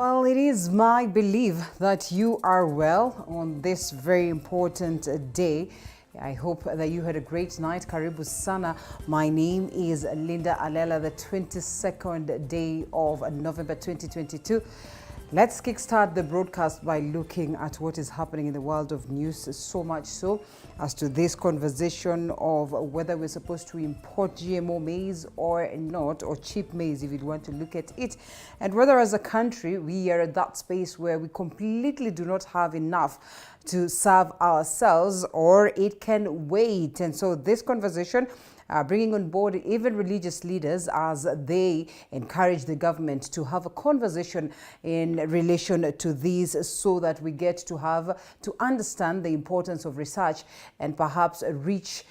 Well, it is my belief that you are well on this very important day. I hope that you had a great night. Karibu sana. My name is Linda Alela, the 22nd day of November 2022. Let's kickstart the broadcast by looking at what is happening in the world of news, so much so as to this conversation of whether we're supposed to import GMO maize or not, or cheap maize if you want to look at it, and whether as a country we are at that space where we completely do not have enough to serve ourselves, or it can wait. And so this conversation bringing on board even religious leaders as they encourage the government to have a conversation in relation to these, so that we get to understand the importance of research and perhaps reach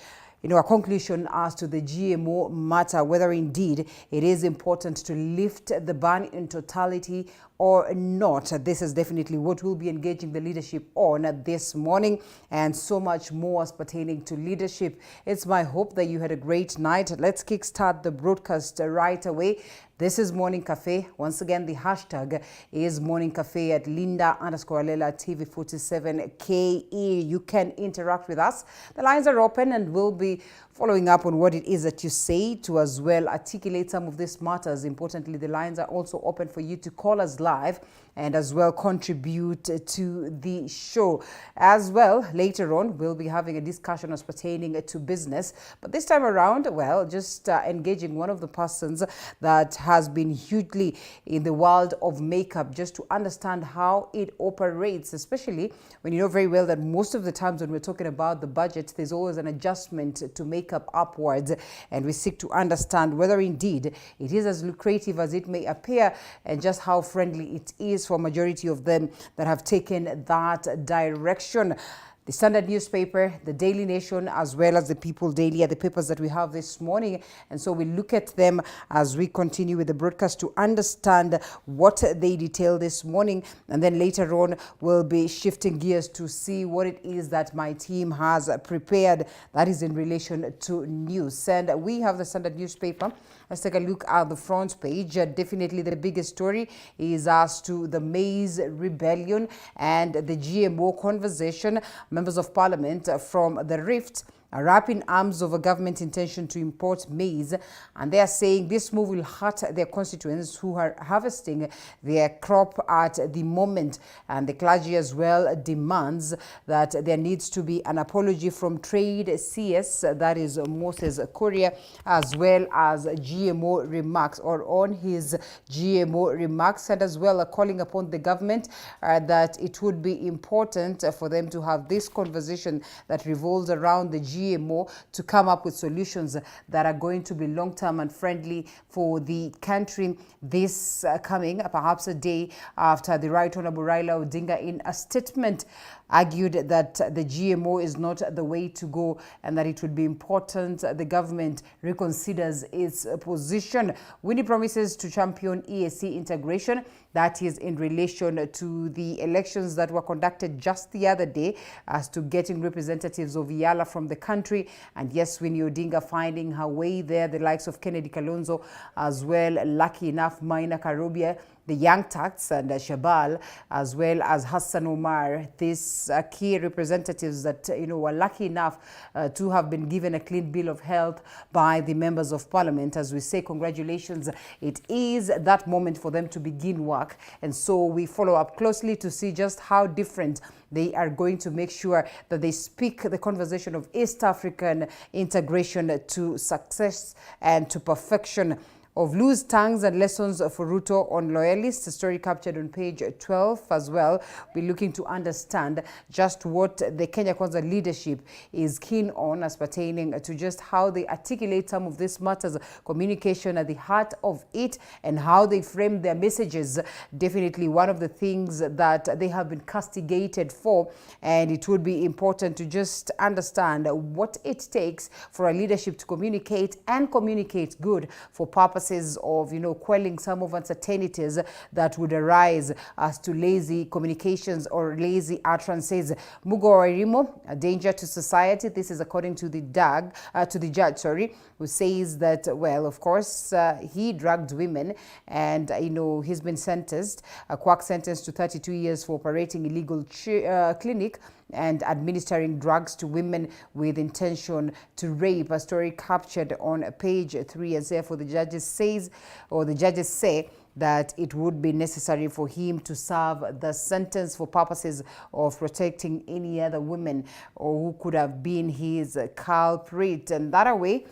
a conclusion as to the GMO matter, whether indeed it is important to lift the ban in totality or not. This is definitely what we'll be engaging the leadership on this morning, and so much more as pertaining to leadership. It's my hope that you had a great night. Let's kickstart the broadcast right away. This is Morning Cafe. Once again, the hashtag is Morning Cafe at Linda_Alela TV47KE. You can interact with us. The lines are open, and we'll be following up on what it is that you say to as well articulate some of these matters. Importantly, the lines are also open for you to call us live and as well contribute to the show. As well, later on, we'll be having a discussion as pertaining to business. But this time around, well, just engaging one of the persons that has been hugely in the world of makeup, just to understand how it operates, especially when you know very well that most of the times when we're talking about the budget, there's always an adjustment to makeup upwards. And we seek to understand whether indeed it is as lucrative as it may appear, and just how friendly it is for a majority of them that have taken that direction. The Standard newspaper, the Daily Nation, as well as the People Daily are the papers that we have this morning. And so we look at them as we continue with the broadcast to understand what they detail this morning. And then later on, we'll be shifting gears to see what it is that my team has prepared that is in relation to news. And we have the Standard newspaper. Let's take a look at the front page. Definitely the biggest story is as to the maize rebellion and the GMO conversation. Members of Parliament from the Rift are up in arms over government intention to import maize, and they are saying this move will hurt their constituents who are harvesting their crop at the moment. And the clergy as well demands that there needs to be an apology from Trade CS, that is Moses Kuria, as well as GMO remarks, or on his GMO remarks, and as well calling upon the government that it would be important for them to have this conversation that revolves around the GMO to come up with solutions that are going to be long-term and friendly for the country. This coming perhaps a day after the Right Honorable Raila Odinga, in a statement, argued that the GMO is not the way to go, and that it would be important the government reconsiders its position. Winnie promises to champion EAC integration. That is in relation to the elections that were conducted just the other day as to getting representatives of Yala from the country. And yes, Winnie Odinga finding her way there, the likes of Kennedy Kalonzo, as well, lucky enough, Maina Karobia, the Young Turks, and Shabal, as well as Hassan Omar, these key representatives that were lucky enough to have been given a clean bill of health by the members of Parliament. As we say, congratulations, it is that moment for them to begin work. And so we follow up closely to see just how different they are going to make sure that they speak the conversation of East African integration to success and to perfection. Of loose tongues and lessons for Ruto on loyalists, a story captured on page 12 as well. We're looking to understand just what the Kenya Kwanza leadership is keen on as pertaining to just how they articulate some of these matters, communication at the heart of it, and how they frame their messages. Definitely one of the things that they have been castigated for, and it would be important to just understand what it takes for a leadership to communicate and communicate good for purpose purposes of, quelling some of uncertainties that would arise as to lazy communications or lazy utterances. Mugo Wairimo, a danger to society. This is according to the judge, who says that, well, of course, he drugged women, and he's been sentenced, a quack sentence to 32 years for operating illegal clinic and administering drugs to women with intention to rape. A story captured on page 3, and therefore the judges say that it would be necessary for him to serve the sentence for purposes of protecting any other women or who could have been his culprit. And that away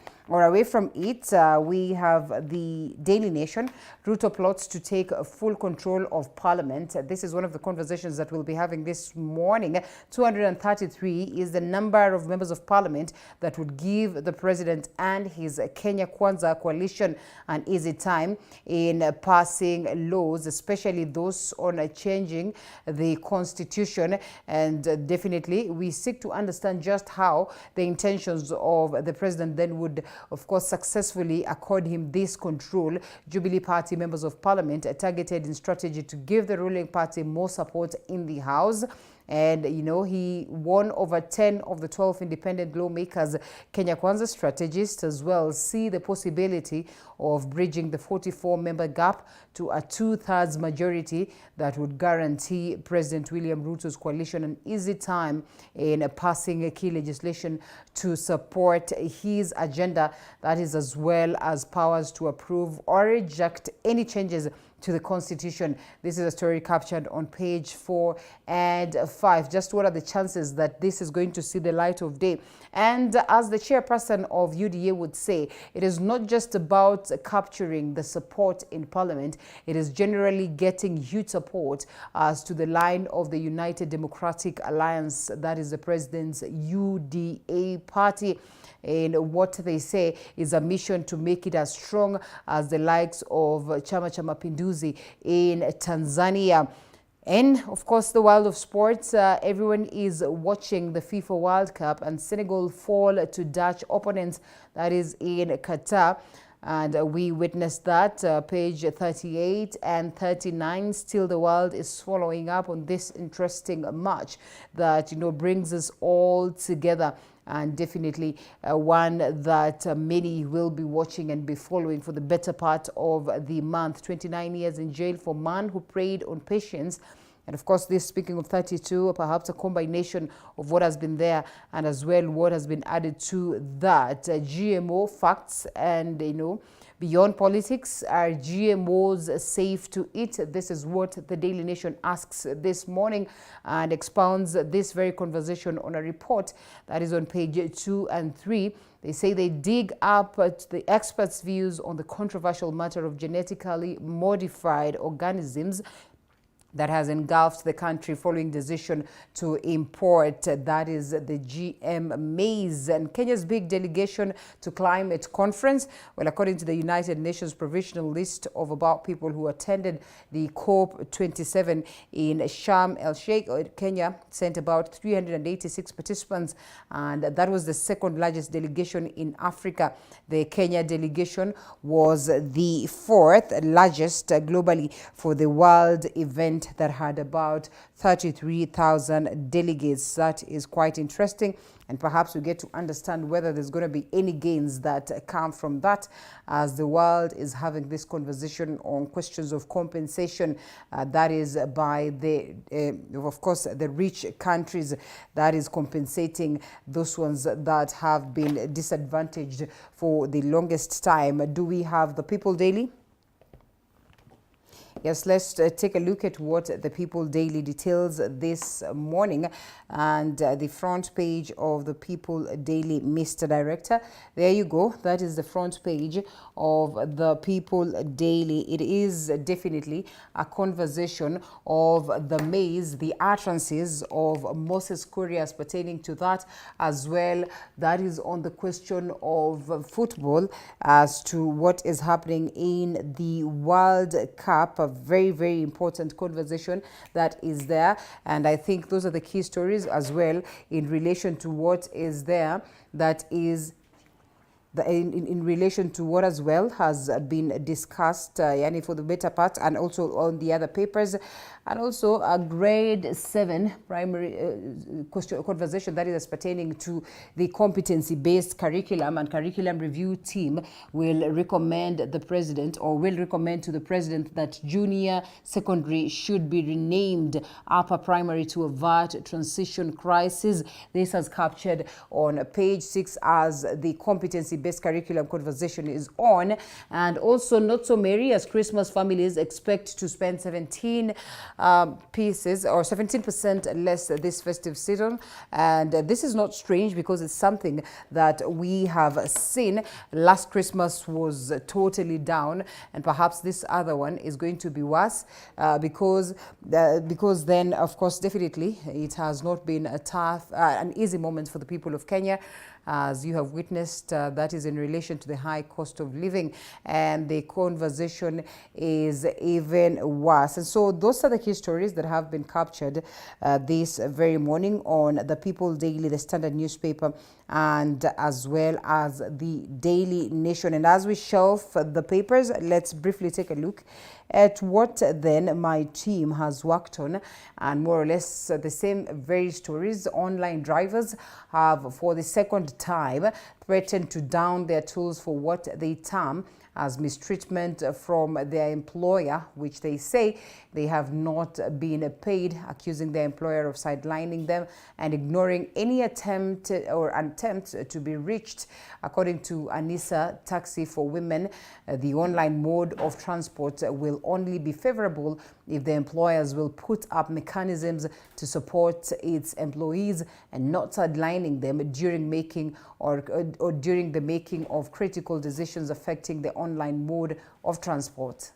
from it, we have the Daily Nation. Ruto plots to take full control of Parliament. This is one of the conversations that we'll be having this morning. 233 is the number of members of Parliament that would give the President and his Kenya Kwanza coalition an easy time in passing laws, especially those on changing the Constitution. And definitely, we seek to understand just how the intentions of the President then would, of course, successfully accord him this control. Jubilee Party members of Parliament targeted in strategy to give the ruling party more support in the House. And, he won over 10 of the 12 independent lawmakers. Kenya Kwanza strategists as well see the possibility of bridging the 44-member gap to a 2/3 majority that would guarantee President William Ruto's coalition an easy time in passing key legislation to support his agenda, that is, as well as powers to approve or reject any changes to the Constitution. This is a story captured on page 4 and 5. Just what are the chances that this is going to see the light of day? And as the chairperson of UDA would say, it is not just about capturing the support in Parliament, it is generally getting huge support as to the line of the United Democratic Alliance, that is the President's UDA party. And what they say is a mission to make it as strong as the likes of Chama cha Mapinduzi in Tanzania. And of course, the world of sports, everyone is watching the FIFA World Cup, and Senegal fall to Dutch opponents, that is in Qatar. And we witnessed that, page 38 and 39. Still, the world is following up on this interesting match that, brings us all together. And definitely one that many will be watching and be following for the better part of the month. 29 years in jail for man who preyed on patients. And of course, this, speaking of 32, perhaps a combination of what has been there and as well what has been added to that. GMO facts and, beyond politics, are GMOs safe to eat? This is what the Daily Nation asks this morning and expounds this very conversation on a report that is on page 2 and 3. They say they dig up the experts' views on the controversial matter of genetically modified organisms that has engulfed the country following decision to import, that is the GM maize. And Kenya's big delegation to climate conference, well, according to the United Nations provisional list of about people who attended the COP27 in Sharm el-Sheikh, Kenya sent about 386 participants, and that was the second largest delegation in Africa. The Kenya delegation was the 4th largest globally for the world event that had about 33,000 delegates. That is quite interesting, and perhaps we get to understand whether there's going to be any gains that come from that, as the world is having this conversation on questions of compensation, that is by the, of course, the rich countries, that is compensating those ones that have been disadvantaged for the longest time. Do we have the People Daily? Yes, let's take a look at what the People Daily details this morning. And the front page of the People Daily, Mr. Director. There you go. That is the front page of the People Daily. It is definitely a conversation of the maize, the utterances of Moses Kurias pertaining to that as well. That is on the question of football as to what is happening in the World Cup. A very, very important conversation that is there. And I think those are the key stories as well in relation to what is there. That is in relation to what as well has been discussed, yani for the better part, and also on the other papers, and also a grade 7 primary conversation that is pertaining to the competency-based curriculum, and curriculum review team will recommend the president, or will recommend to the president, that junior secondary should be renamed upper primary to avert transition crisis. This has captured on page 6 as the competency-based curriculum conversation is on. And also not so merry as Christmas families expect to spend 17 pieces or 17% less this festive season. And this is not strange, because it's something that we have seen. Last Christmas was totally down, and perhaps this other one is going to be worse, because then, of course, definitely it has not been a tough, an easy moment for the people of Kenya, as you have witnessed. That is in relation to the high cost of living, and the conversation is even worse. And so those are the key stories that have been captured this very morning on the People Daily, the Standard newspaper, and as well as the Daily Nation. And as we shelf the papers, let's briefly take a look at what then my team has worked on, and more or less the same very stories. Online drivers have for the second time threatened to down their tools for what they term as mistreatment from their employer, which they say they have not been paid, accusing their employer of sidelining them and ignoring any attempt to be reached. According to Anissa Taxi for Women, the online mode of transport will only be favorable if the employers will put up mechanisms to support its employees and not sidelining them during making or during the making of critical decisions affecting the online mode of transport.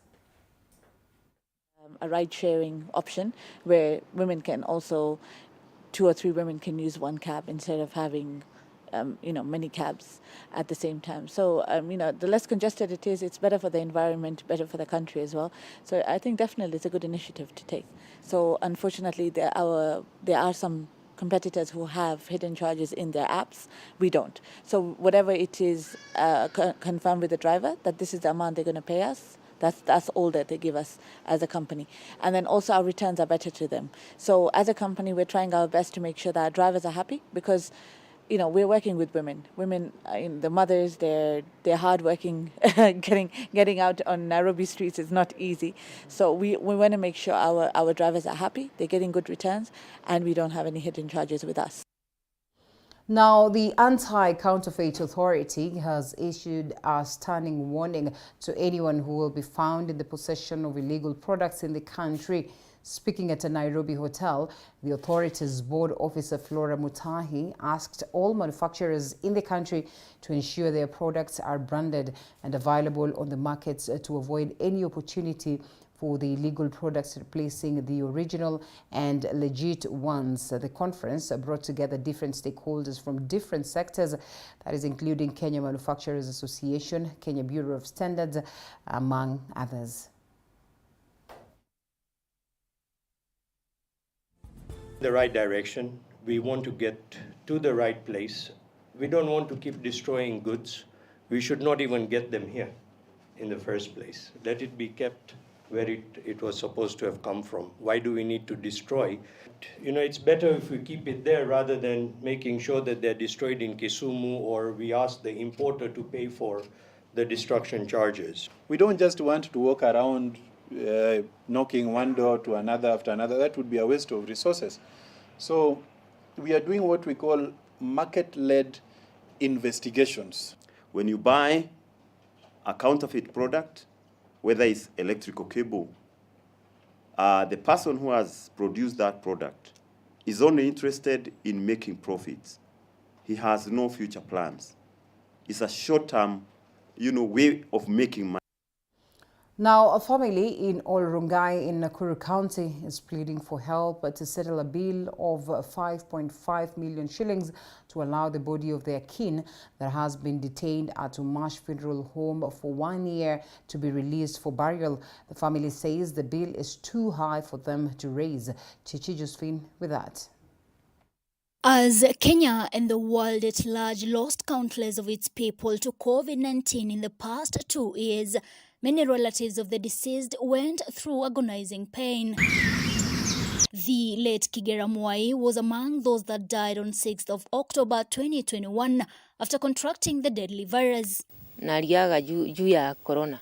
A ride-sharing option where women can also, 2 or 3 women can use one cab instead of having many cabs at the same time. So, the less congested it is, it's better for the environment, better for the country as well. So I think definitely it's a good initiative to take. So unfortunately, there are some competitors who have hidden charges in their apps. We don't. So whatever it is, confirm with the driver that this is the amount they're going to pay us. That's all that they give us as a company. And then also our returns are better to them. So as a company, we're trying our best to make sure that our drivers are happy, because we're working with women. Women, the mothers, they're hardworking. getting out on Nairobi streets is not easy. So we want to make sure our drivers are happy, they're getting good returns, and we don't have any hidden charges with us. Now, the Anti-Counterfeit Authority has issued a stunning warning to anyone who will be found in the possession of illegal products in the country. Speaking at a Nairobi hotel, the authority's board officer Flora Mutahi asked all manufacturers in the country to ensure their products are branded and available on the markets to avoid any opportunity for the illegal products replacing the original and legit ones. The conference brought together different stakeholders from different sectors, that is including Kenya Manufacturers Association, Kenya Bureau of Standards, among others. The right direction. We want to get to the right place. We don't want to keep destroying goods. We should not even get them here in the first place. Let it be kept where it was supposed to have come from. Why do we need to destroy? It's better if we keep it there rather than making sure that they're destroyed in Kisumu, or we ask the importer to pay for the destruction charges. We don't just want to walk around knocking one door to another after another. That would be a waste of resources. So we are doing what we call market-led investigations. When you buy a counterfeit product, whether it's electrical cable, the person who has produced that product is only interested in making profits. He has no future plans. It's a short-term, way of making money. Now, a family in Olrungai in Nakuru County is pleading for help to settle a bill of 5.5 million shillings to allow the body of their kin that has been detained at Umash Funeral Home for 1 year to be released for burial. The family says the bill is too high for them to raise. Chichi Josephine with that. As Kenya and the world at large lost countless of its people to COVID-19 in the past 2 years, many relatives of the deceased went through agonizing pain. The late Kigera Mwai was among those that died on 6th of October 2021 after contracting the deadly virus. Naliaga juu ya corona.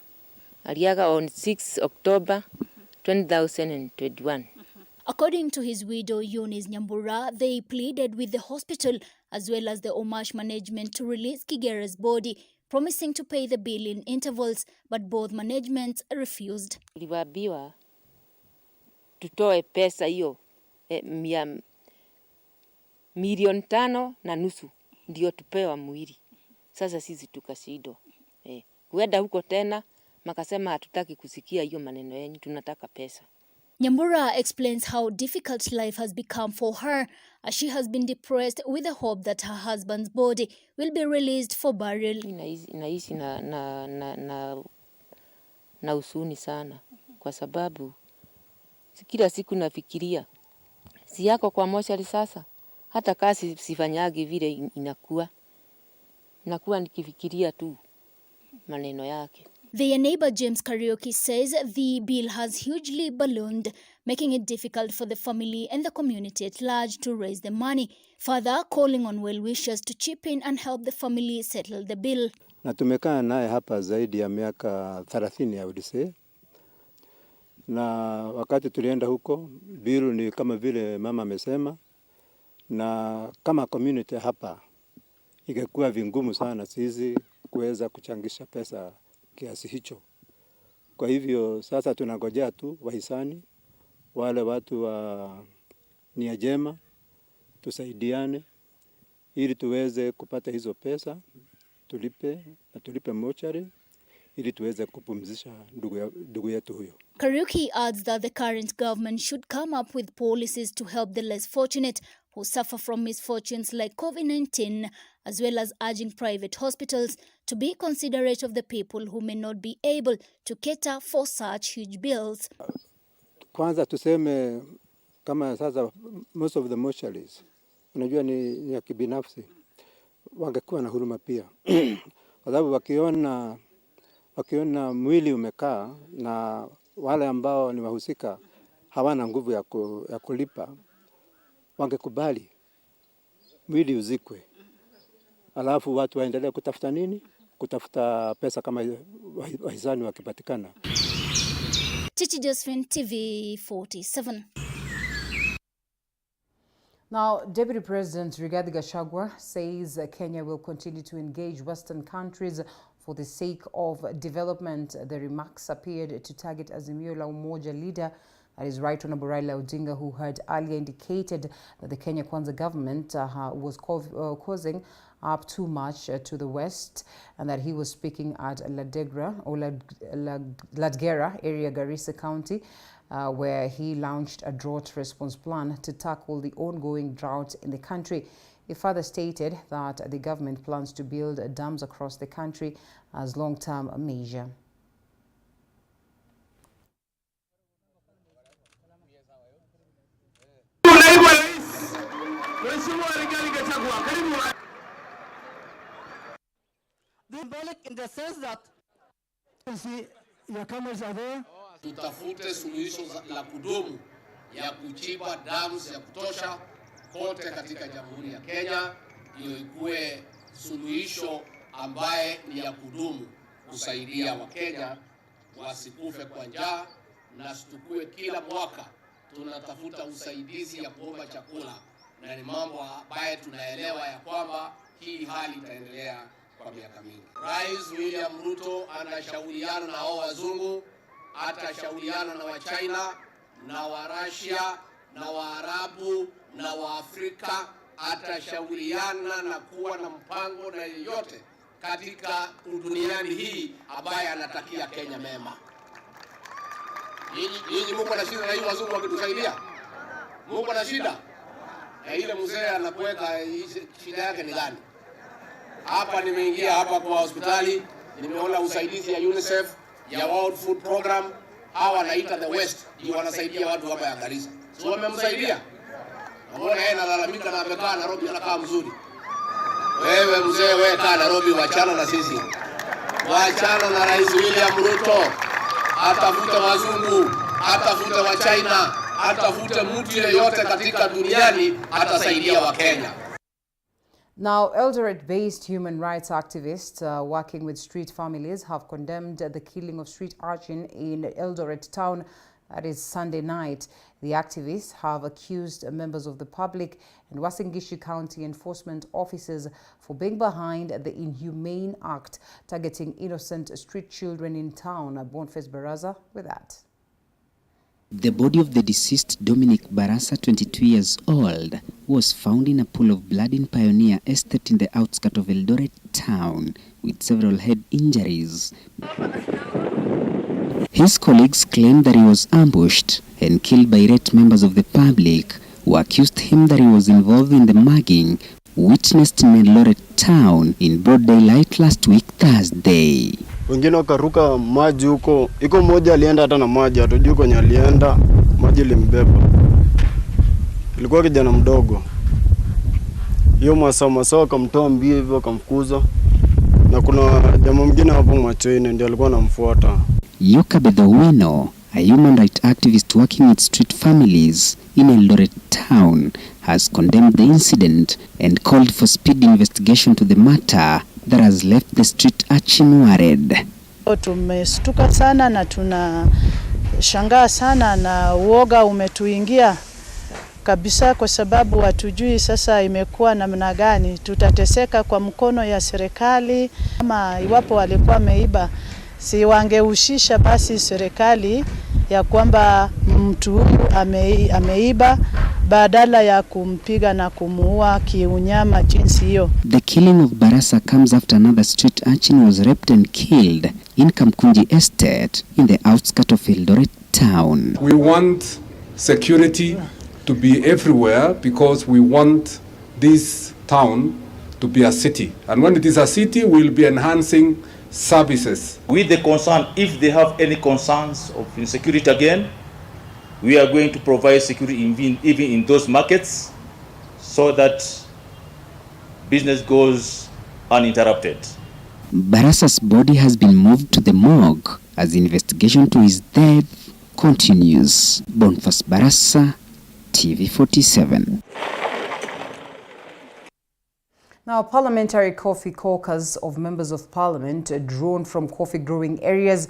Aliaga on 6 October 2021. According to his widow Eunice Nyambura, they pleaded with the hospital as well as the Omash management to release Kigera's body, promising to pay the bill in intervals, but both managements refused. Tuliwaambiwa tutoe pesa hiyo milioni 5.5 ndio tupewa mwili. Sasa sisi tukashindwa. Kuenda huko tena makasema hatutaki kusikia hiyo maneno yenu, tunataka pesa. Nyambura explains how difficult life has become for her as she has been depressed with the hope that her husband's body will be released for burial. Naishi na huzuni sana kwa sababu kila siku nafikiria si yako kwa moshari sasa, hata kazi sifanyagi vile inakuwa nikifikiria tu maneno yake. Their neighbor James Kariuki says the bill has hugely ballooned, making it difficult for the family and the community at large to raise the money, further calling on well-wishers to chip in and help the family settle the bill. Na tumekaa naye hapa zaidi ya miaka 30 ya udise, na wakati tulienda huko bill ni kama vile mama amesema, na kama community hapa ingekuwa vingumu sana sisi kuweza kuchangisha pesa kiasi hicho. Kwa hivyo sasa tunangojea tu wahisani wale watu wa nia njema tusaidiane ili tuweze kupata hizo pesa, tulipe mochari ili tuweze kupumzisha ndugu yetu huyo. Kariuki adds that the current government should come up with policies to help the less fortunate who suffer from misfortunes like COVID-19, as well as urging private hospitals to be considerate of the people who may not be able to cater for such huge bills. Kwanza tuseme kama sasa most of the mortuaries unajua ni ya kibinafsi, wangekuwa na huruma pia kwa sababu wakiona mwili umekaa na wale ambao ni wahusika hawana nguvu ya kulipa, wangekubali mwili uzikwe, alafu watu waendelee kutafuta nini? Kutafuta pesa kama wahisani wakipatikana. Chichi Josephine, TV 47. Now, Deputy President Rigathi Gachagua says Kenya will continue to engage Western countries for the sake of development. The remarks appeared to target Azimio la Umoja leader, that is Right Honorable Raila Odinga, who had earlier indicated that the Kenya Kwanza government was causing up too much to the west, and that he was speaking at Ladegera area, Garissa County, where he launched a drought response plan to tackle the ongoing drought in the country. He further stated that the government plans to build dams across the country as long-term measure. In the sense that your cameras are there. Tutafute suluhisho la kudumu ya kuchimba dams ya kutosha kote katika Jamhuri ya Kenya, hiyo ikuwe suluhisho ambaye ni ya kudumu kusaidia Wakenya wasikufe kwa njaa, na situkue kila mwaka tunatafuta usaidizi ya kuomba chakula, na ni mambo ambaye tunaelewa ya kwamba hii hali itaendelea kwa miaka mingi. Rais William Ruto anashauriana na hao wazungu, atashauriana na Wachina na Warussia na Waarabu na Waafrika, atashauriana na kuwa na mpango na yeyote katika duniani hii ambaye anatakia Kenya mema. Nyinyi mko na shida na hii wazungu wakitusaidia? Mko na shida? Na ile mzee anakuweka shida yake ni gani? Hapa nimeingia hapa kwa hospitali, nimeona usaidizi ya UNICEF, ya World Food Program, hawa wanaita the West, ndio wanasaidia watu hapa ya Garissa. So wamemsaidia. Mbona yeye analalamika na amekaa Nairobi anakaa mzuri? Wewe mzee, wewe kaa Nairobi, wachana na sisi. Wachana na Rais William Ruto. Atafute wazungu, atafute wa China, atafute mtu yeyote katika duniani atasaidia Wakenya. Now, Eldoret-based human rights activists working with street families have condemned the killing of street urchin in Eldoret town. That is Sunday night. The activists have accused members of the public and Uasin Gishu County enforcement officers for being behind the inhumane act targeting innocent street children in town. Boniface Baraza with that. The body of the deceased Dominic Barasa, 22 years old, was found in a pool of blood in Pioneer Estate in the outskirts of Eldoret town with several head injuries. His colleagues claimed that he was ambushed and killed by irate members of the public who accused him that he was involved in the mugging witnessed in Eldoret town in broad daylight last week Thursday. Wengine wakaruka maji huko. Iko mmoja alienda hata na maji, hatujui kwenye alienda, maji limbeba. Ilikuwa kijana mdogo. Hiyo masaa wakamtoa mbio hivyo wakamfukuza. Na kuna jamaa mwingine hapo machoni ndiye alikuwa anamfuata. Yokabedo Wino, a human rights activist working with street families in Eldoret town, has condemned the incident and called for speedy investigation to the matter that has left the street urchin worried. Tumestuka sana na tunashangaa sana na uoga umetuingia kabisa, kwa sababu hatujui sasa imekuwa namna gani. Tutateseka kwa mkono ya serikali. Kama iwapo walikuwa wameiba, si wangehusisha basi serikali ya kwamba mtu huyu ameiba badala ya kumpiga na kumuua kiunyama jinsi hiyo. The killing of Barasa comes after another street urchin was raped and killed in Kamkunji Estate in the outskirts of Eldoret town. We want security to be everywhere because we want this town to be a city. And when it is a city, we'll be enhancing services. With the concern, if they have any concerns of insecurity again, we are going to provide security even in those markets so that business goes uninterrupted. Barasa's body has been moved to the morgue as investigation to his death continues. Boniface Barasa, TV47. Now, parliamentary coffee caucus of members of parliament drawn from coffee growing areas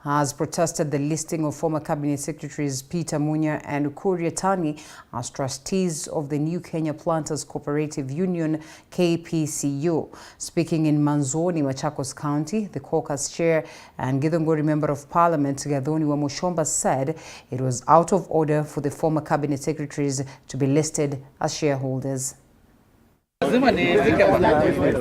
has protested the listing of former cabinet secretaries Peter Munya and Ukur Yatani as trustees of the New Kenya Planters Cooperative Union KPCU. Speaking in Manzoni, Machakos County, the caucus chair and Githunguri member of parliament Gathoni Wamushomba said it was out of order for the former cabinet secretaries to be listed as shareholders.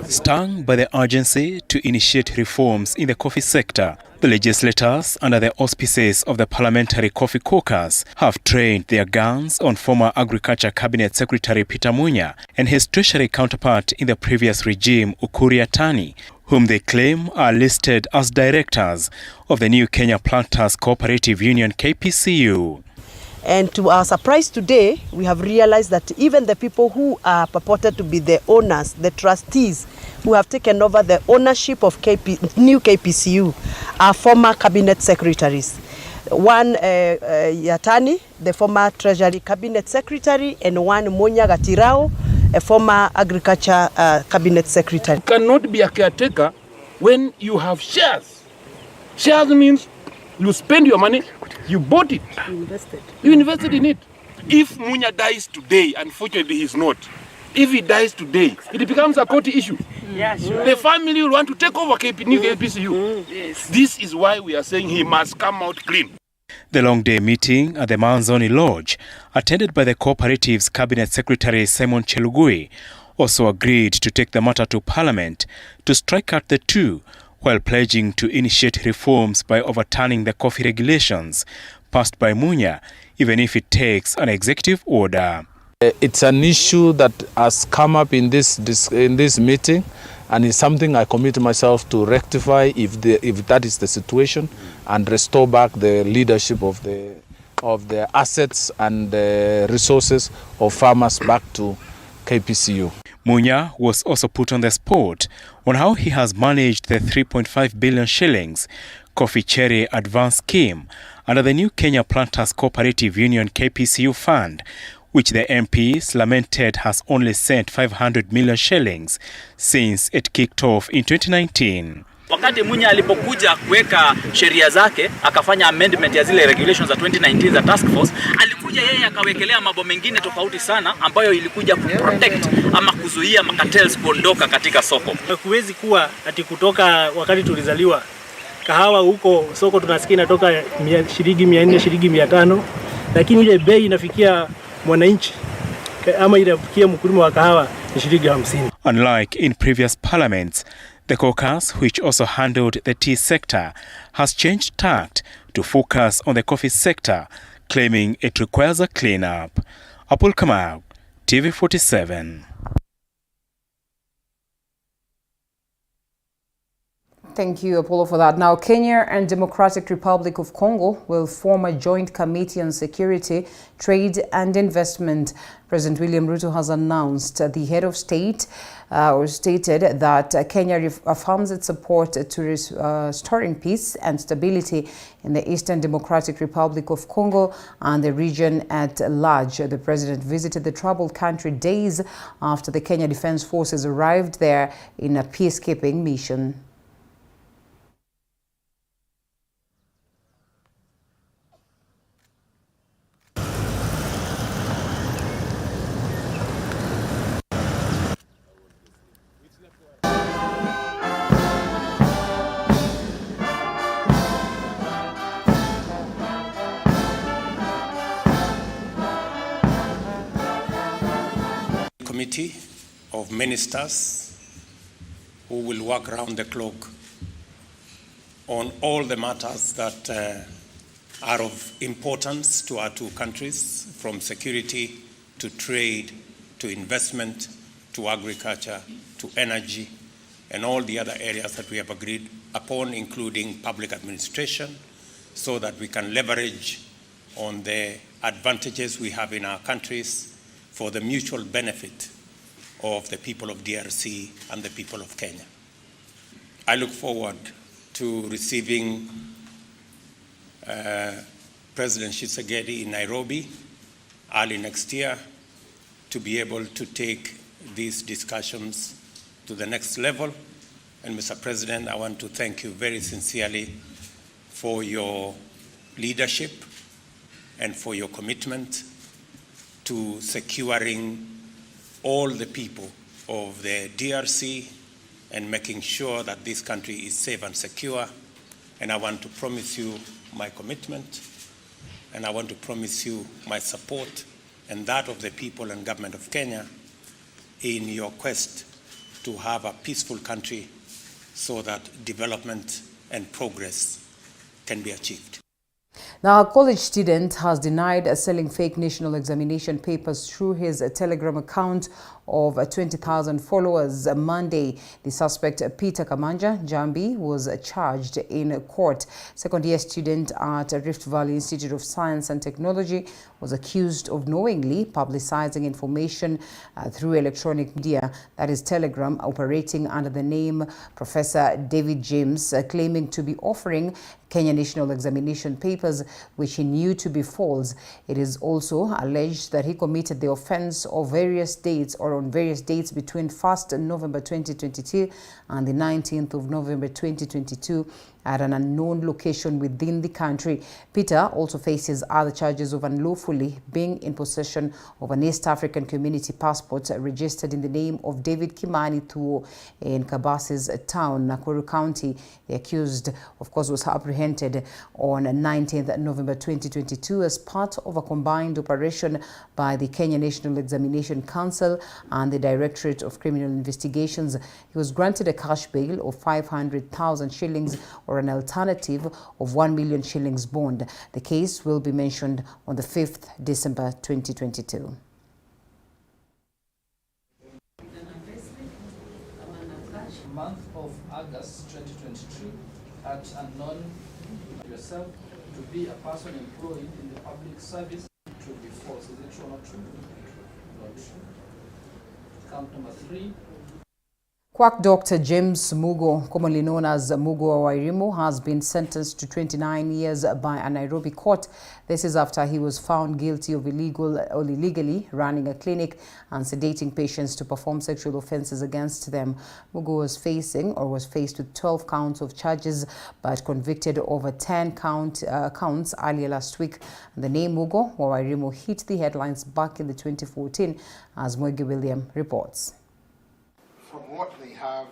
Stung by the urgency to initiate reforms in the coffee sector, the legislators, under the auspices of the Parliamentary Coffee Caucus, have trained their guns on former Agriculture Cabinet Secretary Peter Munya and his Treasury counterpart in the previous regime, Ukur Yatani, whom they claim are listed as directors of the New Kenya Planters Cooperative Union KPCU. And to our surprise today, we have realized that even the people who are purported to be the owners, the trustees, who have taken over the ownership of New KPCU are former cabinet secretaries. One Yatani, the former Treasury Cabinet Secretary, and one Munya Gatirao, a former Agriculture Cabinet Secretary. You cannot be a caretaker when you have shares. Shares means you spend your money, you bought it. You invested in it. If Munya dies today, unfortunately he's not. If he dies today, it becomes a court issue. Yeah, sure. The family will want to take over New KPCU. Yes. This is why we are saying he must come out clean. The long-day meeting at the Manzoni Lodge, attended by the Cooperative's Cabinet Secretary Simon Chelugui, also agreed to take the matter to Parliament to strike out the two, while pledging to initiate reforms by overturning the coffee regulations passed by Munya, even if it takes an executive order. It's an issue that has come up in this meeting, and it's something I commit myself to rectify if that is the situation, and restore back the leadership of the of the assets and the resources of farmers back to KPCU. Munya was also put on the spot on how he has managed the 3.5 billion shillings Coffee Cherry Advance Scheme under the new Kenya Planters Cooperative Union KPCU Fund, which the MPs lamented has only sent 500 million shillings since it kicked off in 2019. Wakati Munya alipokuja kuweka sheria zake, akafanya amendment ya zile regulations za 2019 za task force, alikuja yeye akawekelea mambo mengine tofauti sana ambayo ilikuja kuprotect ama kuzuia cartels kuondoka katika soko. Huwezi kuwa ati kutoka wakati tulizaliwa kahawa huko soko tunasikia inatoka shilingi 400, shilingi 500, lakini ile bei inafikia mwananchi ama inafikia mkulima wa kahawa ni shilingi 50. Unlike in previous parliaments, the caucus, which also handled the tea sector, has changed tact to focus on the coffee sector, claiming it requires a clean-up. Apul Kamau, TV47. Thank you, Apollo, for that. Now, Kenya and Democratic Republic of Congo will form a joint committee on security, trade and investment. President William Ruto has announced the head of state stated that Kenya affirms its support to restoring peace and stability in the Eastern Democratic Republic of Congo and the region at large. The president visited the troubled country days after the Kenya Defense Forces arrived there in a peacekeeping mission. Committee of ministers who will work round the clock on all the matters that are of importance to our two countries, from security to trade to investment to agriculture to energy and all the other areas that we have agreed upon, including public administration, so that we can leverage on the advantages we have in our countries for the mutual benefit of the people of DRC and the people of Kenya. I look forward to receiving President Tshisekedi in Nairobi early next year to be able to take these discussions to the next level. And Mr. President, I want to thank you very sincerely for your leadership and for your commitment to securing all the people of the DRC and making sure that this country is safe and secure. And I want to promise you my commitment, and I want to promise you my support and that of the people and government of Kenya in your quest to have a peaceful country so that development and progress can be achieved. Now, a college student has denied selling fake national examination papers through his Telegram account of 20,000 followers. Monday, the suspect Peter Kamanja Jambi was charged in court. Second-year student at Rift Valley Institute of Science and Technology was accused of knowingly publicizing information through electronic media, that is Telegram, operating under the name Professor David James, claiming to be offering Kenya National Examination papers which he knew to be false. It is also alleged that he committed the offense of various dates or on various dates between 1st November 2022 and the 19th of November 2022 at an unknown location within the country. Peter also faces other charges of unlawfully being in possession of an East African Community passport registered in the name of David Kimani Thuo in Kabas's town, Nakuru County. The accused, of course, was apprehended on 19th November 2022 as part of a combined operation by the Kenya National Examination Council and the Directorate of Criminal Investigations. He was granted a cash bail of 500,000 shillings or an alternative of 1 million shillings bond. The case will be mentioned on the 5th December 2022. Month of August 2022 at unknown yourself to be a person employed in the public service, it will be false. Is it true or not true? Not true. Count number 3. Quack doctor James Mugo, commonly known as Mugo Wairimu, has been sentenced to 29 years by a Nairobi court. This is after he was found guilty of illegally running a clinic and sedating patients to perform sexual offenses against them. Mugo was faced with 12 counts of charges, but convicted over 10 counts earlier last week. The name Mugo Wairimu hit the headlines back in 2014, as Mwege William reports. From what they have.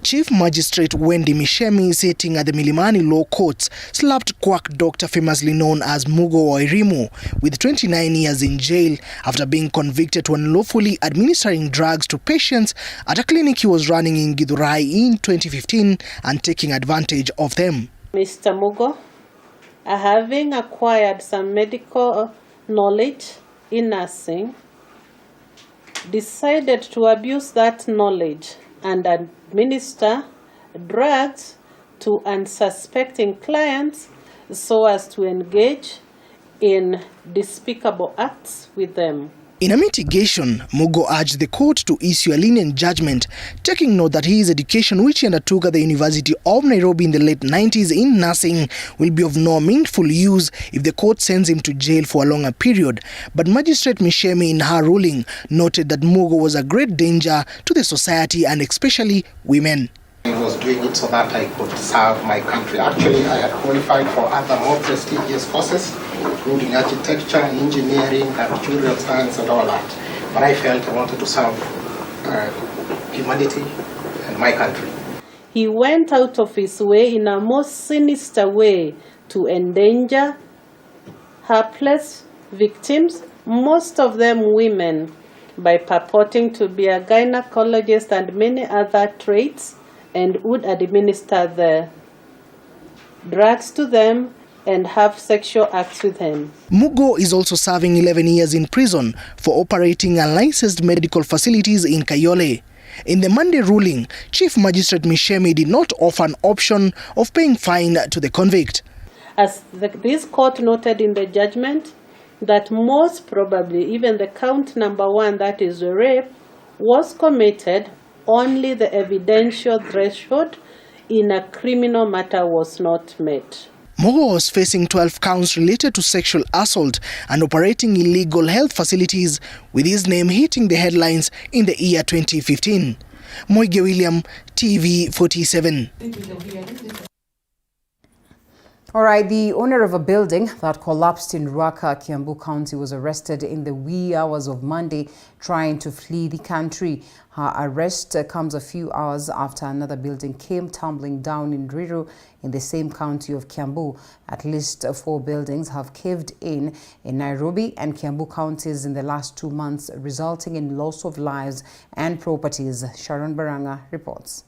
Chief Magistrate Wendy Mishemi, sitting at the Milimani Law Courts, slapped quack doctor famously known as Mugo Wairimu with 29 years in jail after being convicted to unlawfully administering drugs to patients at a clinic he was running in Githurai in 2015 and taking advantage of them. Mr. Mugo, having acquired some medical knowledge in nursing, decided to abuse that knowledge and administer drugs to unsuspecting clients so as to engage in despicable acts with them. In a mitigation, Mugo urged the court to issue a lenient judgment, taking note that his education, which he undertook at the University of Nairobi in the late 90s in nursing, will be of no meaningful use if the court sends him to jail for a longer period. But Magistrate Mishemi, in her ruling, noted that Mugo was a great danger to the society and especially women. I was doing it so that I could serve my country. Actually, I had qualified for other more prestigious courses, including architecture, engineering, actuarial science, and all that. But I felt I wanted to serve humanity and my country. He went out of his way in a most sinister way to endanger helpless victims, most of them women, by purporting to be a gynecologist and many other traits, and would administer the drugs to them and have sexual acts with him. Mugo is also serving 11 years in prison for operating unlicensed medical facilities in Kayole. In the Monday ruling, Chief Magistrate Mishemi did not offer an option of paying fine to the convict. As this court noted in the judgment, that most probably even the count number 1, that is the rape, was committed, only the evidential threshold in a criminal matter was not met. Mugo was facing 12 counts related to sexual assault and operating illegal health facilities, with his name hitting the headlines in the year 2015. Mwege William, TV 47. All right, the owner of a building that collapsed in Ruaka, Kiambu County, was arrested in the wee hours of Monday trying to flee the country. Her arrest comes a few hours after another building came tumbling down in Ruiru in the same county of Kiambu. At least 4 buildings have caved in Nairobi and Kiambu counties in the last 2 months, resulting in loss of lives and properties. Sharon Baranga reports.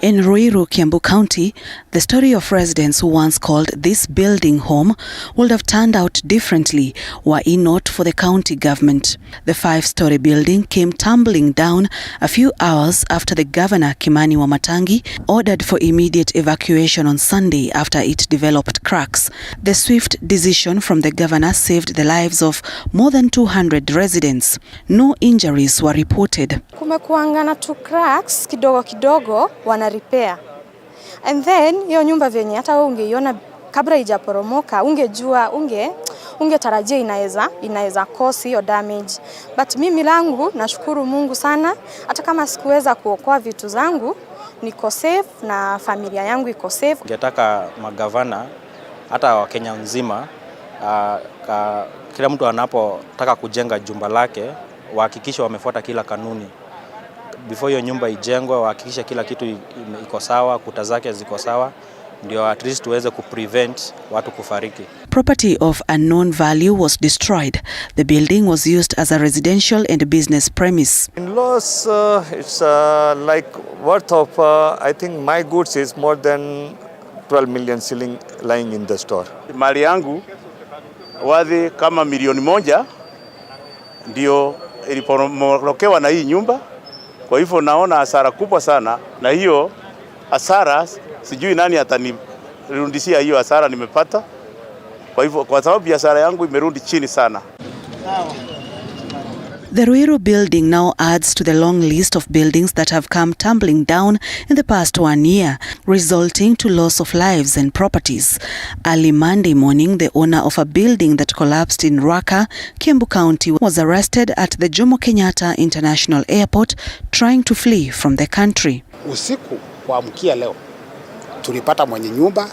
In Ruiru, Kiambu County, the story of residents who once called this building home would have turned out differently were it not for the county government. The 5-story building came tumbling down a few hours after the governor, Kimani Wamatangi, ordered for immediate evacuation on Sunday after it developed cracks. The swift decision from the governor saved the lives of more than 200 residents. No injuries were reported. Kumekuanga na 2 cracks kidogo kidogo wana repair. And then hiyo nyumba venye hata wewe ungeiona kabla haijaporomoka ungetarajia inaweza cause hiyo damage. But mimi langu nashukuru Mungu sana, hata kama sikuweza kuokoa vitu zangu niko safe na familia yangu iko safe. Ningetaka magavana hata wa Kenya nzima kila mtu anapotaka kujenga jumba lake wahakikishe wamefuata kila kanuni. Before hiyo nyumba ijengwe wahakikishe kila kitu iko sawa, kuta zake ziko sawa, ndio at least tuweze kuprevent watu kufariki. Property of unknown value was destroyed. The building was used as a residential and business premise. In loss, it's like worth of, I think my goods is more than 12 million shilling lying in the store. Mali yangu wadhi kama milioni 1 ndio iliporomokewa na hii nyumba. Kwa hivyo naona hasara kubwa sana, na hiyo hasara sijui nani atanirudishia hiyo hasara nimepata. Kwa hivyo kwa sababu biashara yangu imerudi chini sana. The Ruiru building now adds to the long list of buildings that have come tumbling down in the past 1 year, resulting to loss of lives and properties. Early Monday morning, the owner of a building that collapsed in Raka, Kiambu County, was arrested at the Jomo Kenyatta International Airport, trying to flee from the country. Usiku kuamkia leo, tulipata mwenye nyumba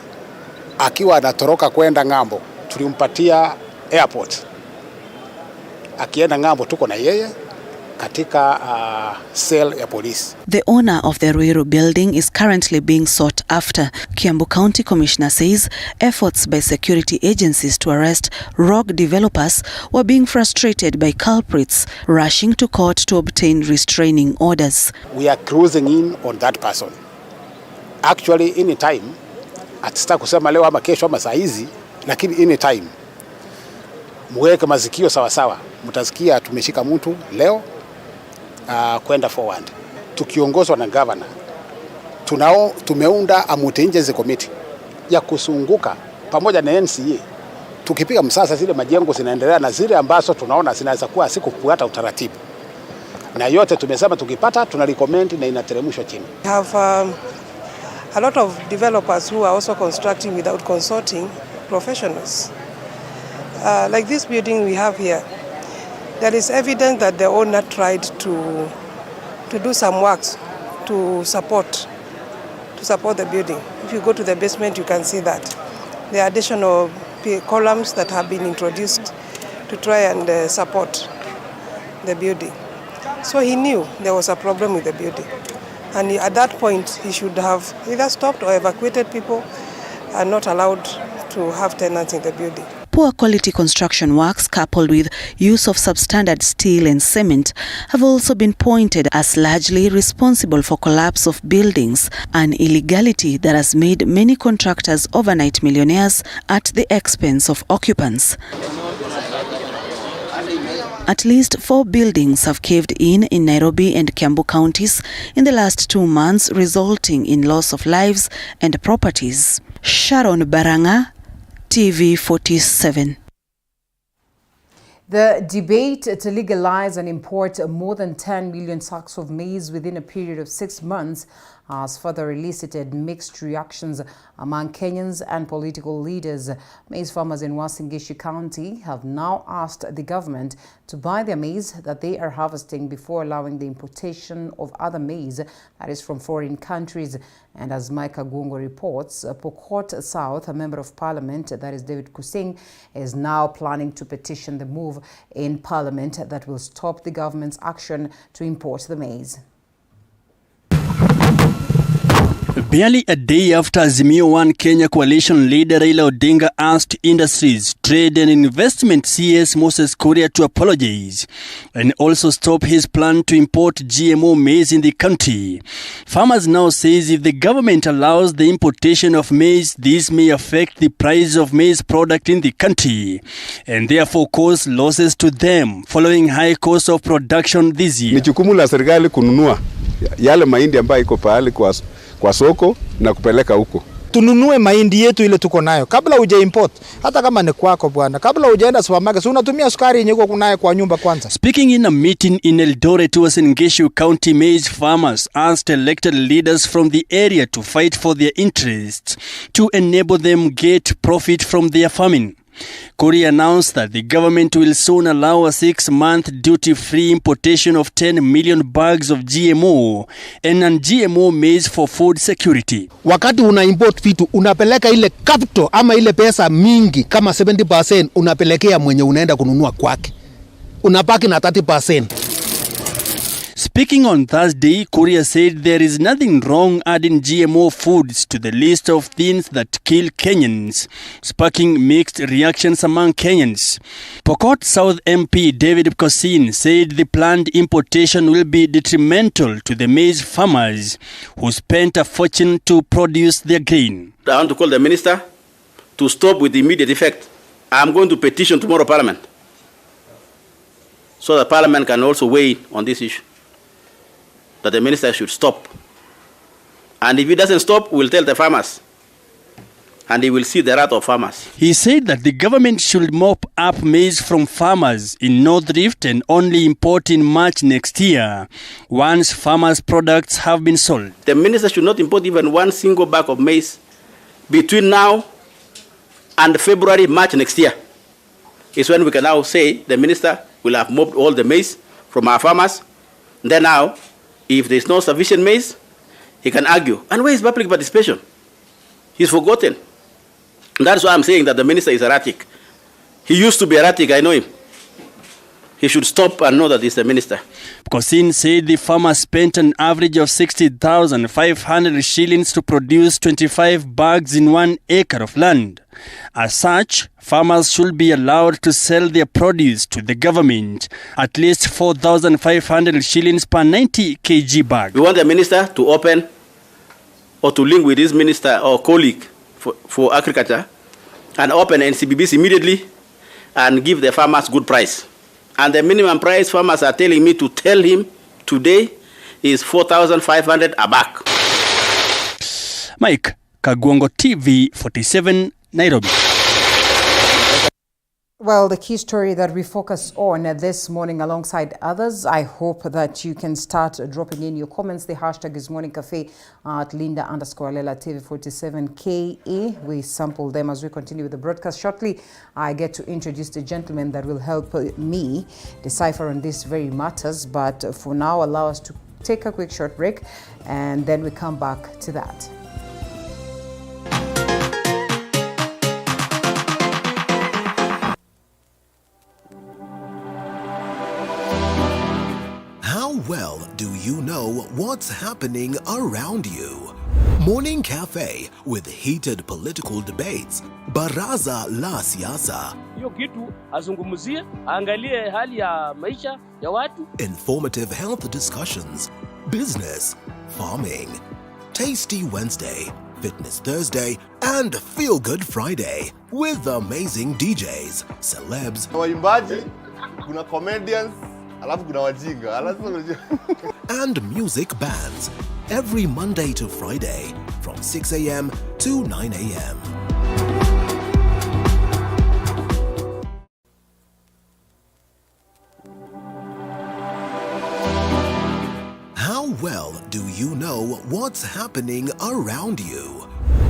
akiwa anatoroka kwenda ng'ambo. Tulimpatia airport. Akienda ng'ambo tuko na yeye katika cell ya police. The owner of the Ruiru building is currently being sought after. Kiambu County Commissioner says efforts by security agencies to arrest rogue developers were being frustrated by culprits rushing to court to obtain restraining orders. We are cruising in on that person. Actually, any time, atisita kusema leo ama kesho ama saa hizi, lakini any time muweke mazikio sawa sawa. Mtasikia tumeshika mtu leo kwenda forward. Tukiongozwa na governor, tumeunda a multi-agency committee ya kusunguka pamoja na NCA. Tukipiga msasa zile majengo zinaendelea na zile ambazo tunaona zinaweza kuwa sikufuata utaratibu. Na yote tumesema tukipata tunarecommend na inateremshwa chini. We have a lot of developers who are also constructing without consulting professionals. Like this building we have here, there is evidence that the owner tried to do some works to support the building. If you go to the basement, you can see that there are additional columns that have been introduced to try and support the building. So he knew there was a problem with the building, and at that point he should have either stopped or evacuated people and not allowed to have tenants in the building. Poor quality construction works coupled with use of substandard steel and cement have also been pointed as largely responsible for collapse of buildings, an illegality that has made many contractors overnight millionaires at the expense of occupants. At least 4 buildings have caved in Nairobi and Kiambu counties in the last 2 months, resulting in loss of lives and properties. Sharon Baranga, TV 47. The debate to legalize and import more than 10 million sacks of maize within a period of 6 months has further elicited mixed reactions among Kenyans and political leaders. Maize farmers in Uasin Gishu County have now asked the government to buy their maize that they are harvesting before allowing the importation of other maize that is from foreign countries. And as Micah Gungo reports, Pokot South, a member of parliament, that is David Kusing, is now planning to petition the move in parliament that will stop the government's action to import the maize. Barely a day after Azimio One Kenya coalition leader Raila Odinga asked Industries, Trade and Investment CS Moses Kuria to apologize and also stop his plan to import GMO maize in the country, farmers now says if the government allows the importation of maize, this may affect the price of maize product in the country and therefore cause losses to them following high cost of production this year. Ni jukumu la serikali kununua yale mahindi ambayo iko pahali kwa soko na kupeleka huko. Tununue mahindi yetu ile tuko nayo kabla huja import, hata kama ni kwako bwana. Kabla hujaenda supermarket unatumia sukari yenye uko nayo kwa nyumba kwanza. Speaking in a meeting in Eldoret, Uasin Gishu County, maize farmers asked elected leaders from the area to fight for their interests to enable them get profit from their farming. Kuri announced that the government will soon allow a 6-month duty-free importation of 10 million bags of GMO and non-GMO maize for food security. Wakati una import vitu, unapeleka ile capital ama ile pesa mingi kama 70% unapelekea mwenye unaenda kununua kwake. Unapaki na 30%. Speaking on Thursday, Kuria said there is nothing wrong adding GMO foods to the list of things that kill Kenyans, sparking mixed reactions among Kenyans. Pokot South MP David Kosin said the planned importation will be detrimental to the maize farmers who spent a fortune to produce their grain. I want to call the minister to stop with immediate effect. I'm going to petition tomorrow Parliament so that Parliament can also weigh on this issue, that the minister should stop And if he doesn't stop, we'll tell the farmers. And he will see the wrath of farmers. He said that the government should mop up maize from farmers in North Rift and only import in March next year, once farmers' products have been sold. The minister should not import even one single bag of maize between now and February, March next year. Is when we can now say the minister will have mopped all the maize from our farmers. Then now, if there's no sufficient maize, he can argue. And where is public participation? He's forgotten. That's why I'm saying that the minister is erratic. He used to be erratic, I know him. He should stop and know that he's the minister. Kosin said the farmers spent an average of 60,500 shillings to produce 25 bags in 1 acre of land. As such, farmers should be allowed to sell their produce to the government at least 4,500 shillings per 90 kg bag. We want the minister to open or to link with his minister or colleague for agriculture and open NCBBs immediately and give the farmers good price. And the minimum price farmers are telling me to tell him today is 4,500 a bag. Mike Kagwongo, TV 47, Nairobi. Well, the key story that we focus on this morning alongside others, I hope that you can start dropping in your comments. The hashtag is Morning Cafe at Linda_Lela TV47KA. We sample them as we continue with the broadcast. Shortly, I get to introduce the gentleman that will help me decipher on these very matters. But for now, allow us to take a quick short break and then we come back to that. How well do you know what's happening around you? Morning Cafe with heated political debates. Baraza la siasa. Hiyo kitu azungumzie, angalie hali ya maisha ya watu. Informative health discussions. Business, farming. Tasty Wednesday, Fitness Thursday, and Feel Good Friday with amazing DJs, celebs, Waimbaji, kuna comedians, alafu kuna wajinga. and music bands every Monday to Friday from 6 a.m. to 9 a.m. How well do you know what's happening around you?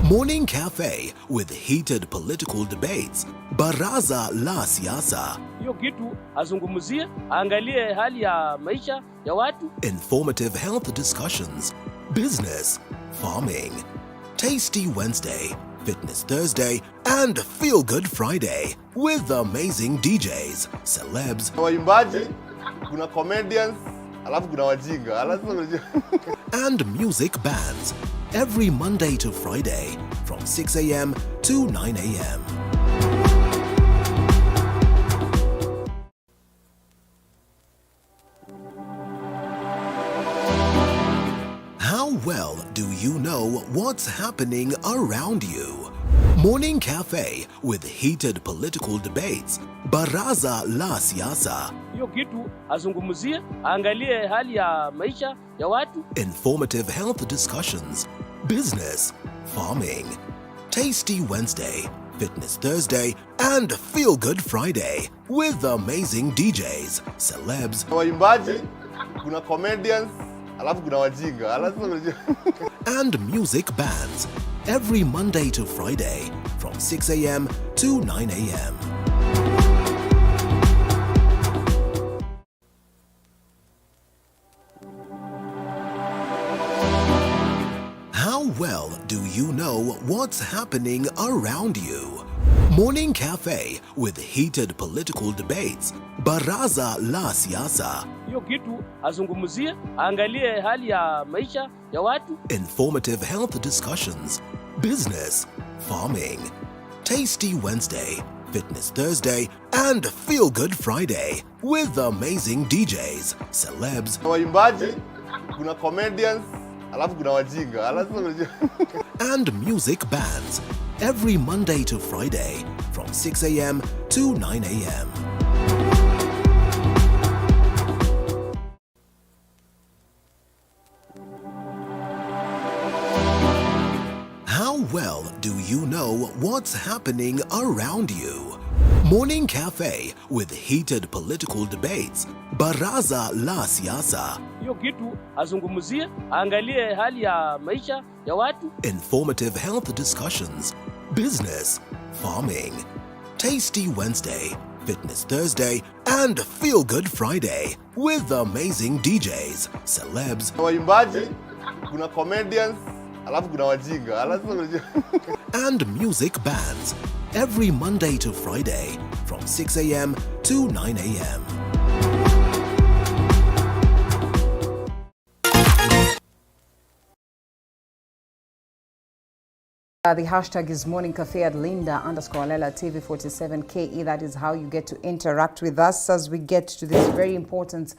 Morning Cafe with heated political debates. Baraza la siasa. Hiyo kitu azungumzie, angalie hali ya maisha ya watu. Informative health discussions. Business, farming. Tasty Wednesday, Fitness Thursday, and Feel Good Friday with amazing DJs, celebs, Waimbaji, kuna comedians, alafu kuna wajinga. and music bands every Monday to Friday from 6 a.m. to 9 a.m. How well do you know what's happening around you? Morning Cafe with heated political debates. Baraza la siasa. Hiyo kitu azungumzie, angalie hali ya maisha ya watu. Informative health discussions. Business, farming. Tasty Wednesday, Fitness Thursday, and Feel Good Friday with amazing DJs, celebs, Waimbaji, kuna comedians, alafu kuna wajinga. and music bands every Monday to Friday from 6 a.m. to 9 a.m. How well do you know what's happening around you? Morning Cafe with heated political debates. Baraza la siasa. Hiyo kitu azungumzie, angalie hali ya maisha ya watu. Informative health discussions. Business, farming. Tasty Wednesday, Fitness Thursday, and Feel Good Friday with amazing DJs, celebs, Waimbaji, kuna comedians, alafu kuna wajinga. and music bands every Monday to Friday from 6 a.m. to 9 a.m. well do you know what's happening around you? Morning Cafe with heated political debates. Baraza la Siasa. Hiyo kitu azungumzie, angalie hali ya maisha ya watu. Informative health discussions. Business, farming. Tasty Wednesday, Fitness Thursday, and Feel Good Friday with amazing DJs, celebs, waimbaji, kuna comedians, alafu kuna wajinga, and music bands every Monday to Friday from 6 a.m. to 9 a.m. The hashtag is Morning Cafe at Linda_Lela TV47KE. That is how you get to interact with us as we get to these very important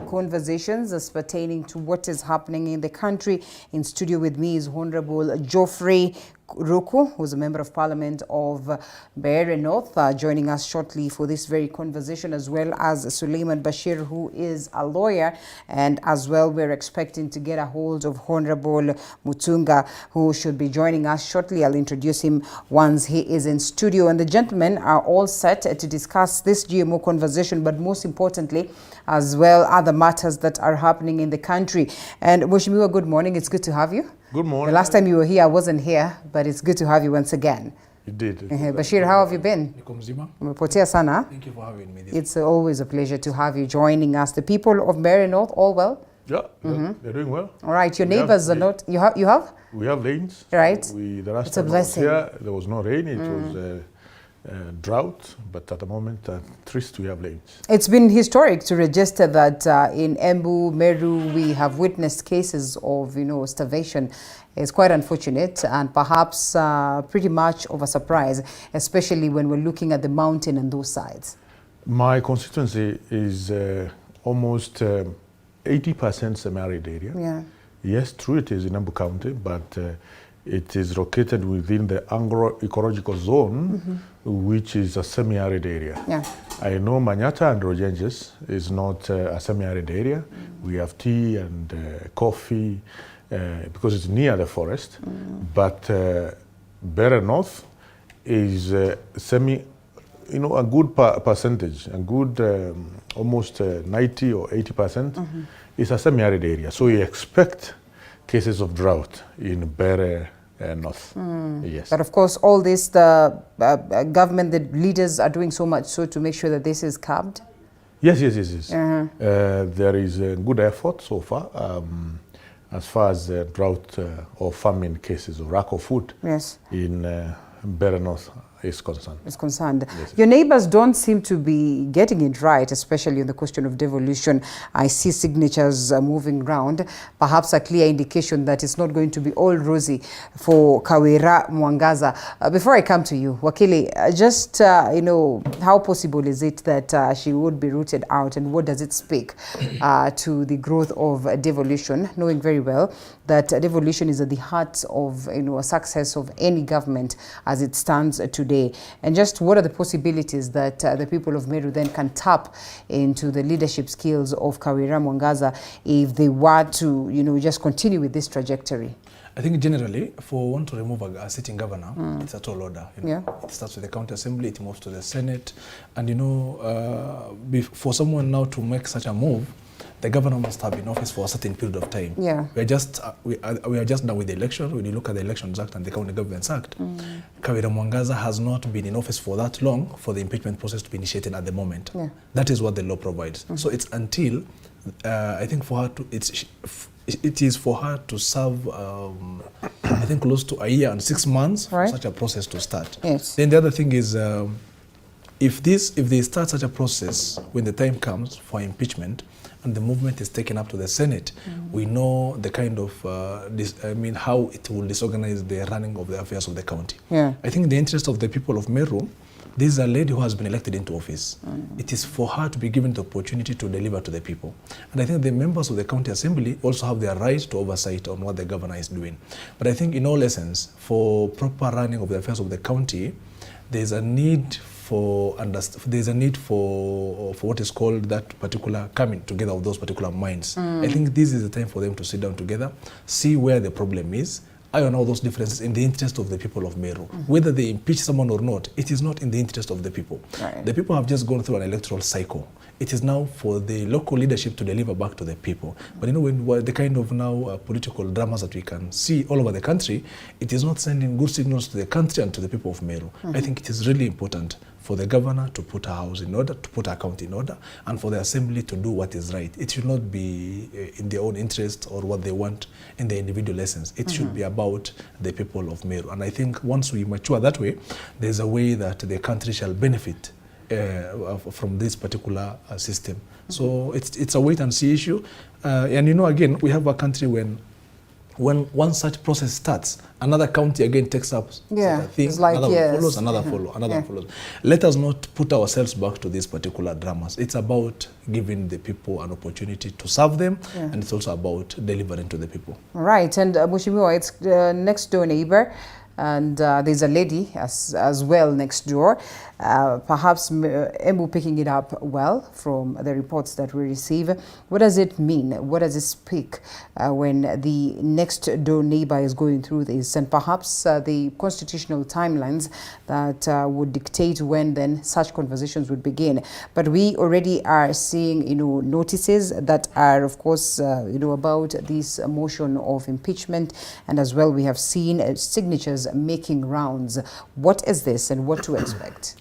conversations as pertaining to what is happening in the country. In studio with me is Honorable Geoffrey Ruku, who's a member of parliament of Mbeere North, joining us shortly for this very conversation, as well as Suleiman Bashir, who is a lawyer, and as well we're expecting to get a hold of Honorable Mutunga, who should be joining us shortly. I'll introduce him once he is in studio. And the gentlemen are all set to discuss this GMO conversation, but most importantly, as well, other matters that are happening in the country. And Mheshimiwa, good morning. It's good to have you. Good morning. The last time you were here, I wasn't here, but it's good to have you once again. You did. Bashir, how have you been? Umepotea sana. Thank you for having me. It's always a pleasure to have you joining us. The people of Mbeere North, all well? Yeah, they're doing well. All right, your neighbors are not. You have? We have rains. Right. The last It's a time blessing. I was here, there was no rain. It was drought, but at the moment, at least we have rains. It's been historic to register that in Embu, Meru, we have witnessed cases of, starvation. It's quite unfortunate and perhaps pretty much of a surprise, especially when we're looking at the mountain and those sides. My constituency is almost 80% semi-arid area. Yeah. Yes, true, it is in Embu County, but it is located within the agroecological zone, which is a semi-arid area. Yeah. I know Manyata and Rojenjes is not a semi-arid area. We have tea and coffee because it's near the forest. But Mbeere North is a good percentage, a good almost 90 or 80% is a semi-arid area. So you expect cases of drought in Mbeere North. Yes. But of course, all this, the government, the leaders are doing so much so to make sure that this is curbed? Yes. There is a good effort so far as far as drought or famine cases or lack of food in Mbeere North is concerned. Yes. Your neighbors don't seem to be getting it right, especially on the question of devolution. I see signatures moving around, perhaps a clear indication that it's not going to be all rosy for Kawira Mwangaza. Before I come to you, Wakili, just, how possible is it that she would be rooted out, and what does it speak to the growth of devolution, knowing very well that devolution is at the heart of a success of any government as it stands today? And just what are the possibilities that the people of Meru then can tap into the leadership skills of Kawira Mwangaza if they were to, just continue with this trajectory? I think generally, for one to remove a sitting governor, it's a tall order. It starts with the county assembly, it moves to the Senate, and for someone now to make such a move, the governor must have been in office for a certain period of time. Yeah. We are just done with the election. When you look at the Elections Act and the County Governments Act, Kawira Mwangaza has not been in office for that long for the impeachment process to be initiated at the moment. Yeah. That is what the law provides. So it's until, I think for her to, it is for her to serve, I think close to a year and 6 months for such a process to start. Yes. Then the other thing is, if they start such a process when the time comes for impeachment, and the movement is taken up to the Senate, we know the kind of, how it will disorganize the running of the affairs of the county. Yeah. I think in the interest of the people of Meru, this is a lady who has been elected into office. It is for her to be given the opportunity to deliver to the people. And I think the members of the county assembly also have their right to oversight on what the governor is doing. But I think in all essence, for proper running of the affairs of the county, there's a need for what is called that particular coming together of those particular minds. I think this is the time for them to sit down together, see where the problem is, iron all those differences in the interest of the people of Meru. Whether they impeach someone or not, it is not in the interest of the people. The people have just gone through an electoral cycle. It is now for the local leadership to deliver back to the people. But you know, when the kind of now political dramas that we can see all over the country, it is not sending good signals to the country and to the people of Meru. I think it is really important for the governor to put her house in order, to put her county in order, and for the assembly to do what is right. It should not be in their own interest or what they want in the individual essence. It should be about the people of Meru. And I think once we mature that way, there's a way that the country shall benefit from this particular system. So it's a wait and see issue. And you know, again, we have a country when one such process starts, another county again takes up a thing, like, another follows, another follows. Let us not put ourselves back to these particular dramas. It's about giving the people an opportunity to serve them, and it's also about delivering to the people. Right, and Mheshimiwa, it's next door neighbor, and there's a lady as well next door. Perhaps Embu picking it up well from the reports that we receive. What does it mean? What does it speak when the next door neighbor is going through this? And perhaps the constitutional timelines that would dictate when then such conversations would begin. But we already are seeing, you know, notices that are, of course, you know, about this motion of impeachment. And as well, we have seen signatures making rounds. What is this and what to expect?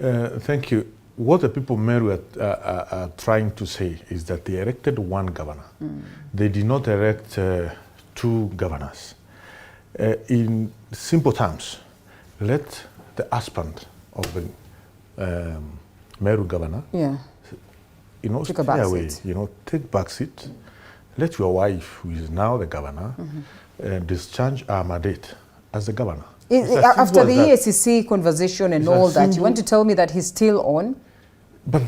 Thank you. What the people of Meru are trying to say is that they elected one governor. They did not elect two governors. In simple terms, let the husband of the Meru governor, you know, stay away. You know, take back seat. Let your wife, who is now the governor, discharge her mandate as the governor. After the EACC conversation and all that, you want to tell me that he's still on? But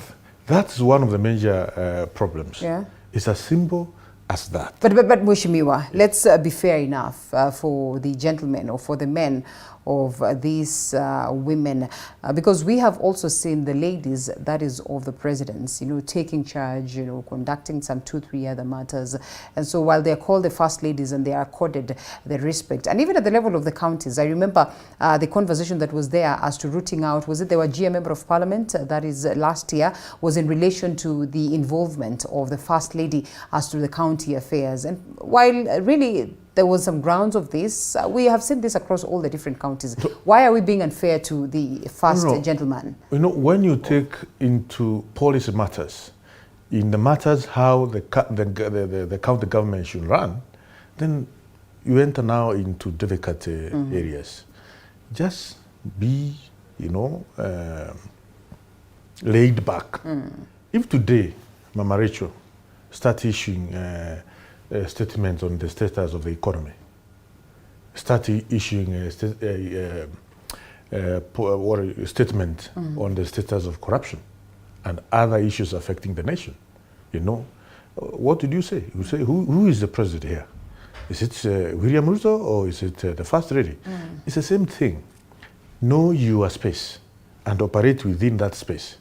that's one of the major problems. It's as simple as that. But Mheshimiwa, let's be fair enough for the gentlemen or for the men of these women, because we have also seen the ladies, that is of the presidents, you know, taking charge, you know, conducting some 2-3 other matters. And so while they are called the first ladies and they are accorded the respect, and even at the level of the counties, I remember the conversation that was there as to rooting out, was it there were GM Member of Parliament, that is last year, was in relation to the involvement of the first lady as to the county affairs. And while really there was some grounds of this, we have seen this across all the different counties. Why are we being unfair to the first gentleman? You know, when you take into policy matters, in the matters how the county government should run, then you enter now into difficult areas. Just be, you know, laid back. If today, Mama Rachel start issuing statements on the status of the economy, start issuing a statement on the status of corruption and other issues affecting the nation, you know, what did you say? You say, who is the president here? Is it William Ruto or is it the first lady? It's the same thing. Know your space and operate within that space.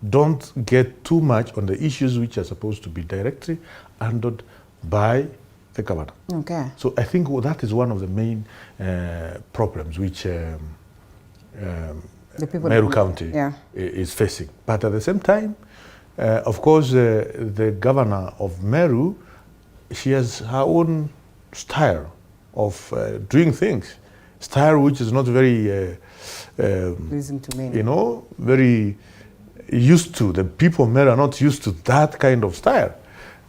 Don't get too much on the issues which are supposed to be directly handled by the governor. Okay. So I think that is one of the main problems which Meru County is facing. But at the same time, of course, the governor of Meru, she has her own style of doing things, style which is not very, pleasing to me. You know, very used to. The people of Meru are not used to that kind of style.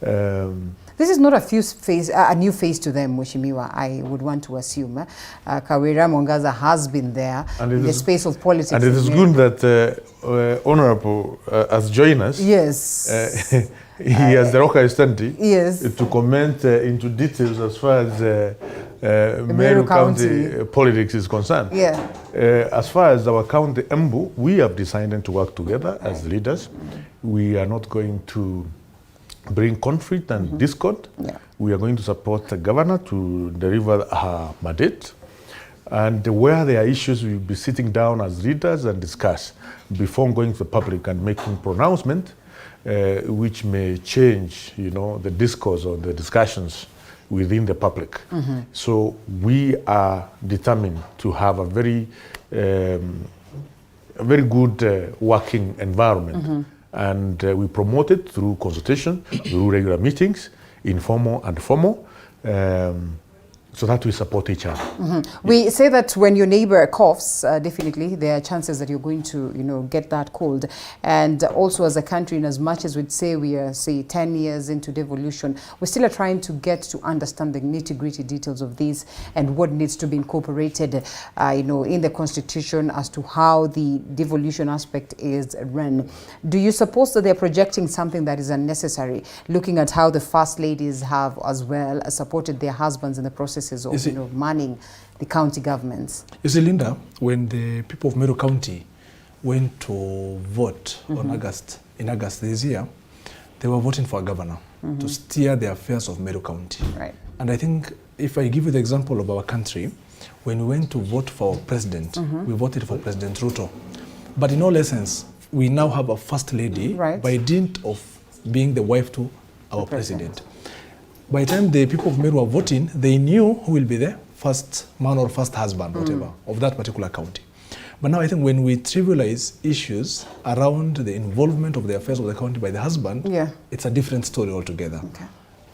This is not a new face to them, Mheshimiwa, I would want to assume. Kawira Mwangaza has been there in the space of politics. And it is good that Honorable has joined us. Yes. He has the Roka Istanti to comment into details as far as Meru County politics is concerned. As far as our county Embu, we have decided to work together as leaders. We are not going to bring conflict and discord. We are going to support the governor to deliver her mandate. And where there are issues, we will be sitting down as leaders and discuss before going to the public and making pronouncement which may change, you know, the discourse or the discussions within the public. So we are determined to have a very good working environment. And we promote it through consultation, through regular meetings, informal and formal, so that we support each other. We say that when your neighbor coughs, definitely there are chances that you're going to, get that cold. And also as a country, in as much as we'd say we are, say, 10 years into devolution, we still are trying to get to understand the nitty-gritty details of this and what needs to be incorporated, in the constitution as to how the devolution aspect is run. Do you suppose that they're projecting something that is unnecessary, looking at how the first ladies have as well supported their husbands in the processes of manning the county governments? You see, Linda, when the people of Meru County went to vote in August this year, they were voting for a governor to steer the affairs of Meru County. Right. And I think if I give you the example of our country, when we went to vote for our president, we voted for President Ruto. But in all essence, we now have a first lady by dint of being the wife to our president. By the time the people of Meru were voting, they knew who will be the first man or first husband, whatever, of that particular county. But now I think when we trivialize issues around the involvement of the affairs of the county by the husband, it's a different story altogether.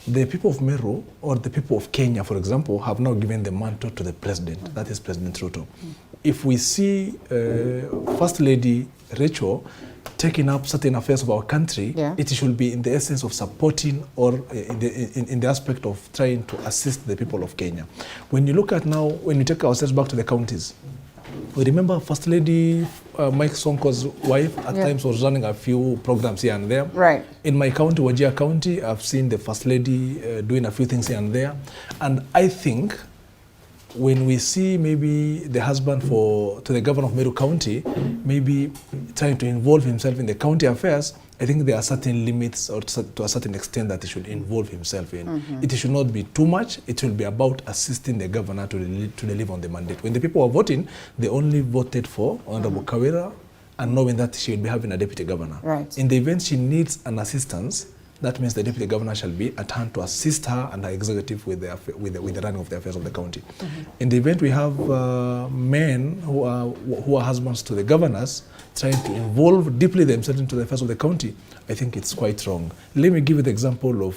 The people of Meru or the people of Kenya, for example, have now given the mantle to the president, that is President Ruto. If we see First Lady Rachel taking up certain affairs of our country, it should be in the essence of supporting or in the aspect of trying to assist the people of Kenya. When you look at now, when we take ourselves back to the counties, we remember First Lady Mike Sonko's wife at times was running a few programs here and there. Right. In my county, Wajir County, I've seen the First Lady doing a few things here and there. And I think when we see maybe the husband to the governor of Meru County, maybe trying to involve himself in the county affairs, I think there are certain limits or to a certain extent that he should involve himself in. It should not be too much. It will be about assisting the governor to deliver on the mandate. When the people were voting, they only voted for Honorable Kawira and knowing that she will be having a deputy governor. Right. In the event she needs an assistance, that means the deputy governor shall be at hand to assist her and her executive with the running of the affairs of the county. In the event we have men who are husbands to the governors trying to involve deeply themselves into the affairs of the county, I think it's quite wrong. Let me give you the example of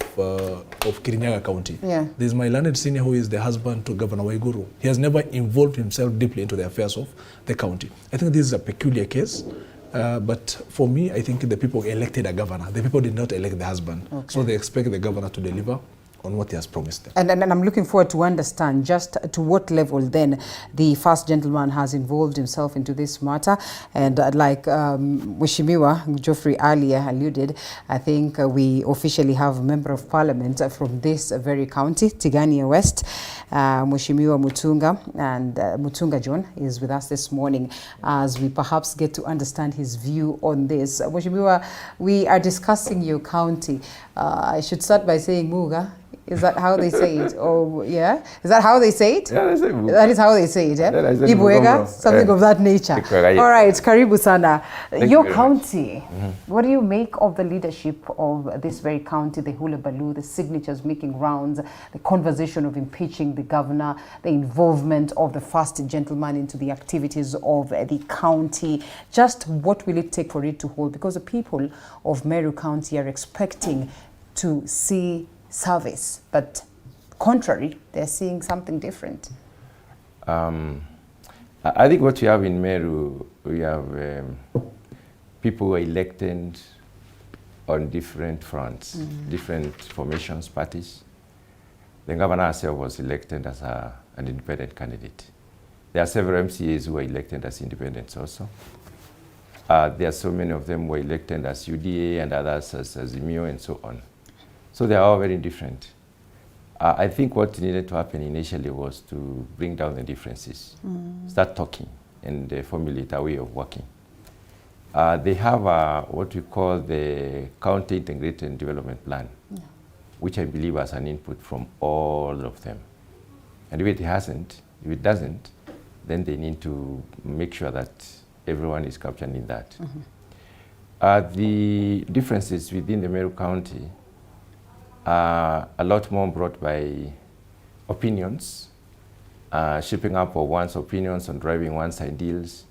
Kirinyaga County. There's my learned senior who is the husband to Governor Waiguru. He has never involved himself deeply into the affairs of the county. I think this is a peculiar case. But for me, I think the people elected a governor. The people did not elect the husband. So they expect the governor to deliver on what he has promised them. And I'm looking forward to understand just to what level then the first gentleman has involved himself into this matter. And like Mheshimiwa Geoffrey earlier alluded, I think we officially have a member of parliament from this very county, Tigania West, Mheshimiwa Mutunga, and Mutunga John is with us this morning as we perhaps get to understand his view on this. Mheshimiwa, we are discussing your county. I should start by saying Muga. Is that how they say it? Oh, yeah? Is that how they say it? Yeah, they say Muga. That is how they say it, yeah? Ibwega, something of that nature. All right, Karibu Sana. Your county, what do you make of the leadership of this very county, the hula baloo, the signatures making rounds, the conversation of impeaching the governor, the involvement of the first gentleman into the activities of the county? Just what will it take for it to hold? Because the people of Meru County are expecting to see service, but contrary, they're seeing something different. I think what we have in Meru, we have people who are elected on different fronts, different formations, parties. The governor herself was elected as an independent candidate. There are several MCAs who were elected as independents also. There are so many of them who were elected as UDA and others as Azimio and so on. So they are all very different. I think what needed to happen initially was to bring down the differences, start talking and formulate a way of working. They have what we call the County Integrated Development Plan, which I believe has an input from all of them. And if it doesn't, then they need to make sure that everyone is captured in that. The differences within the Meru County are a lot more brought by opinions, shaping up of one's opinions on driving one's ideals,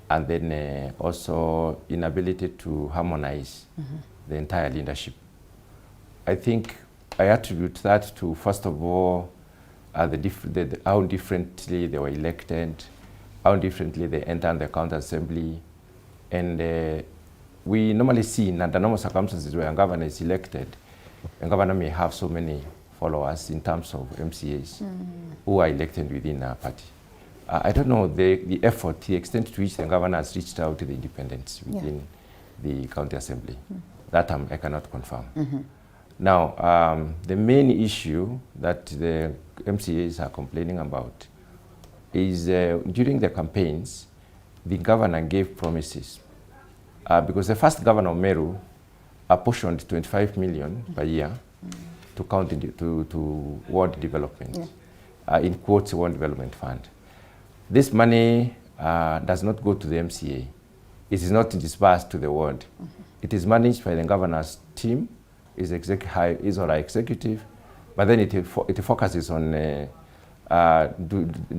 and then also inability to harmonize the entire leadership. I think I attribute that to, first of all, how differently they were elected, how differently they entered the county assembly. And we normally see in under normal circumstances where a governor is elected, a governor may have so many followers in terms of MCAs who are elected within our party. I don't know the effort, the extent to which the governor has reached out to the independents within the county assembly. That I cannot confirm. Now, the main issue that the MCAs are complaining about is during the campaigns, the governor gave promises. Because the first governor of Meru apportioned 25 million per year to to ward development, in quotes, Ward Development Fund. This money does not go to the MCA. It is not disbursed to the ward. It is managed by the governor's team, is our executive, but then it focuses on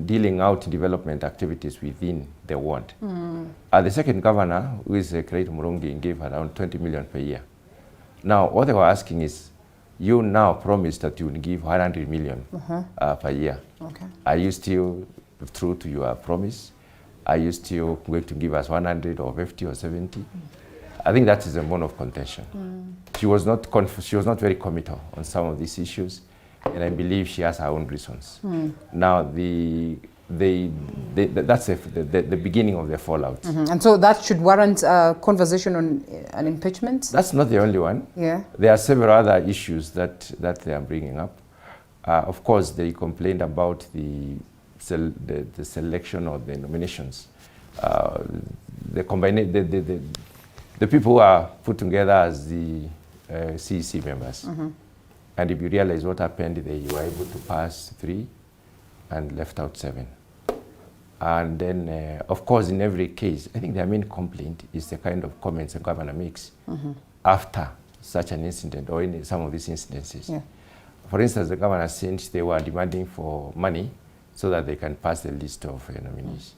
dealing out development activities within the ward. The second governor, who is Kreit Murongi, gave around 20 million per year. Now, what they were asking is, you now promised that you will give 100 million per year. Are you still true to your promise? Are you still going to give us 100 or 50 or 70? I think that is a bone of contention. She was not very committal on some of these issues, and I believe she has her own reasons. Now, that's the beginning of the fallout. And so that should warrant a conversation on an impeachment? That's not the only one. Yeah. There are several other issues that they are bringing up. Of course, they complained about the selection of the nominations. The people who are put together as the CEC members. And if you realize what happened, they were able to pass 3 and left out 7. And then, of course, in every case, I think their main complaint is the kind of comments the governor makes after such an incident or in some of these incidences. For instance, the governor said they were demanding for money so that they can pass the list of nominees.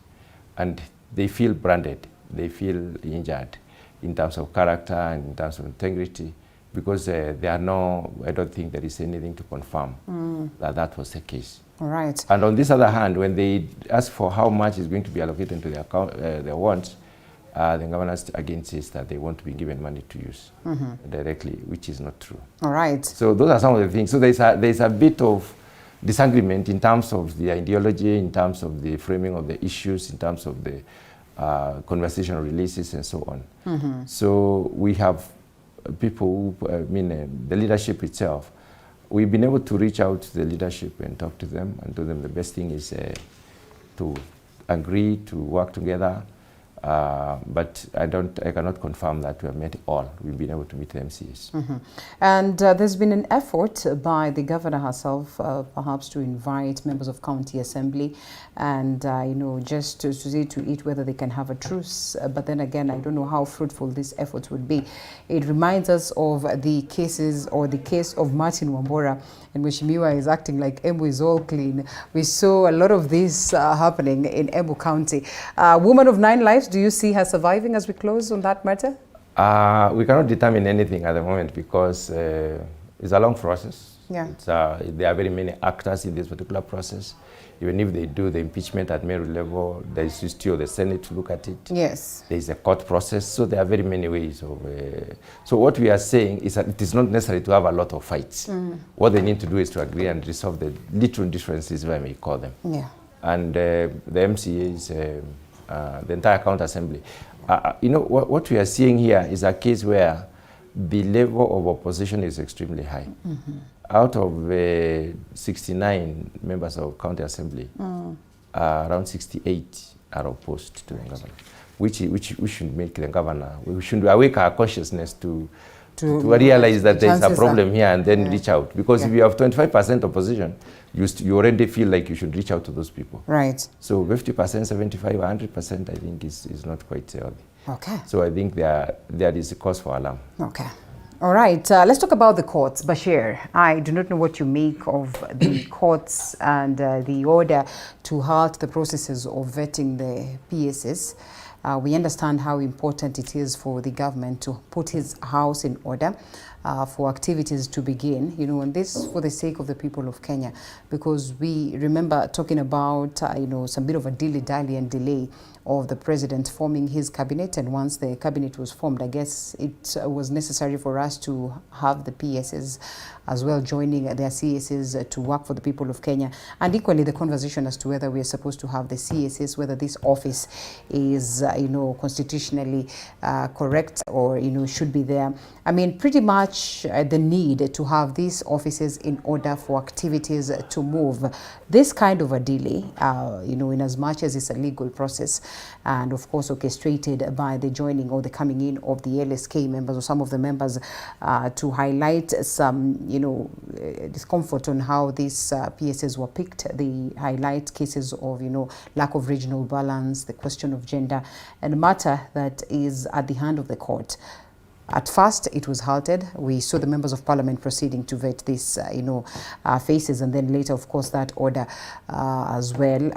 And they feel branded, they feel injured in terms of character and in terms of integrity, because I don't think there is anything to confirm that was the case. All right. And on this other hand, when they ask for how much is going to be allocated to their account, their wants, the governor again says that they want to be given money to use directly, which is not true. All right. So those are some of the things. So there's a bit of disagreement in terms of the ideology, in terms of the framing of the issues, in terms of the conversational releases and so on. So we have people who, the leadership itself, we've been able to reach out to the leadership and talk to them and tell them the best thing is to agree to work together. But I cannot confirm that we have met all. We've been able to meet the MCs. And there's been an effort by the governor herself, perhaps to invite members of county assembly and, just to see to it whether they can have a truce. But then again, I don't know how fruitful these efforts would be. It reminds us of the cases or the case of Martin Wambora, and Mheshimiwa is acting like Embu is all clean. We saw a lot of this happening in Embu County. Woman of 9 lives, do you see her surviving as we close on that matter? We cannot determine anything at the moment because it's a long process. Yeah. There are very many actors in this particular process. Even if they do the impeachment at Meru level, there is still the Senate to look at it. Yes. There is a court process, so there are very many ways of... So what we are saying is that it is not necessary to have a lot of fights. What they need to do is to agree and resolve the little differences, if I may call them. Yeah. And the MCAs, the entire county assembly. What we are seeing here is a case where the level of opposition is extremely high. Out of 69 members of county assembly, around 68 are opposed to the governor, which we should make the governor, we should awake our consciousness to realize that there is a problem here and then reach out. Because if you have 25% opposition, you already feel like you should reach out to those people. Right. So 50%, 75, 100%, I think is not quite healthy. Okay. So I think there is a cause for alarm. Okay. All right, let's talk about the courts. Bashir, I do not know what you make of the courts and the order to halt the processes of vetting the PSs. We understand how important it is for the government to put his house in order for activities to begin, you know, and this for the sake of the people of Kenya, because we remember talking about, you know, some bit of a dilly-dally and delay of the president forming his cabinet, and once the cabinet was formed, I guess it was necessary for us to have the PSs as well joining their CSs to work for the people of Kenya, and equally the conversation as to whether we are supposed to have the CSs, whether this office is, you know, constitutionally correct or, you know, should be there. I mean, pretty much the need to have these offices in order for activities to move. This kind of a delay, you know, in as much as it's a legal process, and of course orchestrated by the joining or the coming in of the LSK members or some of the members to highlight some, you know, discomfort on how these PSs were picked. They highlight cases of, you know, lack of regional balance, the question of gender, and a matter that is at the hand of the court. At first, it was halted. We saw the members of parliament proceeding to vet these, you know, faces, and then later, of course, that order as well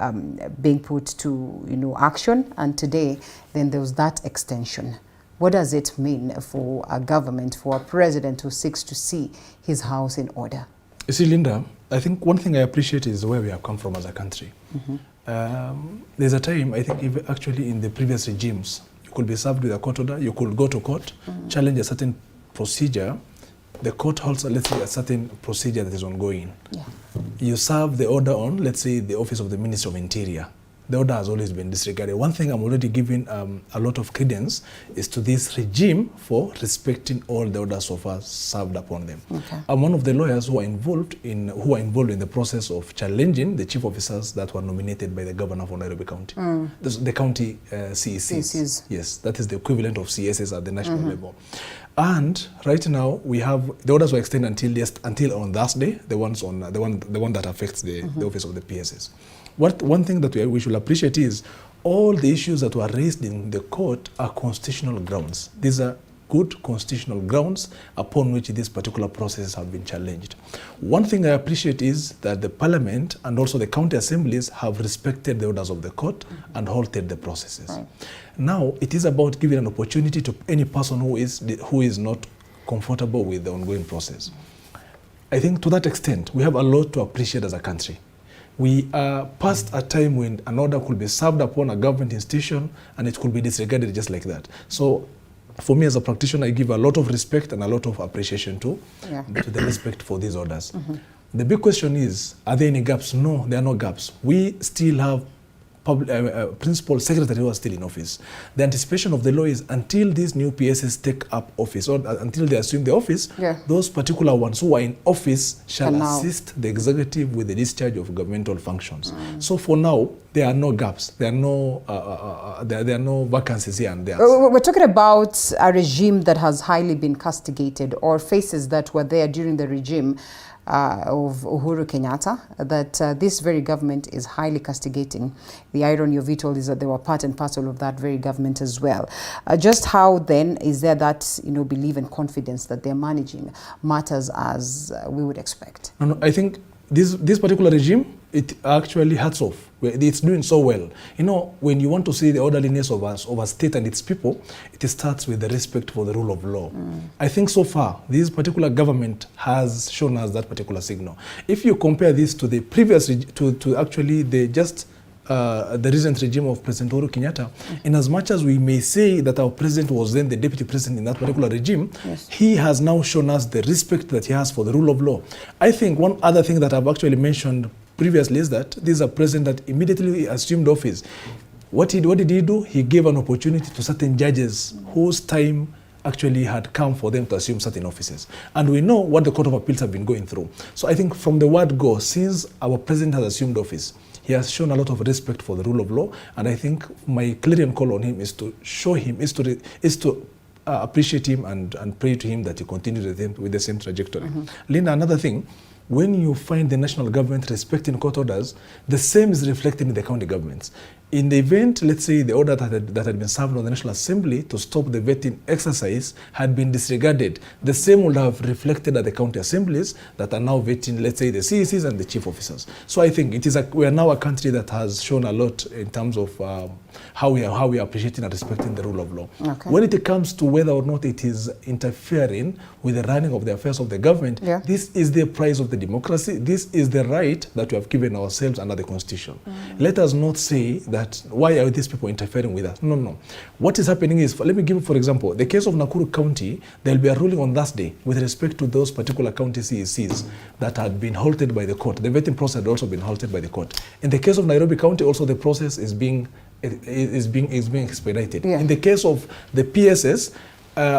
being put to, you know, action. And today, then there was that extension. What does it mean for a government, for a president who seeks to see his house in order? You see, Linda, I think one thing I appreciate is where we have come from as a country. There's a time, I think, even actually in the previous regimes, you could be served with a court order, you could go to court, challenge a certain procedure, the court holds, let's say, a certain procedure that is ongoing. You serve the order on, let's say, the office of the Minister of Interior. The order has always been disregarded. One thing I'm already giving a lot of credence is to this regime for respecting all the orders so far served upon them. I'm one of the lawyers who are involved in the process of challenging the chief officers that were nominated by the governor of Nairobi County, the county CECs. Yes, that is the equivalent of CSs at the national level. And right now we have the orders were extended until on Thursday, the one that affects the office of the PSs. One thing that we should appreciate is all the issues that were raised in the court are constitutional grounds. These are good constitutional grounds upon which these particular processes have been challenged. One thing I appreciate is that the parliament and also the county assemblies have respected the orders of the court and halted the processes. Now it is about giving an opportunity to any person who is not comfortable with the ongoing process. I think to that extent, we have a lot to appreciate as a country. We are past a time when an order could be served upon a government institution and it could be disregarded just like that. So for me as a practitioner, I give a lot of respect and a lot of appreciation to the respect for these orders. The big question is, are there any gaps? No, there are no gaps. We still have principal secretary who are still in office. The anticipation of the law is until these new PSs take up office or until they assume the office, those particular ones who are in office shall assist the executive with the discharge of governmental functions. So for now, there are no gaps. There are no vacancies here and there. We're talking about a regime that has highly been castigated, or faces that were there during the regime of Uhuru Kenyatta, that this very government is highly castigating. The irony of it all is that they were part and parcel of that very government as well. Just how then is there that, you know, belief and confidence that they're managing matters as we would expect? No, I think this particular regime, it actually hurts off. It's doing so well. You know, when you want to see the orderliness of a state and its people, it starts with the respect for the rule of law. I think so far, this particular government has shown us that particular signal. If you compare this to the previous, to actually the recent regime of President Uhuru Kenyatta, in as much as we may say that our president was then the deputy president in that particular regime, he has now shown us the respect that he has for the rule of law. I think one other thing that I've actually mentioned previously is that this is a president that immediately assumed office. What did he do? He gave an opportunity to certain judges whose time actually had come for them to assume certain offices. And we know what the Court of Appeals have been going through. So I think from the word go, since our president has assumed office, he has shown a lot of respect for the rule of law. And I think my clarion call on him is to show him, is to appreciate him and pray to him that he continues with the same trajectory. Linda, another thing, when you find the national government respecting court orders, the same is reflected in the county governments. In the event, let's say the order that had been served on the National Assembly to stop the vetting exercise had been disregarded, the same would have reflected at the county assemblies that are now vetting, let's say, the CECs and the chief officers. So I think we are now a country that has shown a lot in terms of how we are appreciating and respecting the rule of law. Okay. When it comes to whether or not it is interfering with the running of the affairs of the government, this is the price of the democracy. This is the right that we have given ourselves under the Constitution. Let us not say that why are these people interfering with us? No. What is happening is, let me give you, for example, the case of Nakuru County, there will be a ruling on Thursday with respect to those particular county CECs that had been halted by the court. The vetting process had also been halted by the court. In the case of Nairobi County, also the process is being expedited. In the case of the PSS,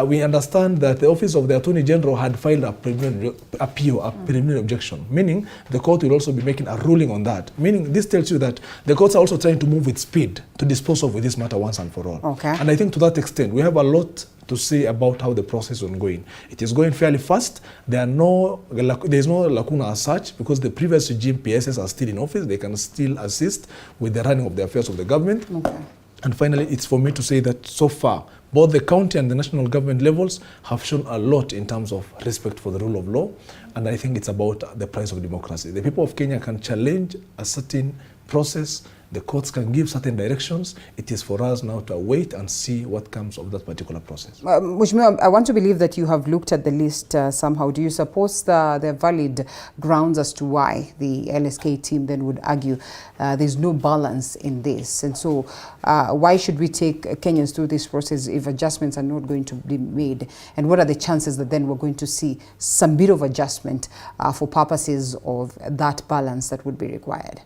we understand that the Office of the Attorney General had filed a preliminary appeal, a preliminary objection, meaning the court will also be making a ruling on that. Meaning this tells you that the courts are also trying to move with speed to dispose of with this matter once and for all. Okay. And I think to that extent, we have a lot to say about how the process is ongoing. It is going fairly fast. There is no lacuna as such because the previous regime PSS are still in office. They can still assist with the running of the affairs of the government. Okay. And finally, it's for me to say that so far, both the county and the national government levels have shown a lot in terms of respect for the rule of law. And I think it's about the price of democracy. The people of Kenya can challenge a certain process. The courts can give certain directions. It is for us now to wait and see what comes of that particular process. Mheshimiwa, I want to believe that you have looked at the list somehow. Do you suppose there are valid grounds as to why the LSK team then would argue there's no balance in this? And so why should we take Kenyans through this process if adjustments are not going to be made? And what are the chances that then we're going to see some bit of adjustment for purposes of that balance that would be required?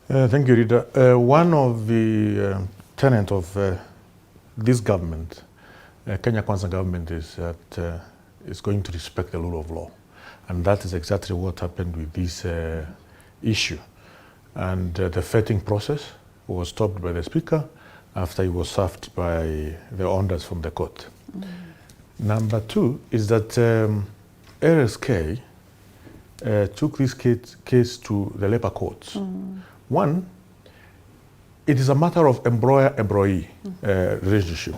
Thank you, Rita. One of the tenets of this government, Kenya Kwanza government, is that it's going to respect the rule of law. And that is exactly what happened with this issue. And the vetting process was stopped by the Speaker after he was served by the orders from the court. Number two is that LSK took this case to the labor courts. One, it is a matter of employer-employee relationship.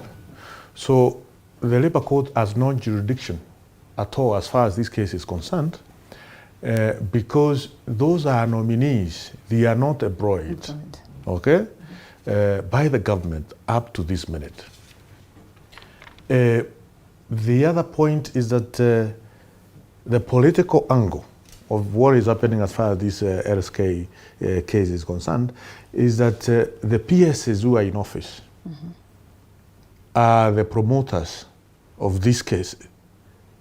So the labor court has no jurisdiction at all as far as this case is concerned because those are nominees. They are not employed, okay, by the government up to this minute. The other point is that the political angle of what is happening as far as this LSK case is concerned is that the PSs who are in office are the promoters of this case.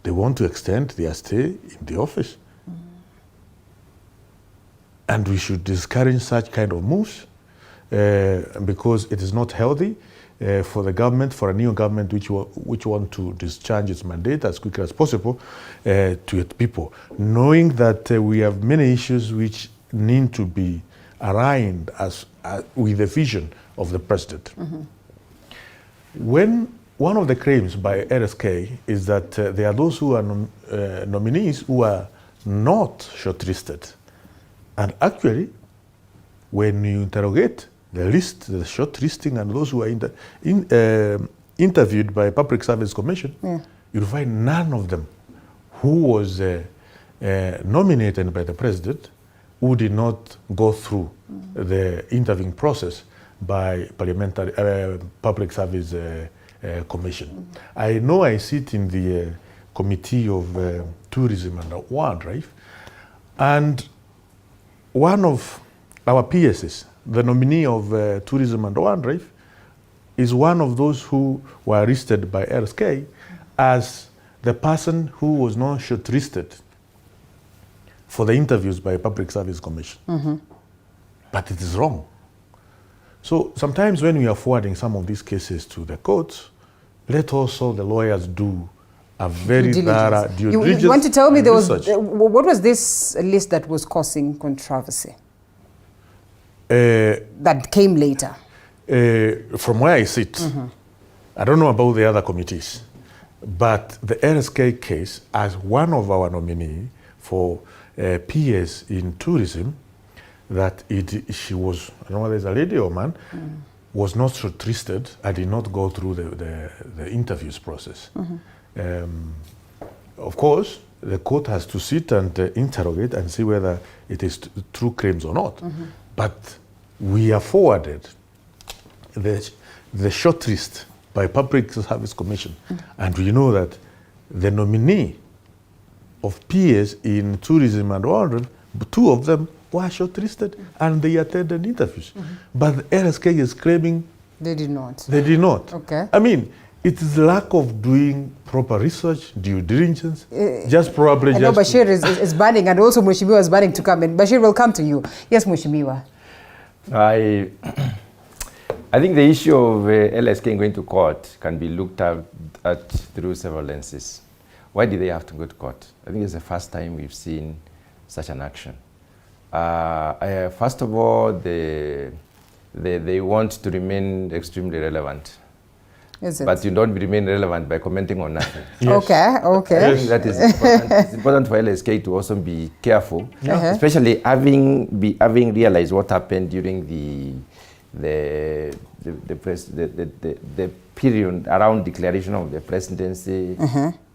They want to extend their stay in the office. And we should discourage such kind of moves because it is not healthy for the government, for a new government which want to discharge its mandate as quickly as possible to its people, knowing that we have many issues which need to be aligned with the vision of the president. When one of the claims by LSK is that there are those who are nominees who are not shortlisted. And actually, when you interrogate the list, the shortlisting, and those who are interviewed by Public Service Commission, you'll find none of them who was nominated by the president who did not go through the interviewing process by Public Service Commission. I know I sit in the Committee of Tourism and Wildlife, and one of our PSs, the nominee of Tourism and Wildlife, is one of those who were listed by LSK as the person who was not shortlisted for the interviews by Public Service Commission. But it is wrong. So sometimes when we are forwarding some of these cases to the courts, let also the lawyers do a very thorough due diligence. You want to tell me there was, what was this list that was causing controversy? That came later? From where I sit, I don't know about the other committees, but the LSK case, as one of our nominees for peers in tourism that she was, I don't know whether it's a lady or man, was not shortlisted and did not go through the interviews process. Of course, the court has to sit and interrogate and see whether it is true claims or not. But we are forwarded the shortlist by Public Service Commission, and we know that the nominee of peers in tourism and all, 2 of them were shortlisted and they attended interviews. But the LSK is claiming they did not. They did not. Okay. I mean, it is lack of doing proper research, due diligence, just probably I know Bashir is banning, and also Mheshimiwa is banning to come in. Bashir will come to you. Yes, Mheshimiwa. I think the issue of LSK going to court can be looked at through several lenses. Why did they have to go to court? I think it's the first time we've seen such an action. First of all, they want to remain extremely relevant. Is it? But you don't remain relevant by commenting on nothing. Yes. Okay. I think that is important. It's important for LSK to also be careful, especially having realized what happened during the period around declaration of the presidency,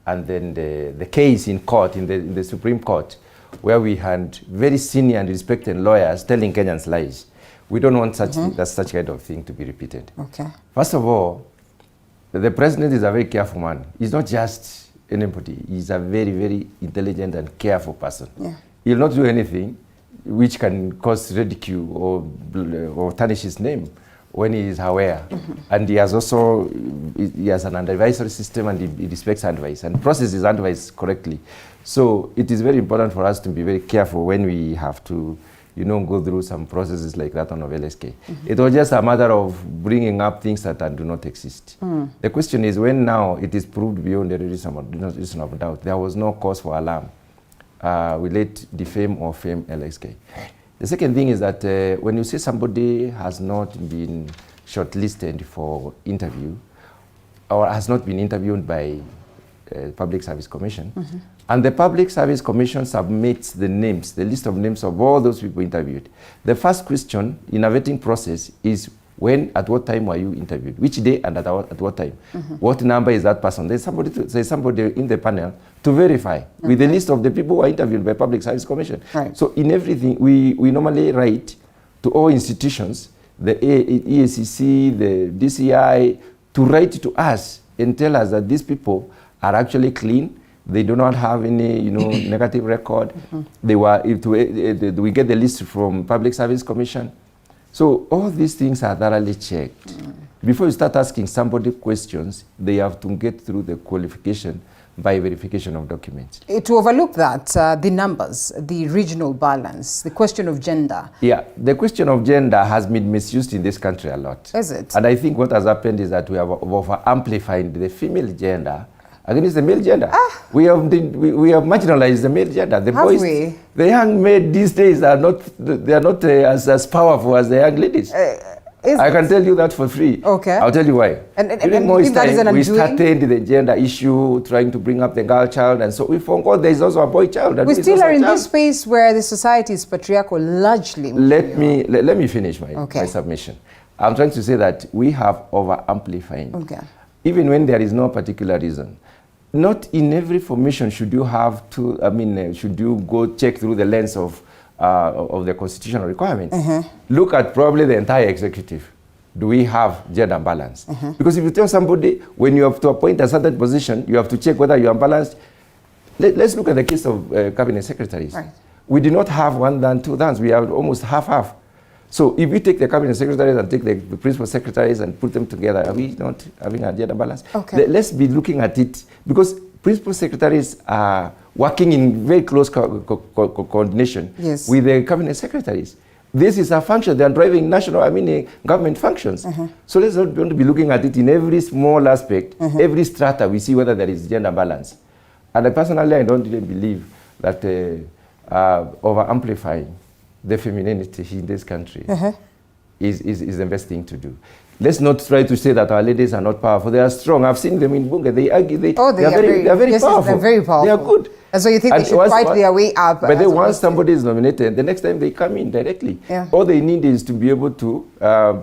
and then the case in court, in the Supreme Court, where we had very senior and respected lawyers telling Kenyans lies. We don't want such kind of thing to be repeated. Okay. First of all, the president is a very careful man. He's not just anybody. He's a very, very intelligent and careful person. Yeah. He'll not do anything which can cause ridicule or tarnish his name when he is aware. And he has an advisory system, and he respects advice and processes advice correctly. So it is very important for us to be very careful when we have to go through some processes like that on LSK. It was just a matter of bringing up things that do not exist. The question is, when now it is proved beyond the reasonable doubt, there was no cause for alarm. We let defame or fame LSK. The second thing is that when you say somebody has not been shortlisted for interview, or has not been interviewed by Public Service Commission, and the Public Service Commission submits the list of names of all those people interviewed. The first question in a vetting process is, when, at what time were you interviewed? Which day and at what time? What number is that person? There's somebody in the panel to verify with the list of the people who are interviewed by Public Service Commission. Right. So in everything, we normally write to all institutions, the EACC, the DCI, to write to us and tell us that these people are actually clean. They do not have any, negative record. We get the list from Public Service Commission. So all these things are thoroughly checked. Before you start asking somebody questions, they have to get through the qualification by verification of documents. To overlook that, the numbers, the regional balance, the question of gender. Yeah, the question of gender has been misused in this country a lot. Is it? And I think what has happened is that we have over-amplified the female gender against the male gender. We have marginalized the male gender. The boys, the young men these days are not as powerful as the young ladies. I can tell you that for free. Okay. I'll tell you why. During Moi's time, we started the gender issue, trying to bring up the girl child, and so we forgot there is also a boy child. We still are in this space where the society is patriarchal, largely. Let me finish my submission. I'm trying to say that we have over-amplified. Okay. Even when there is no particular reason. Not in every formation should you have to, should you go check through the lens of the constitutional requirements. Look at probably the entire executive. Do we have gender balance? Because if you tell somebody, when you have to appoint a certain position, you have to check whether you are balanced. Let's look at the case of cabinet secretaries. Right. We do not have 1 than 2 thans. We have almost half. So if we take the cabinet secretaries and take the principal secretaries and put them together, are we not having a gender balance? Okay. Let's be looking at it, because principal secretaries are working in very close coordination with the cabinet secretaries. This is a function. They are driving government functions. So let's not be looking at it in every small aspect, every strata. We see whether there is gender balance. And personally, I don't really believe that over-amplifying the femininity in this country is the best thing to do. Let's not try to say that our ladies are not powerful. They are strong. I've seen them in Bunge. They argue. They are very powerful. They're very powerful. They are good. And so you think they should fight their way up? But then once somebody is nominated, the next time they come in directly. Yeah. All they need is to be able to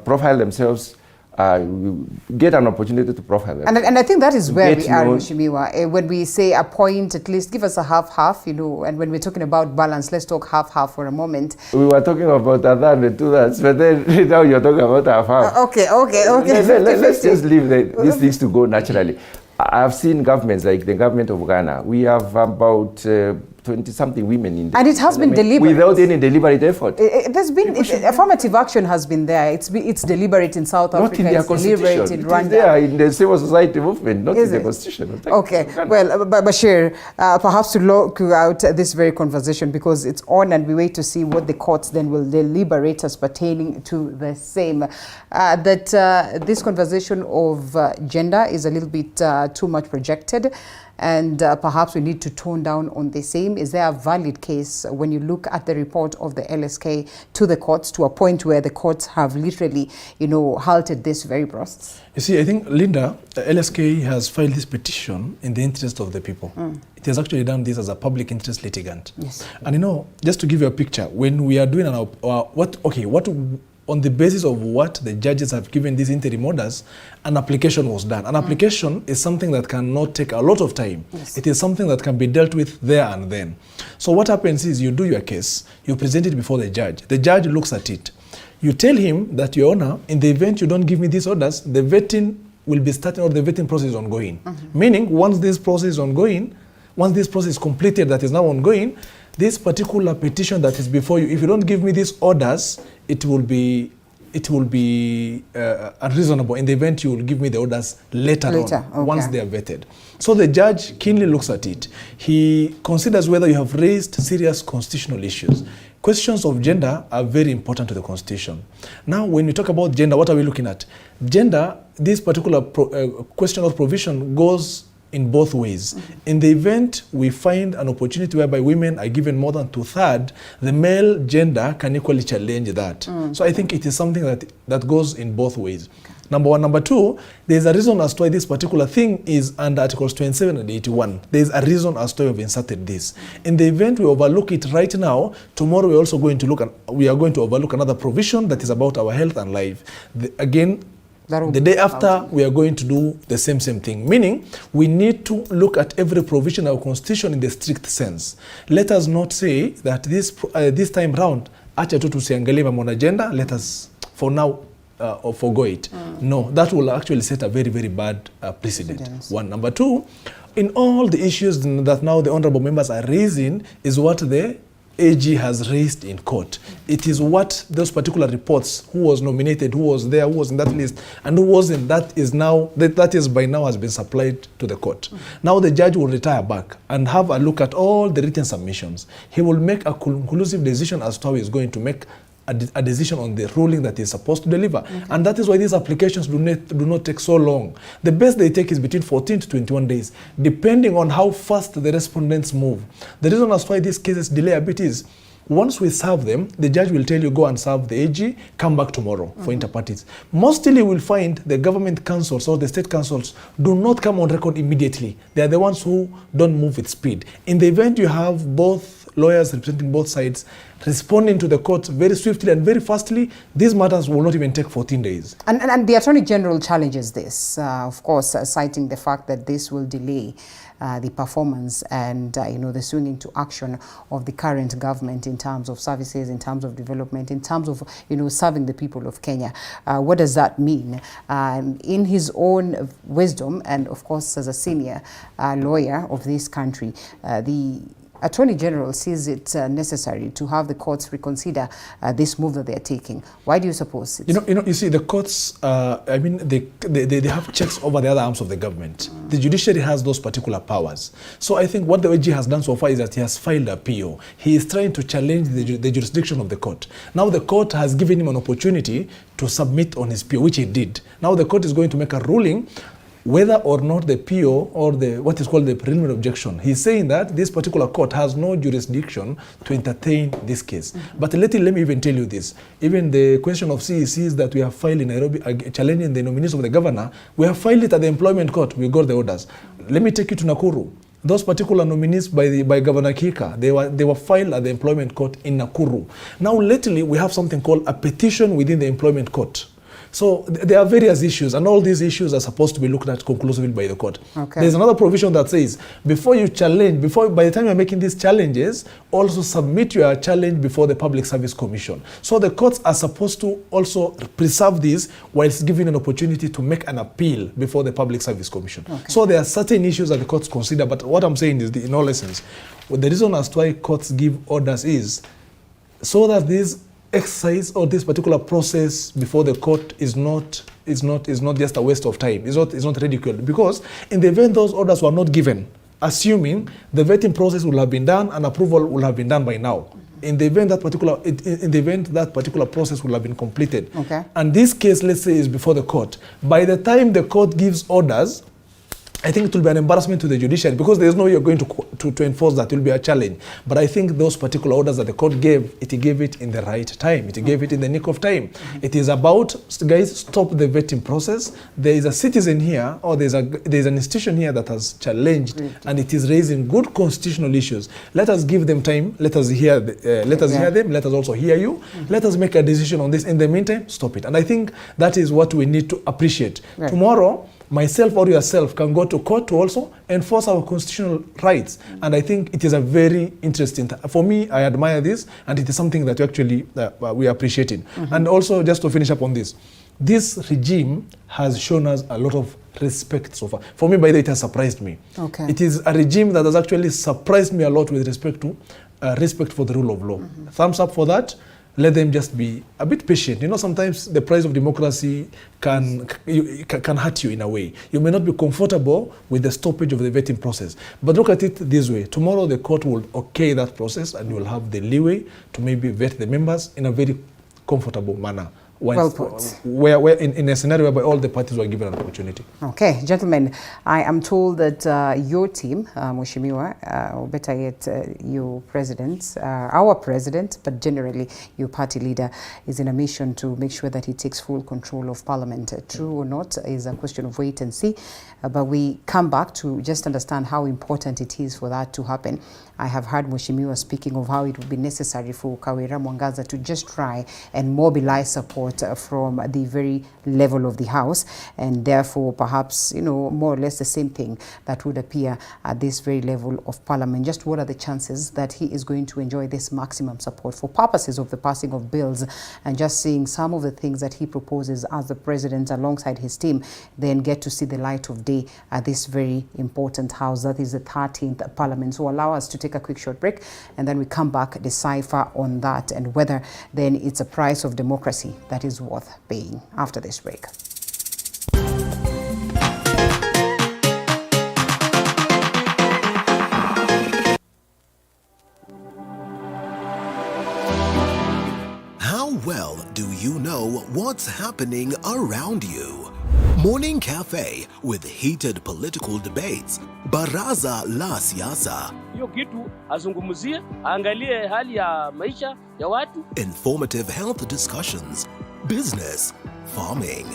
profile themselves, get an opportunity to profile them. And I think that is where we are, Mheshimiwa. When we say appoint, at least give us a half-half, you know, and when we're talking about balance, let's talk half-half for a moment. We were talking about a third and two-thirds, but then now you're talking about half-half. Okay. Let's just leave these things to go naturally. I've seen governments like the government of Ghana. We have about 20-something women in there. And it has been deliberate. Without any deliberate effort. There's been, affirmative action has been there. It's deliberate in South Africa. Not in their constitution. In it Rwanda. is there in the civil society movement, not in the constitution. Okay. Well, Bashir, perhaps to look out this very conversation, because it's on and we wait to see what the courts then will deliberate as pertaining to the same. This conversation of gender is a little bit too much projected, and perhaps we need to tone down on the same. Is there a valid case when you look at the report of the LSK to the courts, to a point where the courts have literally, you know, halted this very process? You see, I think, Linda, the LSK has filed this petition in the interest of the people. It has actually done this as a public interest litigant. Yes. And you know, just to give you a picture, when we are doing on the basis of what the judges have given these interim orders, an application was done. An application is something that cannot take a lot of time. Yes. It is something that can be dealt with there and then. So what happens is you do your case, you present it before the judge. The judge looks at it. You tell him that, Your Honor, in the event you don't give me these orders, the vetting will be starting, or the vetting process is ongoing. Meaning, once this process is ongoing, once this process is completed, that is now ongoing, this particular petition that is before you, if you don't give me these orders, it will be unreasonable in the event you will give me the orders later on, once they are vetted. So the judge keenly looks at it. He considers whether you have raised serious constitutional issues. Questions of gender are very important to the Constitution. Now, when we talk about gender, what are we looking at? Gender, this particular question of provision goes in both ways. In the event we find an opportunity whereby women are given more than 2/3, the male gender can equally challenge that. So I think it is something that goes in both ways. Number one. Number two, there's a reason as to why this particular thing is under Articles 27 and 81. There's a reason as to why we've inserted this. In the event we overlook it right now, tomorrow we're also going to we are going to overlook another provision that is about our health and life. The day after, we are going to do the same thing. Meaning, we need to look at every provision of our Constitution in the strict sense. Let us not say that this time round, acha tu tusiangalie mambo na agenda, let us, for now, forgo it. No, that will actually set a very, very bad precedent. One. Number two, in all the issues that now the honorable members are raising is what the AG has raised in court. It is what those particular reports, who was nominated, who was there, who was in that list, and who wasn't, that is by now has been supplied to the court. Now the judge will retire back and have a look at all the written submissions. He will make a conclusive decision as to how he is going to make a decision on the ruling that is supposed to deliver. And that is why these applications do not take so long. The best they take is between 14 to 21 days, depending on how fast the respondents move. The reason as why these cases delay a bit is, once we serve them, the judge will tell you, go and serve the AG, come back tomorrow for inter-parties. Mostly you will find the government councils or the state councils do not come on record immediately. They are the ones who don't move with speed. In the event you have both lawyers representing both sides responding to the court very swiftly and very fastly, these matters will not even take 14 days. And the Attorney General challenges this, of course, citing the fact that this will delay the performance and the swinging to action of the current government in terms of services, in terms of development, in terms of serving the people of Kenya. What does that mean? In his own wisdom, and of course as a senior lawyer of this country, the Attorney General sees it necessary to have the courts reconsider this move that they are taking. Why do you suppose it's... You see, the courts, they have checks over the other arms of the government. The judiciary has those particular powers. So I think what the AG has done so far is that he has filed a PO. He is trying to challenge the jurisdiction of the court. Now the court has given him an opportunity to submit on his PO, which he did. Now the court is going to make a ruling whether or not the PO or what is called the preliminary objection. He's saying that this particular court has no jurisdiction to entertain this case. But let me even tell you this. Even the question of CECs that we have filed in Nairobi challenging the nominees of the governor, we have filed it at the employment court. We got the orders. Let me take you to Nakuru. Those particular nominees by Governor Kika, they were filed at the employment court in Nakuru. Now lately we have something called a petition within the employment court. So there are various issues, and all these issues are supposed to be looked at conclusively by the court. Okay. There's another provision that says, before you challenge, by the time you're making these challenges, also submit your challenge before the Public Service Commission. So the courts are supposed to also preserve this whilst giving an opportunity to make an appeal before the Public Service Commission. Okay. So there are certain issues that the courts consider, but what I'm saying is, in all essence, the reason as to why courts give orders is so that this exercise or this particular process before the court is not just a waste of time. It's not ridiculed, because in the event those orders were not given, assuming the vetting process will have been done and approval will have been done by now. In the event that particular process will have been completed, okay, and this case, let's say, is before the court, by the time the court gives orders, I think it will be an embarrassment to the judiciary, because there is no way you're going to enforce that. It will be a challenge. But I think those particular orders that the court gave it in the right time. It gave it in the nick of time. It is about, guys, stop the vetting process. There is a citizen here, or there's an institution here that has challenged, and it is raising good constitutional issues. Let us give them time. Let us hear them. Let us also hear you. Let us make a decision on this. In the meantime, stop it. And I think that is what we need to appreciate. Right. Tomorrow, myself or yourself can go to court to also enforce our constitutional rights. And I think it is a very interesting, for me, I admire this, and it is something that actually we are appreciating. And also, just to finish up on this regime has shown us a lot of respect so far. For me, by the way, it has surprised me. Okay. It is a regime that has actually surprised me a lot with respect to respect for the rule of law. Thumbs up for that. Let them just be a bit patient. You know, sometimes the price of democracy can hurt you in a way. You may not be comfortable with the stoppage of the vetting process. But look at it this way. Tomorrow the court will okay that process, and you will have the leeway to maybe vet the members in a very comfortable manner. Well put. Where in a scenario whereby all the parties were given an opportunity. Okay, gentlemen, I am told that your team, Mheshimiwa, or better yet, your president, our president, but generally your party leader, is in a mission to make sure that he takes full control of Parliament. True or not is a question of wait and see. But we come back to just understand how important it is for that to happen. I have heard Mheshimiwa speaking of how it would be necessary for Kawira Mwangaza to just try and mobilize support from the very level of the House, and therefore perhaps, you know, more or less the same thing that would appear at this very level of Parliament. Just what are the chances that he is going to enjoy this maximum support for purposes of the passing of bills, and just seeing some of the things that he proposes as the president alongside his team then get to see the light of day at this very important House, that is the 13th Parliament. So allow us to take a quick short break, and then we come back, decipher on that and whether then it's a price of democracy that is worth paying after this break. How well do you know what's happening around you? Morning Cafe with heated political debates. Baraza la Siasa. Hiyo kitu azungumzie, angalie hali ya maisha ya watu. Informative health discussions. Business, farming.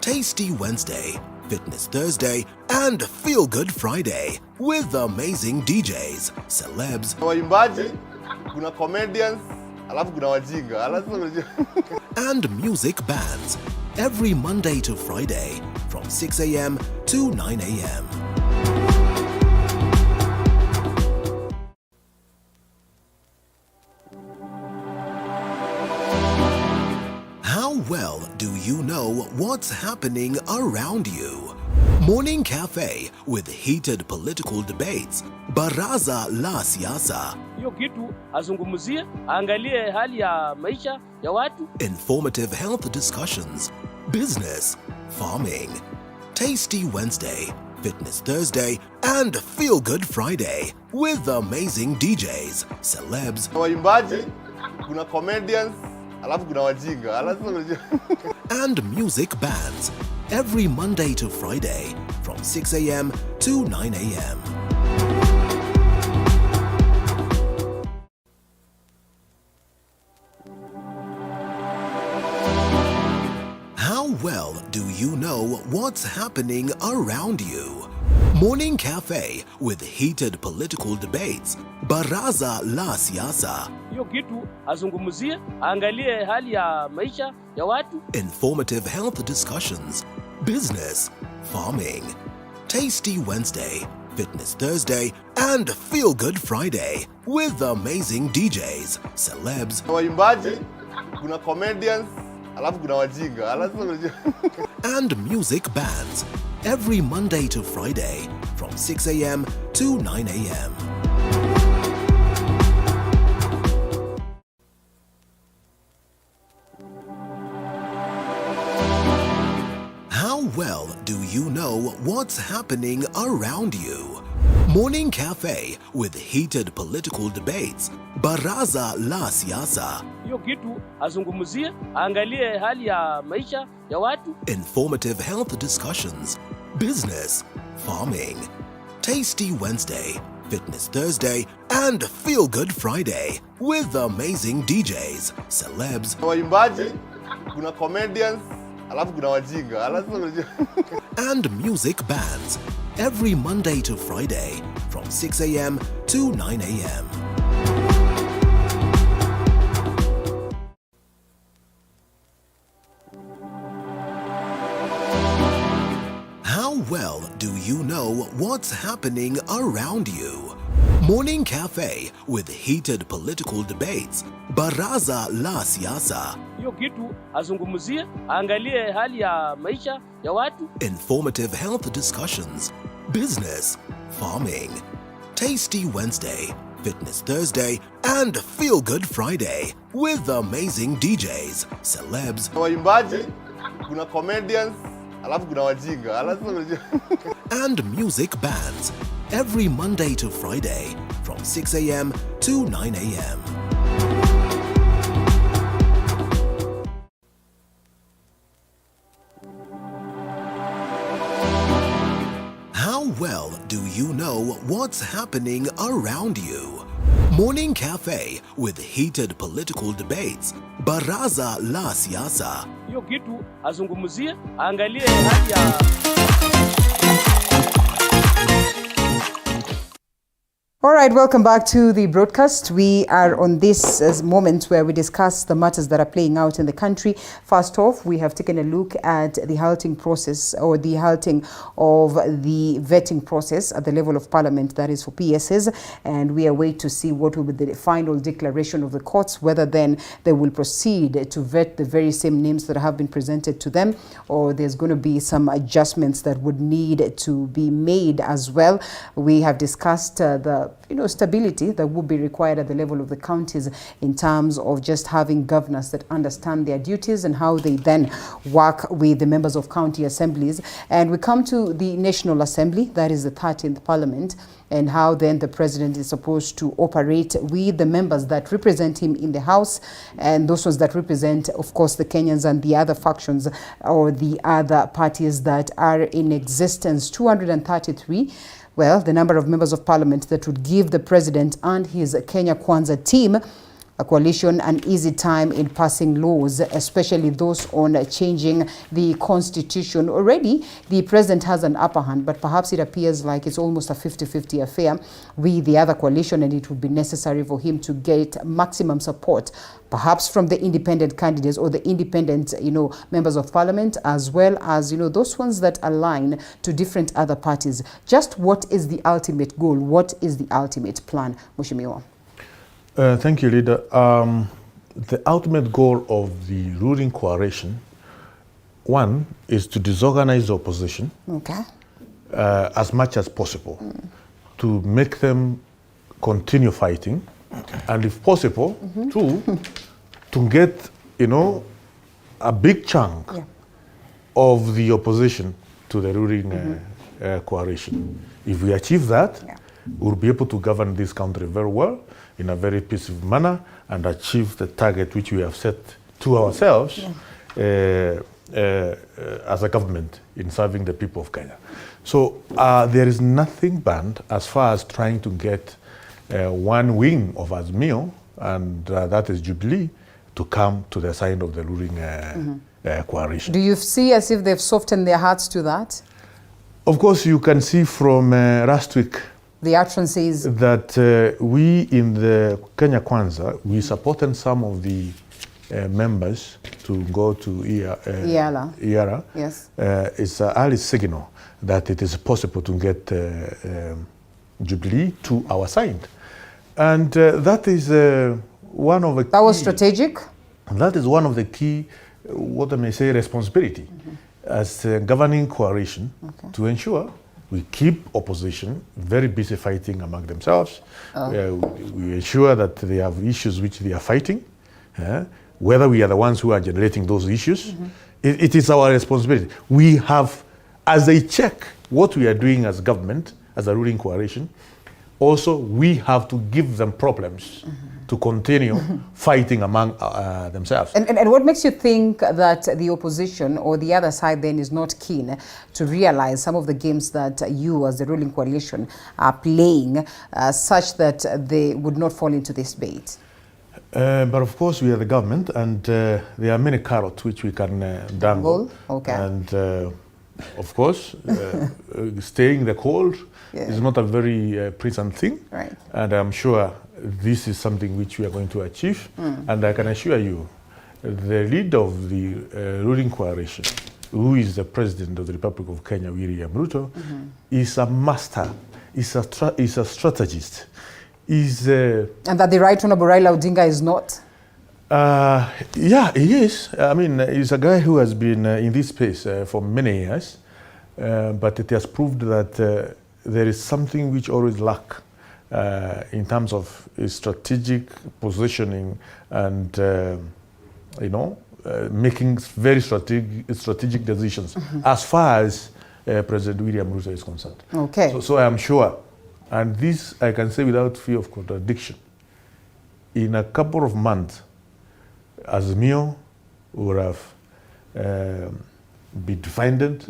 Tasty Wednesday, Fitness Thursday, and Feel Good Friday with amazing DJs, celebs, waimbaji, kuna comedians, alafu kuna wajinga. and music bands every Monday to Friday from 6 a.m. to 9 a.m. How well do you know what's happening around you? Morning Cafe with heated political debates. Baraza la Siasa. Hiyo kitu azungumzie, angalie hali ya maisha ya watu. Informative health discussions. Business, farming. Tasty Wednesday, Fitness Thursday, and Feel Good Friday with amazing DJs, celebs, waimbaji, kuna comedians, alafu kuna wajinga. and music bands every Monday to Friday from 6 a.m. to 9 a.m. How well do you know what's happening around you? Morning Cafe with heated political debates. Baraza la Siasa. Hiyo kitu azungumzie, angalie hali ya maisha ya watu. Informative health discussions. Business, farming. Tasty Wednesday, Fitness Thursday, and Feel Good Friday with amazing DJs, celebs, waimbaji, kuna comedians, alafu kuna wajinga, and music bands every Monday to Friday from 6 a.m. to 9 a.m. How well do you know what's happening around you? Morning Cafe with heated political debates. Baraza la Siasa. Hiyo kitu azungumzie, angalie hali ya maisha ya watu. Informative health discussions. Business, farming. Tasty Wednesday, Fitness Thursday, and Feel Good Friday with amazing DJs, celebs, waimbaji, kuna comedians, alafu kuna wajinga, and music bands every Monday to Friday from 6 a.m. to 9 a.m. How well do you know what's happening around you? Morning Cafe with heated political debates. Baraza la Siasa. Hiyo kitu azungumzie, angalie hali ya maisha ya watu. Informative health discussions. Business, farming. Tasty Wednesday, Fitness Thursday, and Feel Good Friday with amazing DJs, celebs, waimbaji, kuna comedians, alafu kuna wajinga, and music bands every Monday to Friday from 6 a.m. to 9 a.m. How well do you know what's happening around you? Morning Cafe with heated political debates. Baraza la Siasa. Hiyo kitu azungumzie, angalie hali ya All right, welcome back to the broadcast. We are on this moment where we discuss the matters that are playing out in the country. First off, we have taken a look at the halting process, or the halting of the vetting process at the level of Parliament, that is for PSs, and we await to see what will be the final declaration of the courts, whether then they will proceed to vet the very same names that have been presented to them, or there's going to be some adjustments that would need to be made as well. We have discussed the stability that would be required at the level of the counties in terms of just having governors that understand their duties and how they then work with the members of county assemblies. And we come to the National Assembly, that is the 13th Parliament, and how then the president is supposed to operate with the members that represent him in the House, and those ones that represent, of course, the Kenyans and the other factions or the other parties that are in existence. 233. Well, the number of members of parliament that would give the president and his Kenya Kwanza team, a coalition, an easy time in passing laws, especially those on changing the constitution. Already, the president has an upper hand, but perhaps it appears like it's almost a 50-50 affair with the other coalition, and it would be necessary for him to get maximum support, perhaps from the independent candidates or the independent, members of parliament, as well as, those ones that align to different other parties. Just what is the ultimate goal? What is the ultimate plan, Mheshimiwa? Thank you, Leader. The ultimate goal of the ruling coalition, one, is to disorganize the opposition as much as possible, to make them continue fighting, and if possible, two, to get, a big chunk of the opposition to the ruling coalition. If we achieve that, we'll be able to govern this country very well, in a very peaceful manner, and achieve the target which we have set to ourselves as a government in serving the people of Kenya. So there is nothing banned as far as trying to get one wing of Azimio, and that is Jubilee, to come to the side of the ruling coalition. Do you see as if they've softened their hearts to that? Of course, you can see from last week the utterances that we in the Kenya Kwanza, we supported some of the members to go to IARA. Yes. It's an early signal that it is possible to get Jubilee to our side. And that is one of the That was strategic? That is one of the key, what I may say, responsibility as a governing coalition to ensure we keep opposition very busy fighting among themselves. We ensure that they have issues which they are fighting. Whether we are the ones who are generating those issues, it is our responsibility. We have, as they check what we are doing as government, as a ruling coalition, also we have to give them problems to continue fighting among themselves. And what makes you think that the opposition or the other side then is not keen to realize some of the games that you as the ruling coalition are playing such that they would not fall into this bait? But of course we are the government, and there are many carrots which we can dangle. Okay. And of course, staying the cold is not a very pleasant thing. Right. And I'm sure this is something which we are going to achieve. And I can assure you, the leader of the ruling coalition, who is the President of the Republic of Kenya, William Ruto, is a master, is a strategist. And that the Right Honorable Raila Odinga is not? Yeah, he is. I mean, he's a guy who has been in this space for many years, but it has proved that there is something which always lacks in terms of strategic positioning and, making very strategic decisions as far as President William Ruto is concerned. Okay. So I am sure, and this I can say without fear of contradiction, in a couple of months, Azimio would have been defended,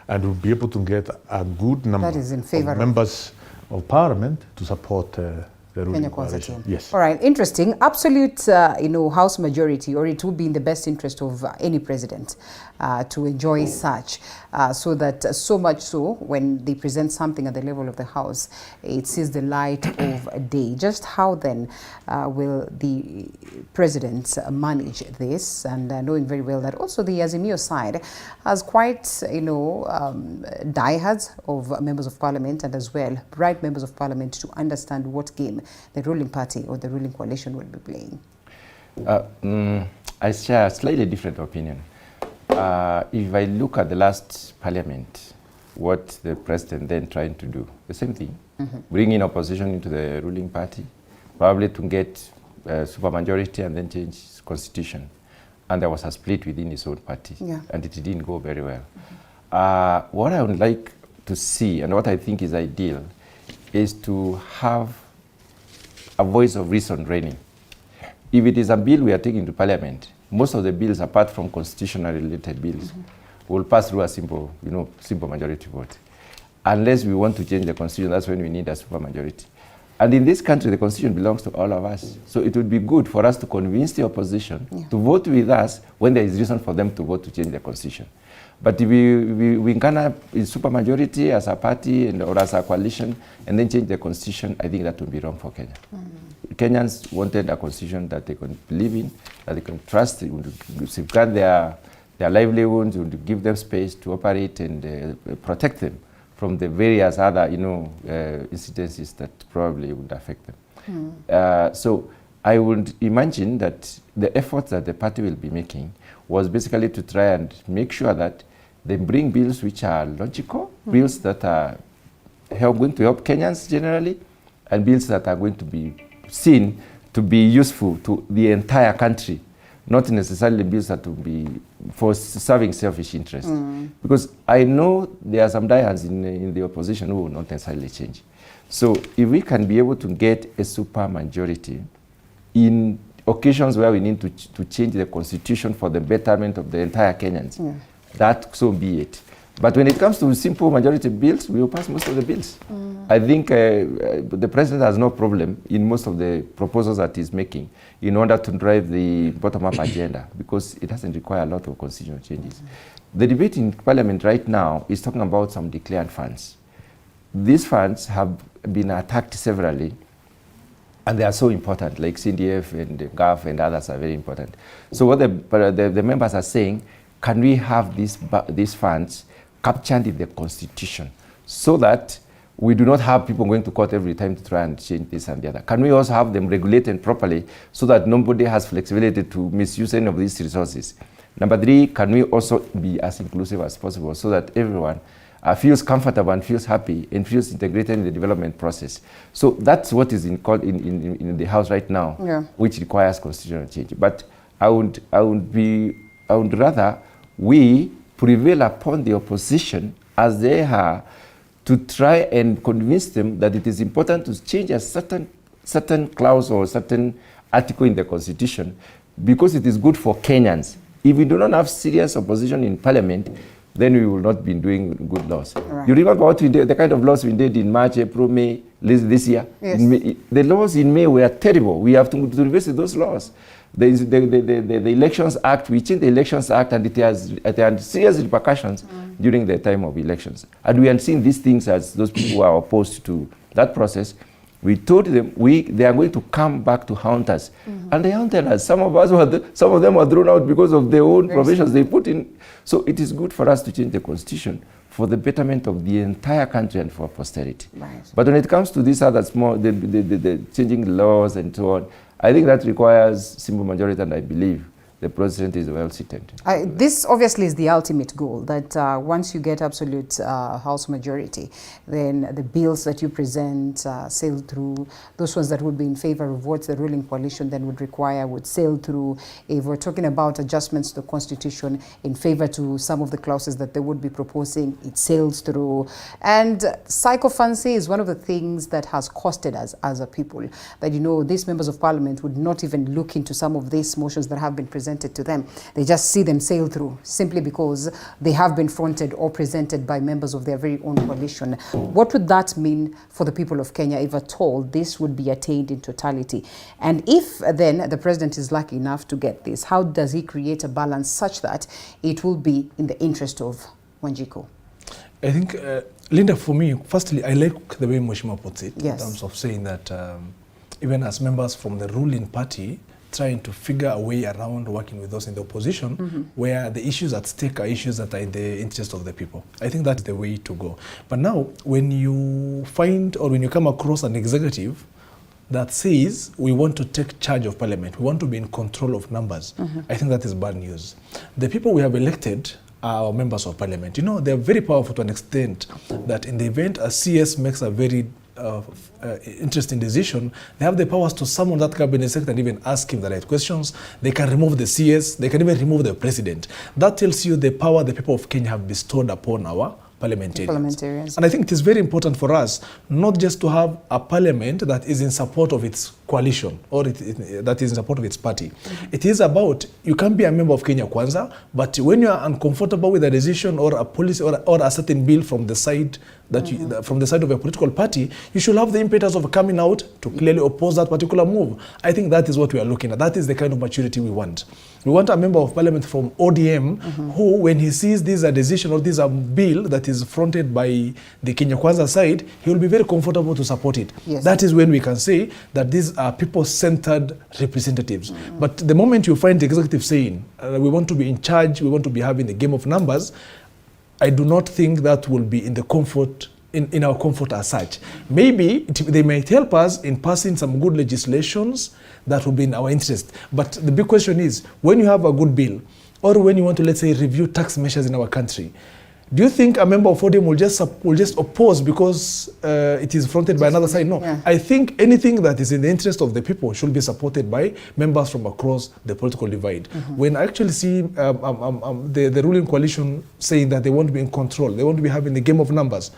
and will be able to get a good number of members of parliament to support the ruling coalition. Yes. All right, interesting. Absolute, House majority, or it would be in the best interest of any president to enjoy such, so that so much so when they present something at the level of the House, it sees the light of day. Just how then will the president manage this, and knowing very well that also the Azimio side has quite, diehards of members of parliament, and as well bright members of parliament to understand what game the ruling party or the ruling coalition will be playing? I share a slightly different opinion. If I look at the last parliament, what the president then trying to do, the same thing, bring in opposition into the ruling party, probably to get supermajority and then change constitution. And there was a split within his own party, and it didn't go very well. What I would like to see, and what I think is ideal, is to have a voice of reason reigning. If it is a bill we are taking to parliament, most of the bills, apart from constitutional related bills, will pass through a simple majority vote. Unless we want to change the constitution, that's when we need a supermajority. And in this country, the constitution belongs to all of us. So it would be good for us to convince the opposition to vote with us when there is reason for them to vote to change the constitution. But if we can have a supermajority as a party or as a coalition and then change the constitution, I think that would be wrong for Kenya. Kenyans wanted a constitution that they can believe in, that they can trust, would safeguard their livelihoods, would give them space to operate and protect them from the various other, incidences that probably would affect them. So I would imagine that the efforts that the party will be making was basically to try and make sure that they bring bills which are logical, bills that are going to help Kenyans generally, and bills that are going to be seen to be useful to the entire country, not necessarily bills that will be for serving selfish interests. Because I know there are some diehards in the opposition who will not necessarily change. So if we can be able to get a super majority in occasions where we need to change the constitution for the betterment of the entire Kenyans, that so be it. But when it comes to simple majority bills, we will pass most of the bills. I think the president has no problem in most of the proposals that he's making in order to drive the bottom-up agenda, because it doesn't require a lot of constitutional changes. The debate in Parliament right now is talking about some declared funds. These funds have been attacked severally, and they are so important, like CDF and GAF and others are very important. So what the members are saying, can we have these funds captured in the Constitution so that we do not have people going to court every time to try and change this and the other? Can we also have them regulated properly so that nobody has flexibility to misuse any of these resources? Number 3, can we also be as inclusive as possible so that everyone feels comfortable and feels happy and feels integrated in the development process? So that's what is in the House right now, which requires constitutional change. But I would rather we prevail upon the opposition as they are to try and convince them that it is important to change a certain clause or certain article in the Constitution because it is good for Kenyans. If we do not have serious opposition in Parliament, then we will not be doing good laws. Right. You remember what we did, the kind of laws we did in March, April, May this year? Yes. The laws in May were terrible. We have to revisit those laws. The Elections Act, we changed the Elections Act, and it had serious repercussions during the time of elections. And we had seen these things as those people who are opposed to that process. We told them they are going to come back to haunt us. And they haunted us. Some of them were thrown out because of their own provisions they put in. So it is good for us to change the Constitution for the betterment of the entire country and for posterity. Right. But when it comes to these other small, the changing laws and so on, I think that requires simple majority, and I believe the president is well seated. This obviously is the ultimate goal, that once you get absolute House majority, then the bills that you present sail through. Those ones that would be in favor of what the ruling coalition then would sail through. If we're talking about adjustments to the Constitution in favor to some of the clauses that they would be proposing, it sails through. And sycophancy is one of the things that has costed us as a people, that, you know, these members of Parliament would not even look into some of these motions that have been presented to them. They just see them sail through simply because they have been fronted or presented by members of their very own coalition. What would that mean for the people of Kenya if at all this would be attained in totality? And if then the president is lucky enough to get this, how does he create a balance such that it will be in the interest of Wanjiku? I think, Linda, for me, firstly, I like the way Mheshimiwa puts it, yes, in terms of saying that even as members from the ruling party, trying to figure a way around working with those in the opposition, where the issues at stake are issues that are in the interest of the people. I think that's the way to go. But now, when you find or when you come across an executive that says we want to take charge of Parliament, we want to be in control of numbers, I think that is bad news. The people we have elected are members of Parliament. You know, they're very powerful to an extent that in the event a CS makes a very interesting decision, they have the powers to summon that cabinet secretary and even ask him the right questions. They can remove the CS, they can even remove the president. That tells you the power the people of Kenya have bestowed upon our parliamentarians. And I think it is very important for us not just to have a parliament that is in support of its coalition or that is in support of its party. It is about, you can be a member of Kenya Kwanza, but when you are uncomfortable with a decision or a policy or a certain bill from the side that from the side of a political party, you should have the impetus of coming out to clearly oppose that particular move. I think that is what we are looking at. That is the kind of maturity we want. We want a member of Parliament from ODM who, when he sees this a decision or this a bill that is fronted by the Kenya Kwanza side, he will be very comfortable to support it. Yes. That is when we can say that these are people-centered representatives. But the moment you find the executive saying, we want to be in charge, we want to be having the game of numbers, I do not think that will be in the comfort, in our comfort as such. Maybe they might help us in passing some good legislations that will be in our interest. But the big question is, when you have a good bill, or when you want to, let's say, review tax measures in our country, do you think a member of ODM will just oppose because it is fronted by another side? No. Yeah. I think anything that is in the interest of the people should be supported by members from across the political divide. When I actually see the ruling coalition saying that they want to be in control, they want to be having the game of numbers,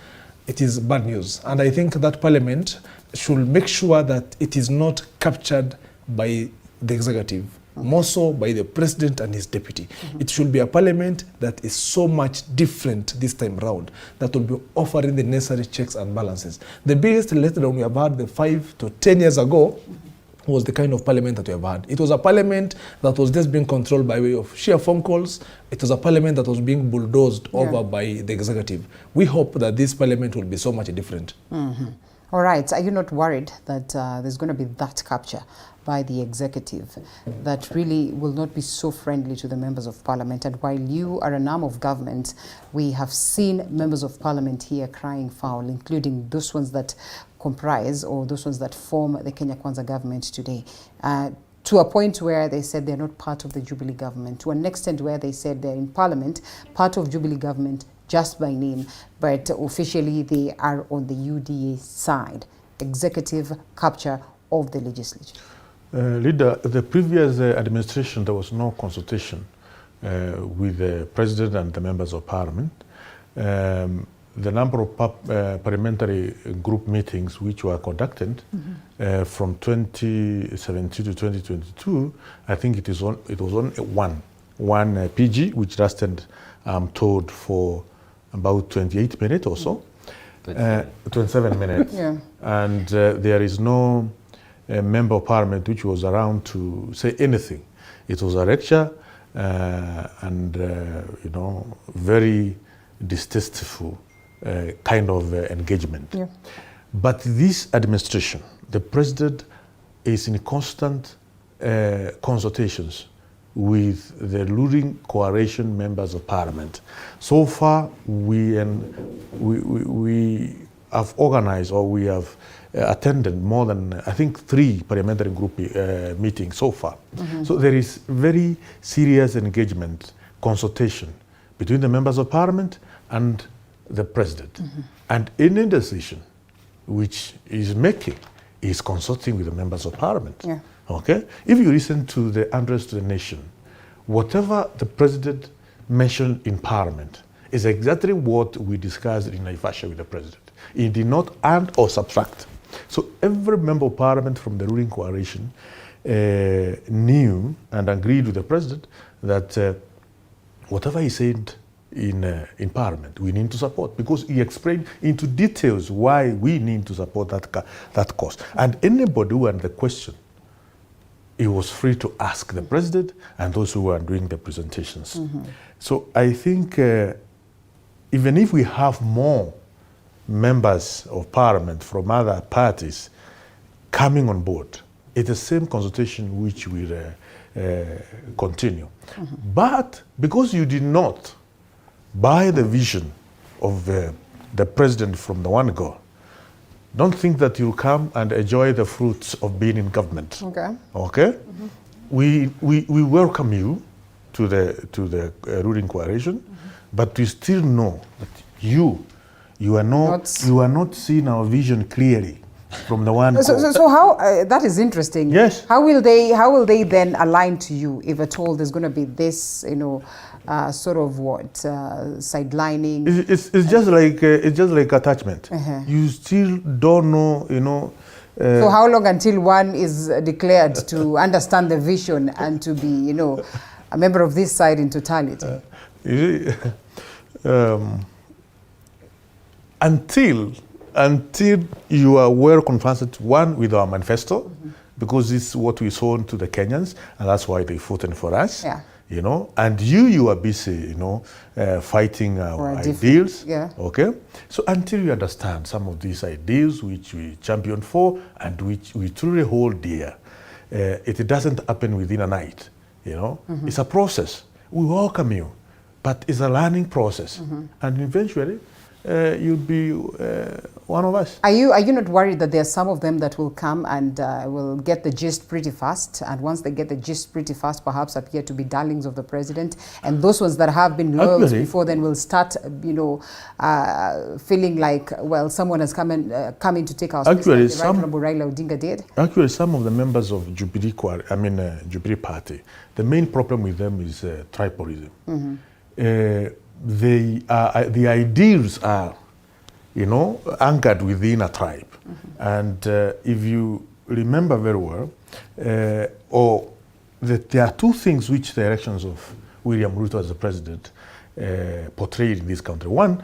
it is bad news. And I think that Parliament should make sure that it is not captured by the executive, more so by the president and his deputy. It should be a Parliament that is so much different this time round, that will be offering the necessary checks and balances. The biggest letdown we have had 5 to 10 years ago was the kind of parliament that we have had. It was a parliament that was just being controlled by way of sheer phone calls. It was a parliament that was being bulldozed over by the executive. We hope that this parliament will be so much different. All right. Are you not worried that there's going to be that capture by the executive that really will not be so friendly to the members of parliament? And while you are an arm of government, we have seen members of parliament here crying foul, including those ones that comprise or those ones that form the Kenya Kwanza government today, to a point where they said they're not part of the Jubilee government, to an extent where they said they're in parliament, part of Jubilee government just by name, but officially they are on the UDA side. Executive capture of the legislature. Leader, the previous administration, there was no consultation with the president and the members of parliament. The number of parliamentary group meetings which were conducted from 2017 to 2022, I think it was only one PG, which lasted, I'm told, for about 28 minutes or so. 27 minutes. Yeah. And there is no member of parliament which was around to say anything. It was a lecture and, you know, very distasteful kind of engagement. Yeah. But this administration, the president is in constant consultations with the ruling coalition members of parliament. So far, we have organized, or we have attended more than, I think, 3 parliamentary group meetings so far. So there is very serious engagement, consultation between the members of parliament and the president. And any decision which is making is consulting with the members of parliament. Yeah. Okay? If you listen to the address to the nation, whatever the president mentioned in parliament is exactly what we discussed in Naivasha with the president. He did not add or subtract. So every member of parliament from the ruling coalition knew and agreed with the president that whatever he said in parliament, we need to support, because he explained into details why we need to support that cause. And anybody who had the question, he was free to ask the president and those who were doing the presentations. So I think even if we have more members of parliament from other parties coming on board, it's the same consultation which will continue. But because you did not buy the vision of the president from the one go, don't think that you'll come and enjoy the fruits of being in government. Okay. Okay? We welcome you to the ruling coalition, but we still know that you are not seeing our vision clearly from the one. So how that is interesting. Yes. How will they then align to you if at all there's going to be this, you know, sort of sidelining? It's just like attachment. You still don't know, you know. So how long until one is declared to understand the vision and to be, you know, a member of this side in totality? Until you are well conversant, one, with our manifesto, because it's what we sold to the Kenyans, and that's why they voted for us. Yeah. You know, and you are busy, you know, fighting our ideals. Yeah. Okay. So until you understand some of these ideals which we champion for and which we truly hold dear, it doesn't happen within a night. You know, it's a process. We welcome you, but it's a learning process, and eventually you'll be one of us. Are you not worried that there are some of them that will come and will get the gist pretty fast, and once they get the gist pretty fast, perhaps appear to be darlings of the president, and those ones that have been loyal before then will start, you know, feeling like, well, someone has come in to take our space, like the Right Honorable Raila Odinga did? Actually, some of the members of Jubilee Party, the main problem with them is tribalism. The ideals are, you know, anchored within a tribe. And if you remember very well, there are 2 things which the elections of William Ruto as the president portrayed in this country. One,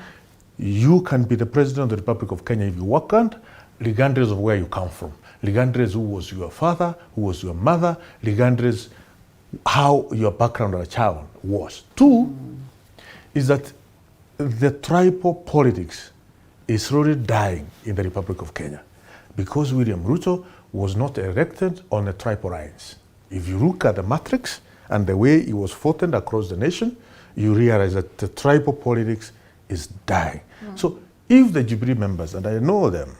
you can be the president of the Republic of Kenya if you work hard, regardless of where you come from. regardless who was your father, who was your mother, regardless how your background as a child was. Two is that the tribal politics is slowly dying in the Republic of Kenya because William Ruto was not elected on the tribal lines. If you look at the matrix and the way he was voted across the nation, you realize that the tribal politics is dying. So if the Jubilee members, and I know them,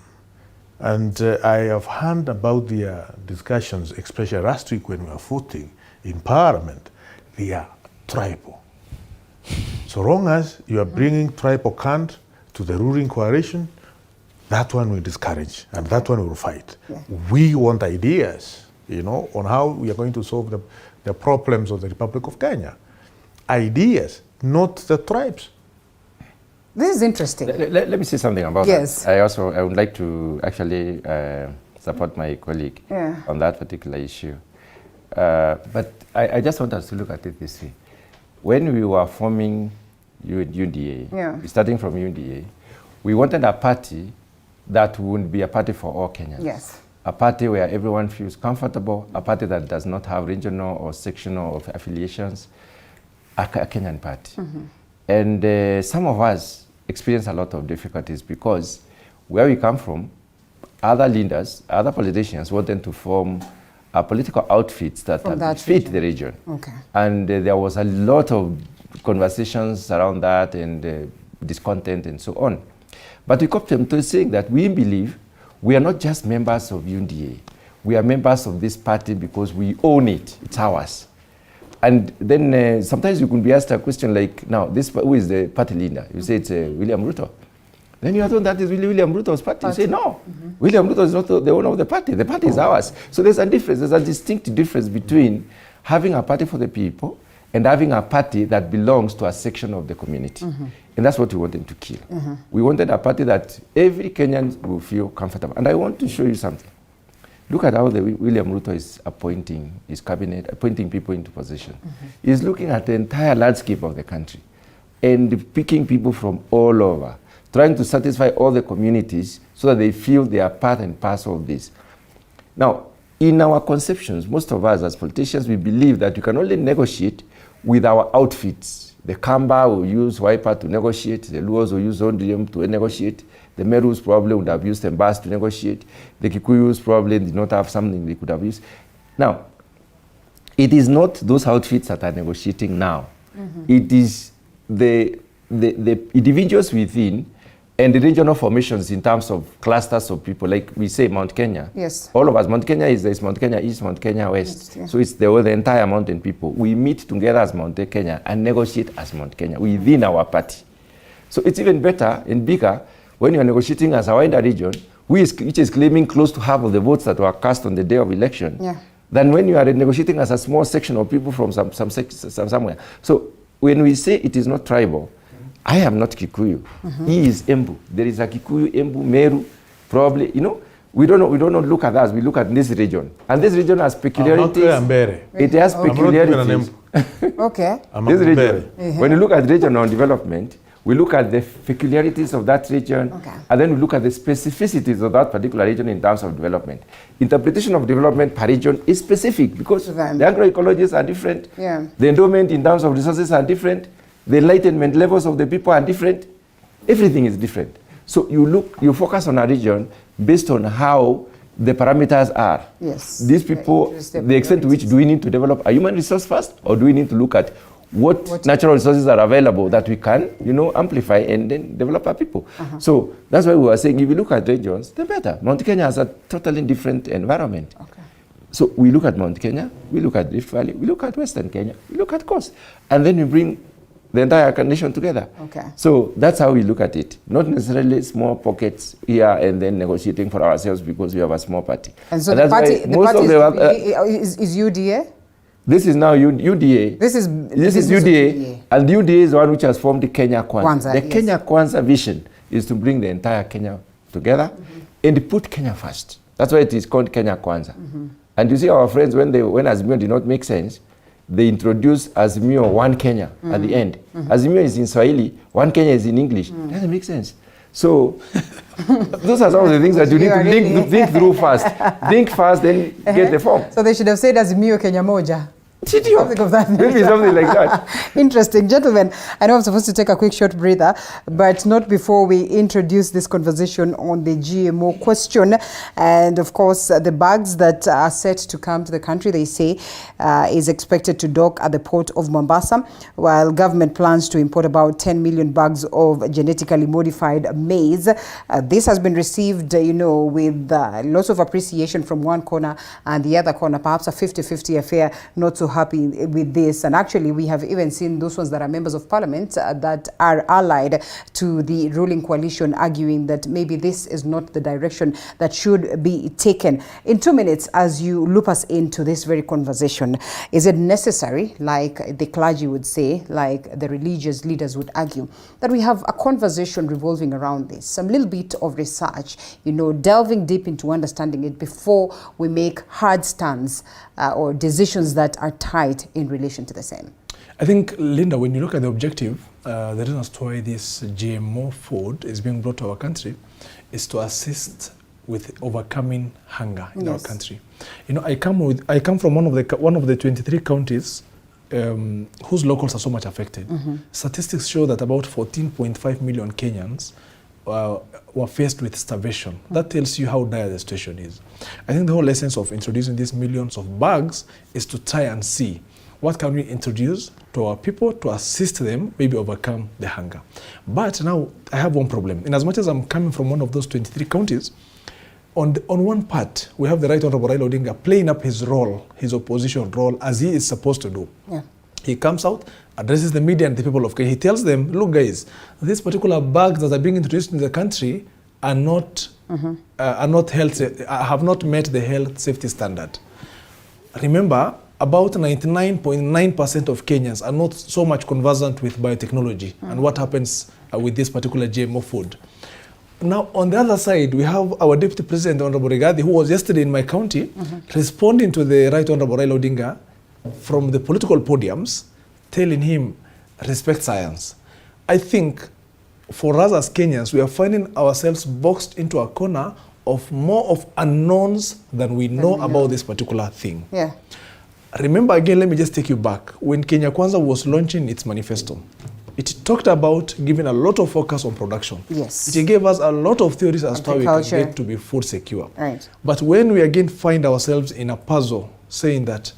and I have heard about their discussions, especially last week when we were voting in Parliament, they are tribal. So long as you are bringing tribal cant to the ruling coalition, that one we discourage, and that one we will fight. We want ideas, you know, on how we are going to solve the problems of the Republic of Kenya. Ideas, not the tribes. This is interesting. Let me say something about that. I would like to actually support my colleague on that particular issue. But I just want us to look at it this way. When we were forming UDA, starting from UDA, we wanted a party that would be a party for all Kenyans. Yes. A party where everyone feels comfortable, a party that does not have regional or sectional affiliations, a Kenyan party. And some of us experience a lot of difficulties because where we come from, other leaders, other politicians wanted to form political outfits that fit the region. And there was a lot of conversations around that and discontent and so on. But we come to saying that we believe we are not just members of UDA. We are members of this party because we own it. It's ours. And then sometimes you can be asked a question like, now, who is the party leader? You say it's William Ruto. Then you are told that is William Ruto's party. You say, no, William Ruto is not the owner of the party. The party is ours. So there's a difference. There's a distinct difference between having a party for the people and having a party that belongs to a section of the community. And that's what we wanted to kill. We wanted a party that every Kenyan will feel comfortable. And I want to show you something. Look at how William Ruto is appointing his cabinet, appointing people into position. He's looking at the entire landscape of the country and picking people from all over, trying to satisfy all the communities so that they feel they are part and parcel of this. Now, in our conceptions, most of us as politicians, we believe that we can only negotiate with our outfits. The Kamba will use Wiper to negotiate, the Luos will use Ondrium to negotiate, the Merus probably would have used Embas to negotiate, the Kikuyus probably did not have something they could have used. Now, it is not those outfits that are negotiating now. It is the individuals within and the regional formations in terms of clusters of people, like we say Mount Kenya. Yes. All of us, Mount Kenya is Mount Kenya East, Mount Kenya West. So it's the entire mountain people. We meet together as Mount Kenya and negotiate as Mount Kenya within our party. So it's even better and bigger when you're negotiating as a wider region, which is claiming close to half of the votes that were cast on the day of election, than when you are negotiating as a small section of people from somewhere. So when we say it is not tribal, I am not Kikuyu. He is Embu. There is a Kikuyu, Embu, Meru, probably, you know. We don't look at that. We look at this region. And this region has peculiarities. It has peculiarities. This region. When you look at regional development, we look at the peculiarities of that region, and then we look at the specificities of that particular region in terms of development. Interpretation of development per region is specific because the agroecologies are different. The endowment in terms of resources are different. The enlightenment levels of the people are different. Everything is different. So you focus on a region based on how the parameters are. These people, the extent to which do we need to develop a human resource first, or do we need to look at what natural resources are available that we can, amplify and then develop our people. So that's why we were saying, if you look at regions, they're better. Mount Kenya has a totally different environment. So we look at Mount Kenya, we look at Rift Valley, we look at Western Kenya, we look at Coast, and then we bring the entire nation together. So that's how we look at it. Not necessarily small pockets here and then negotiating for ourselves because we have a small party. And so the party is UDA? This is now UDA. This is UDA, and UDA is the one which has formed the Kenya Kwanza. The Kenya Kwanza vision is to bring the entire Kenya together and put Kenya first. That's why it is called Kenya Kwanza. And you see our friends, when Azimio did not make sense, they introduced Azimio One Kenya at the end. Azimio is in Swahili, One Kenya is in English. Doesn't make sense. So those are some of the things that you need to think through first. Think fast, then get the form. So they should have said Azimio Kenya Moja. Something of that nature. Maybe something like that. Interesting. Gentlemen, I know I'm supposed to take a quick short breather, but not before we introduce this conversation on the GMO question. And of course, the bags that are set to come to the country, they say, is expected to dock at the port of Mombasa, while government plans to import about 10 million bags of genetically modified maize. This has been received, with lots of appreciation from one corner and the other corner, perhaps a 50-50 affair, not so happy with this. And actually, we have even seen those ones that are members of parliament that are allied to the ruling coalition arguing that maybe this is not the direction that should be taken. In 2 minutes, as you loop us into this very conversation, is it necessary, like the clergy would say, like the religious leaders would argue, that we have a conversation revolving around this, some little bit of research, delving deep into understanding it before we make hard stands or decisions that are tight in relation to the same? I think, Linda, when you look at the objective, the reason as to why this GMO food is being brought to our country is to assist with overcoming hunger in our country. I come from one of the 23 counties whose locals are so much affected. Statistics show that about 14.5 million Kenyans were faced with starvation. That tells you how dire the situation is. I think the whole essence of introducing these millions of bags is to try and see what can we introduce to our people to assist them maybe overcome the hunger. But now I have one problem. In as much as I'm coming from one of those 23 counties, on one part, we have the Right Honorable Raila Odinga playing up his role, his opposition role, as he is supposed to do. He comes out, addresses the media and the people of Kenya. He tells them, look guys, these particular bags that are being introduced in the country are not have not met the health safety standard. Remember, about 99.9% of Kenyans are not so much conversant with biotechnology and what happens with this particular GMO food. Now, on the other side, we have our Deputy President, Honorable Rigathi, who was yesterday in my county, responding to the Right Honorable Raila Odinga from the political podiums, telling him, respect science. I think for us as Kenyans, we are finding ourselves boxed into a corner of more of unknowns than we know about this particular thing. Remember again, let me just take you back. When Kenya Kwanza was launching its manifesto, it talked about giving a lot of focus on production. It gave us a lot of theories as to how we can get to be food secure. But when we again find ourselves in a puzzle saying that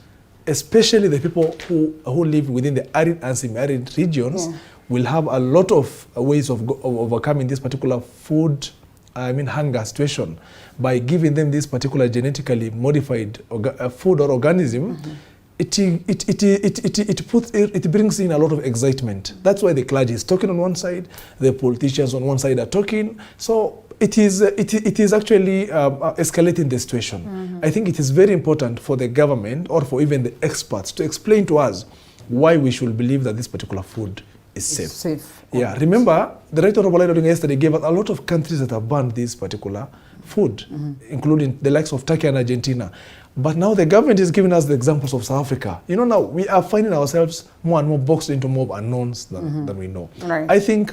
especially the people who live within the arid and semi-arid regions will have a lot of ways of overcoming this particular hunger situation by giving them this particular genetically modified food or organism. It brings in a lot of excitement. That's why the clergy is talking on one side, the politicians on one side are talking. So it is actually escalating the situation. I think it is very important for the government or for even the experts to explain to us why we should believe that this particular food is safe. Remember, the Right Honorable Raila Odinga yesterday gave us a lot of countries that have banned this particular food, including the likes of Turkey and Argentina. But now the government is giving us the examples of South Africa. Now we are finding ourselves more and more boxed into more unknowns than we know. I think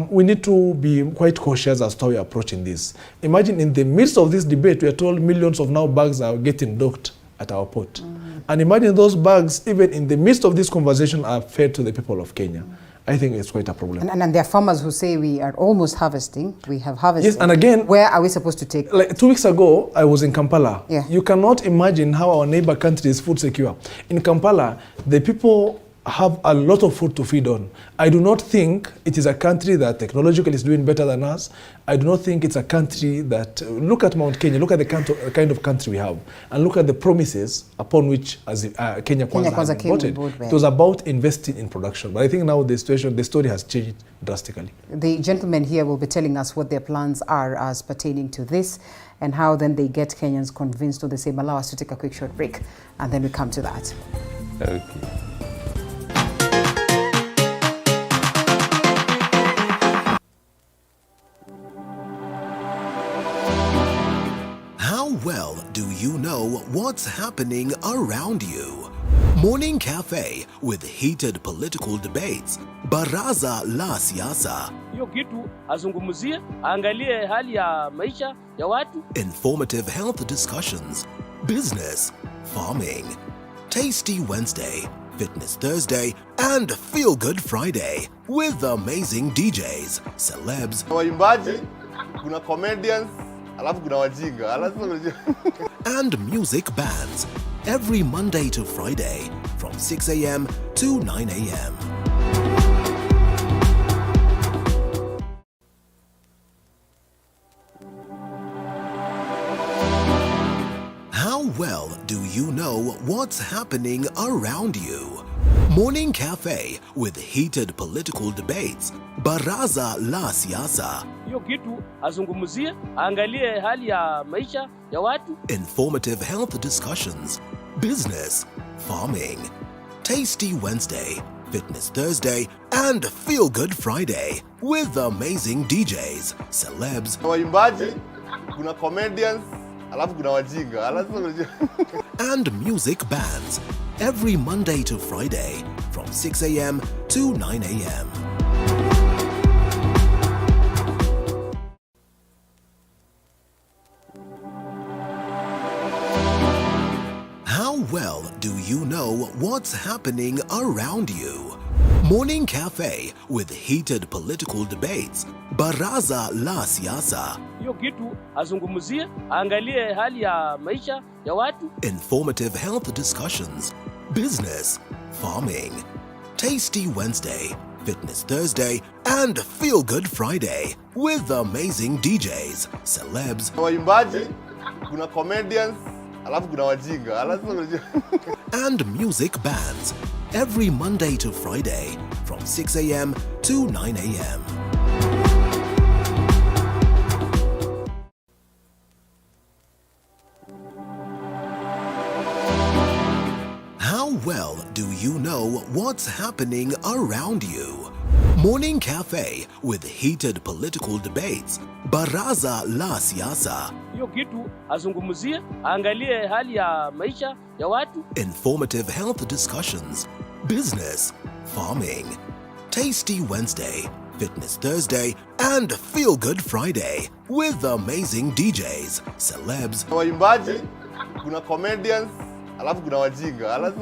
we need to be quite cautious as to how we are approaching this. Imagine in the midst of this debate, we are told millions of now bags are getting docked at our port. And imagine those bags, even in the midst of this conversation, are fed to the people of Kenya. I think it's quite a problem. And there are farmers who say we are almost harvesting. We have harvested. Yes, and again, where are we supposed to take? Like 2 weeks ago, I was in Kampala. You cannot imagine how our neighbor country is food secure. In Kampala, the people have a lot of food to feed on. I do not think it is a country that technologically is doing better than us. I do not think it's a country that, look at Mount Kenya, look at the kind of country we have, and look at the promises upon which Kenya Kwanza has been voted. It was about investing in production. But I think now the story has changed drastically. The gentlemen here will be telling us what their plans are as pertaining to this and how then they get Kenyans convinced of the same. Allow us to take a quick short break and then we come to that. Okay. How well do you know what's happening around you? Morning Cafe with heated political debates. Baraza la Siasa. Hiyo kitu azungumzie, angalie hali ya maisha ya watu. Informative health discussions. Business, farming. Tasty Wednesday, Fitness Thursday, and Feel Good Friday with amazing DJs, celebs, waimbaji, kuna comedians, alafu kuna wajinga. and music bands every Monday to Friday from 6 a.m. to 9 a.m. How well do you know what's happening around you? Morning Cafe with heated political debates. Baraza la Siasa. Hiyo kitu azungumzie, angalie hali ya maisha ya watu. Informative health discussions. Business, farming. Tasty Wednesday, Fitness Thursday, and Feel Good Friday with amazing DJs, celebs, waimbaji, kuna comedians, alafu kuna wajinga. and music bands every Monday to Friday from 6 a.m. to 9 a.m. How well do you know what's happening around you? Morning Cafe with heated political debates. Baraza la Siasa. Hiyo kitu azungumzie, angalie hali ya maisha ya watu. Informative health discussions. Business, farming. Tasty Wednesday, Fitness Thursday, and Feel Good Friday with amazing DJs, celebs, waimbaji, kuna comedians, alafu kuna wajinga. and music bands every Monday to Friday from 6 a.m. to 9 a.m. How well do you know what's happening around you? Morning Cafe with heated political debates. Baraza la Siasa. Hiyo kitu azungumzie, angalie hali ya maisha ya watu. Informative health discussions. Business, farming. Tasty Wednesday, Fitness Thursday, and Feel Good Friday with amazing DJs, celebs, waimbaji, kuna comedians, alafu kuna wajinga.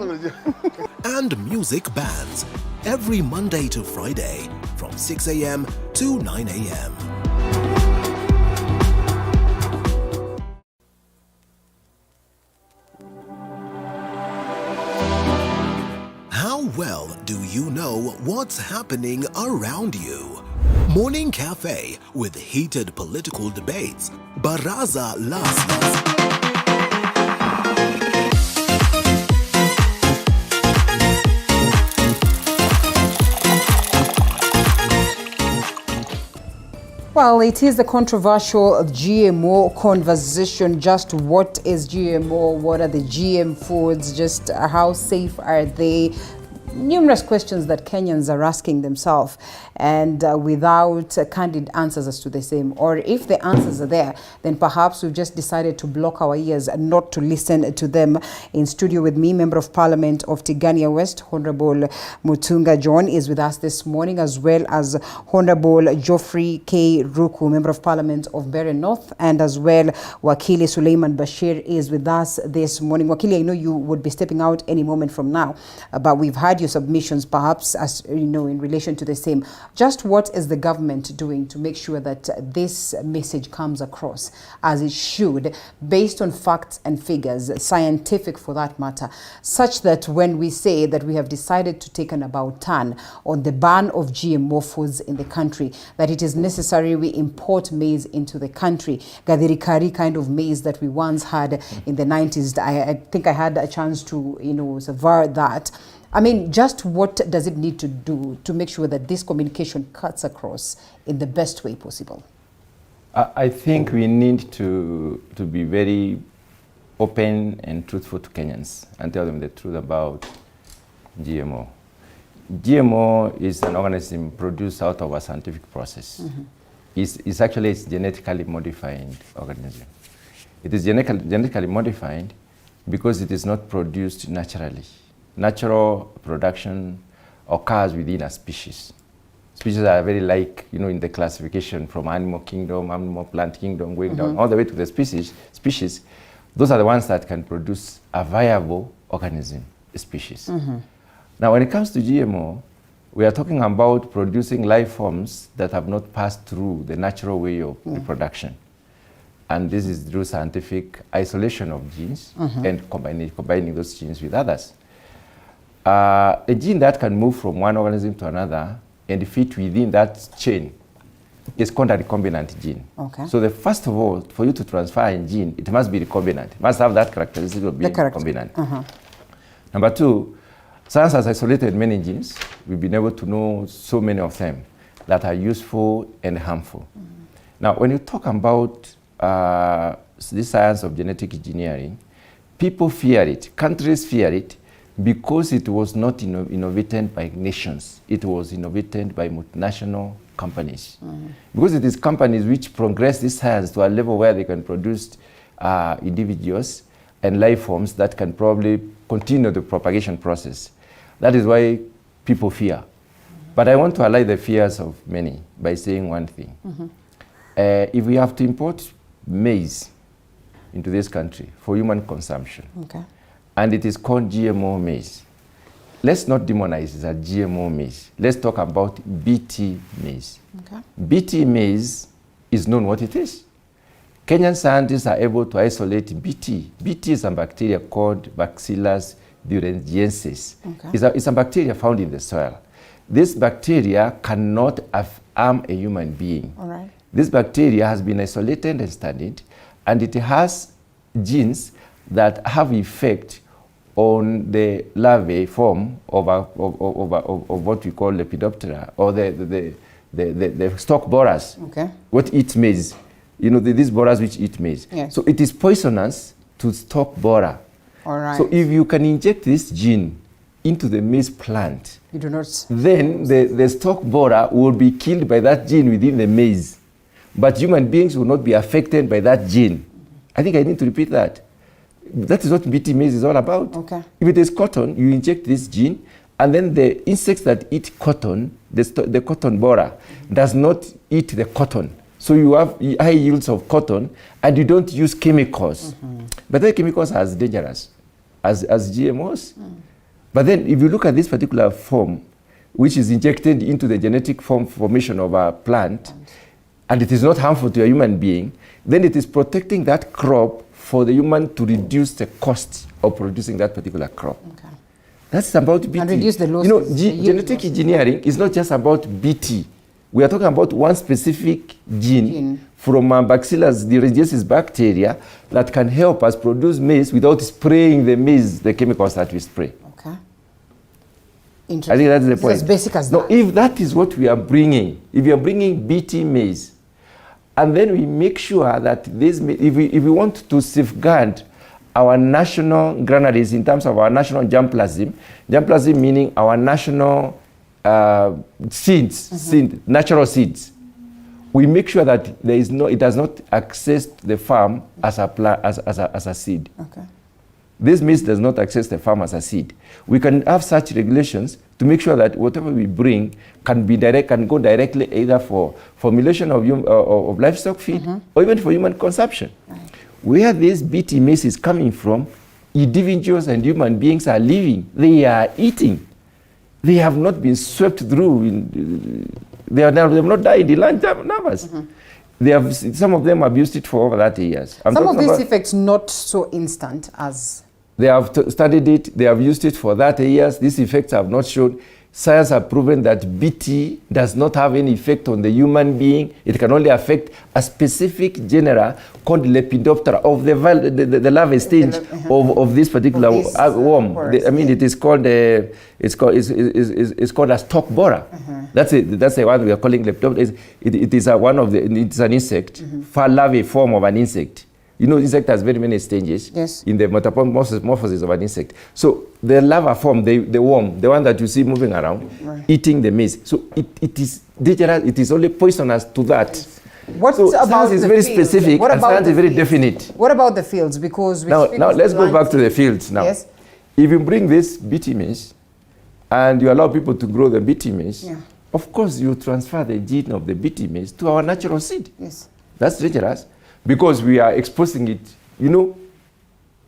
and music bands every Monday to Friday from 6 a.m. to 9 a.m. How well do you know what's happening around you? Morning Cafe with heated political debates. Baraza la Siasa. Well, it is the controversial GMO conversation. Just what is GMO? What are the GM foods? Just how safe are they? Numerous questions that Kenyans are asking themselves, and without candid answers as to the same. Or if the answers are there, then perhaps we've just decided to block our ears and not to listen to them. In studio with me, Member of Parliament of Tigania West, Honorable Mutunga John, is with us this morning, as well as Honorable Geoffrey K. Ruku, Member of Parliament of Beren North, and as well Wakili Suleiman Bashir is with us this morning. Wakili, I know you would be stepping out any moment from now, but we've had your submissions, perhaps, as you know, in relation to the same. Just what is the government doing to make sure that this message comes across as it should, based on facts and figures, scientific for that matter, such that when we say that we have decided to take an about turn on the ban of GMO foods in the country, that it is necessary we import maize into the country, Gadirikari kind of maize that we once had in the 90s. I think I had a chance to, you know, sever that. I mean, just what does it need to do to make sure that this communication cuts across in the best way possible? I think we need to be very open and truthful to Kenyans and tell them the truth about GMO. GMO is an organism produced out of a scientific process. Mm-hmm. It's actually a genetically modified organism. It is genetically modified because it is not produced naturally. natural production occurs within a species. Species are very like, in the classification from animal kingdom, animal plant kingdom, going down all the way to the species. Those are the ones that can produce a viable organism, species. Now, when it comes to GMO, we are talking about producing life forms that have not passed through the natural way of reproduction. And this is through scientific isolation of genes and combining those genes with others. A gene that can move from one organism to another and fit within that chain is called a recombinant gene. Okay. So first of all, for you to transfer a gene, it must be recombinant. It must have that characteristic of being recombinant. Number two, science has isolated many genes. We've been able to know so many of them that are useful and harmful. Now, when you talk about this science of genetic engineering, people fear it, countries fear it, because it was not innovated by nations. It was innovated by multinational companies. Because it is companies which progress this science to a level where they can produce individuals and life forms that can probably continue the propagation process. That is why people fear. But I want to allay the fears of many by saying one thing. If we have to import maize into this country for human consumption, and it is called GMO maize, let's not demonize it as GMO maize. Let's talk about BT maize. BT maize is known what it is. Kenyan scientists are able to isolate BT. BT is a bacteria called Bacillus thuringiensis. It's a bacteria found in the soil. This bacteria cannot harm a human being. This bacteria has been isolated and studied, and it has genes that have effect on the larvae form of what we call Lepidoptera, or the stalk borers, what eat maize. These borers which eat maize. So it is poisonous to stalk borer. So if you can inject this gene into the maize plant, you do not. Then the stalk borer will be killed by that gene within the maize. But human beings will not be affected by that gene. I think I need to repeat that. That is what BT maize is all about. If it is cotton, you inject this gene, and then the insects that eat cotton, the cotton borer, does not eat the cotton. So you have high yields of cotton, and you don't use chemicals. But the chemicals are as dangerous as GMOs. But then if you look at this particular form, which is injected into the genetic formation of a plant, and it is not harmful to a human being, then it is protecting that crop for the human to reduce the cost of producing that particular crop. That's about BT. And reduce the losses. Genetic engineering is not just about BT. We are talking about one specific gene from Bacillus thuringiensis bacteria that can help us produce maize without spraying the maize, the chemicals that we spray. I think that's the point. As basic as that. No, if that is what we are bringing, if we are bringing BT maize, and then we make sure that this, if we want to safeguard our national granaries in terms of our national germplasm meaning our national seeds, natural seeds, we make sure that it does not access the farm as a seed. This maize does not access the farm as a seed. We can have such regulations to make sure that whatever we bring can go directly either for formulation of livestock feed or even for human consumption. Where this BT maize is coming from, individuals and human beings are living. They are eating. They have not been swept through. They have not died in large numbers. Some of them have used it for over 30 years. Some of these effects not so instant as... They have studied it, they have used it for 30 years. These effects have not shown. Science have proven that BT does not have any effect on the human being. It can only affect a specific genera called Lepidoptera of the larvae stage of this particular worm. It is called it's called a stalk borer. That's the one we are calling Lepidoptera. It is it's an insect, larvae form of an insect. Insect has very many stages in the metamorphosis of an insect. So the larva form, the worm, the one that you see moving around, eating the maize. So it is dangerous. It is only poisonous to that. Science is very specific and science is very definite. What about the fields? Because now let's go back to the fields now. If you bring this BT maize and you allow people to grow the BT maize, of course you transfer the gene of the BT maize to our natural seed. Yes. That's dangerous because we are exposing it, you know,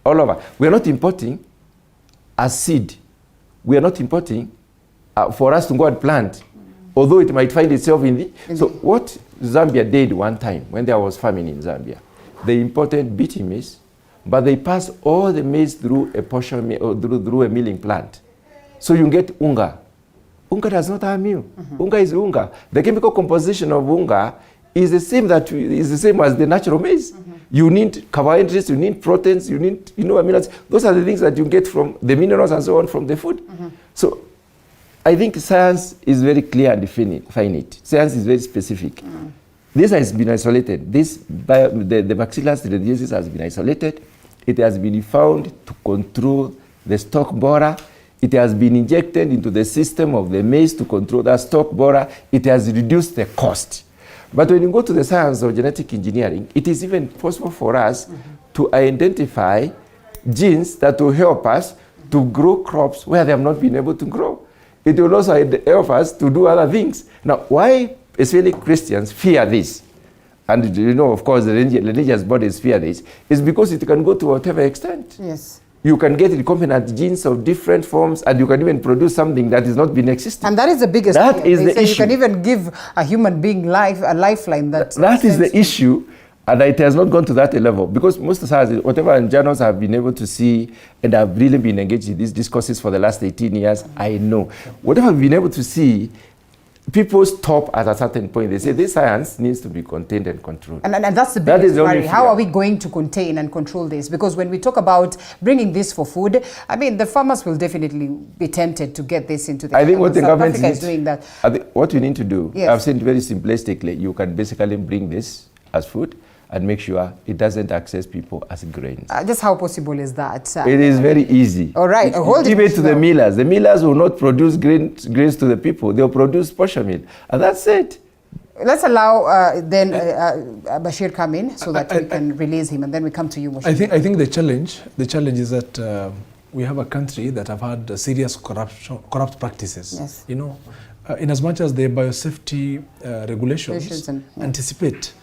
all over. We are not importing a seed. We are not importing for us to go and plant, although it might find itself in the... So what Zambia did one time when there was famine in Zambia, they imported BT maize, but they passed all the maize through a portion or through a milling plant. So you get unga. Unga does not have meal. Unga is unga. The chemical composition of unga is the same as the natural maize. You need carbohydrates, you need proteins, you need amino acids. Those are the things that you get from the minerals and so on from the food. So I think science is very clear and finite. Science is very specific. This has been isolated. The Bacillus thuringiensis has been isolated. It has been found to control the stalk borer. It has been injected into the system of the maize to control that stalk borer. It has reduced the cost. But when you go to the science of genetic engineering, it is even possible for us to identify genes that will help us to grow crops where they have not been able to grow. It will also help us to do other things. Now, why especially Christians fear this, and you know, of course, the religious bodies fear this, is because it can go to whatever extent. Yes. You can get recombinant genes of different forms, and you can even produce something that has not been existing. And that is the biggest That thing. is the issue. You can even give a human being life, a lifeline. That is the issue, and it has not gone to that level. Because most of us, whatever journals have been able to see, and have really been engaged in these discourses for the last 18 years, I know. Whatever we've been able to see, people stop at a certain point. They say this science needs to be contained and controlled. And that's the biggest worry. How are we going to contain and control this? Because when we talk about bringing this for food, I mean, the farmers will definitely be tempted to get this into the... I think what the government is doing that. What we need to do, yes. I've said very simplistically, you can basically bring this as food and make sure it doesn't access people as grains. Just how possible is that? It is very easy. All right. Give it to the millers. The millers will not produce grains to the people. They'll produce portion meal. And that's it. Let's allow Bashir come in so that we can release him, and then we come to you, Moshe. I think the challenge is that we have a country that have had serious corrupt practices. Yes. You know, in as much as the biosafety regulations anticipate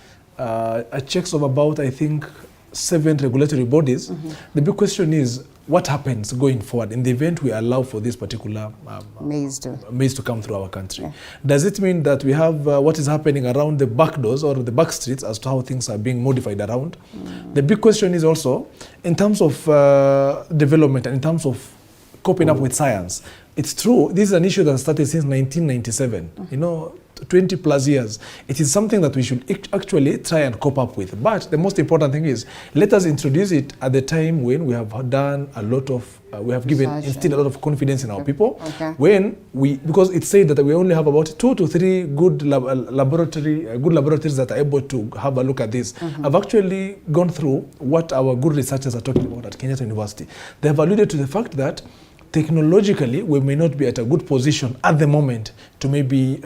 checks of about, I think, 7 regulatory bodies. The big question is, what happens going forward in the event we allow for this particular maize to come through our country? Does it mean that we have what is happening around the back doors or the back streets as to how things are being modified around? The big question is also, in terms of development and in terms of coping up with science. It's true, this is an issue that started since 1997. You know, 20 plus years. It is something that we should actually try and cope up with. But the most important thing is, let us introduce it at the time when we have done a lot of, instilled a lot of confidence in our people. When because it's said that we only have about 2 to 3 good laboratories that are able to have a look at this. I've actually gone through what our good researchers are talking about at Kenyatta University. They have alluded to the fact that technologically, we may not be at a good position at the moment to maybe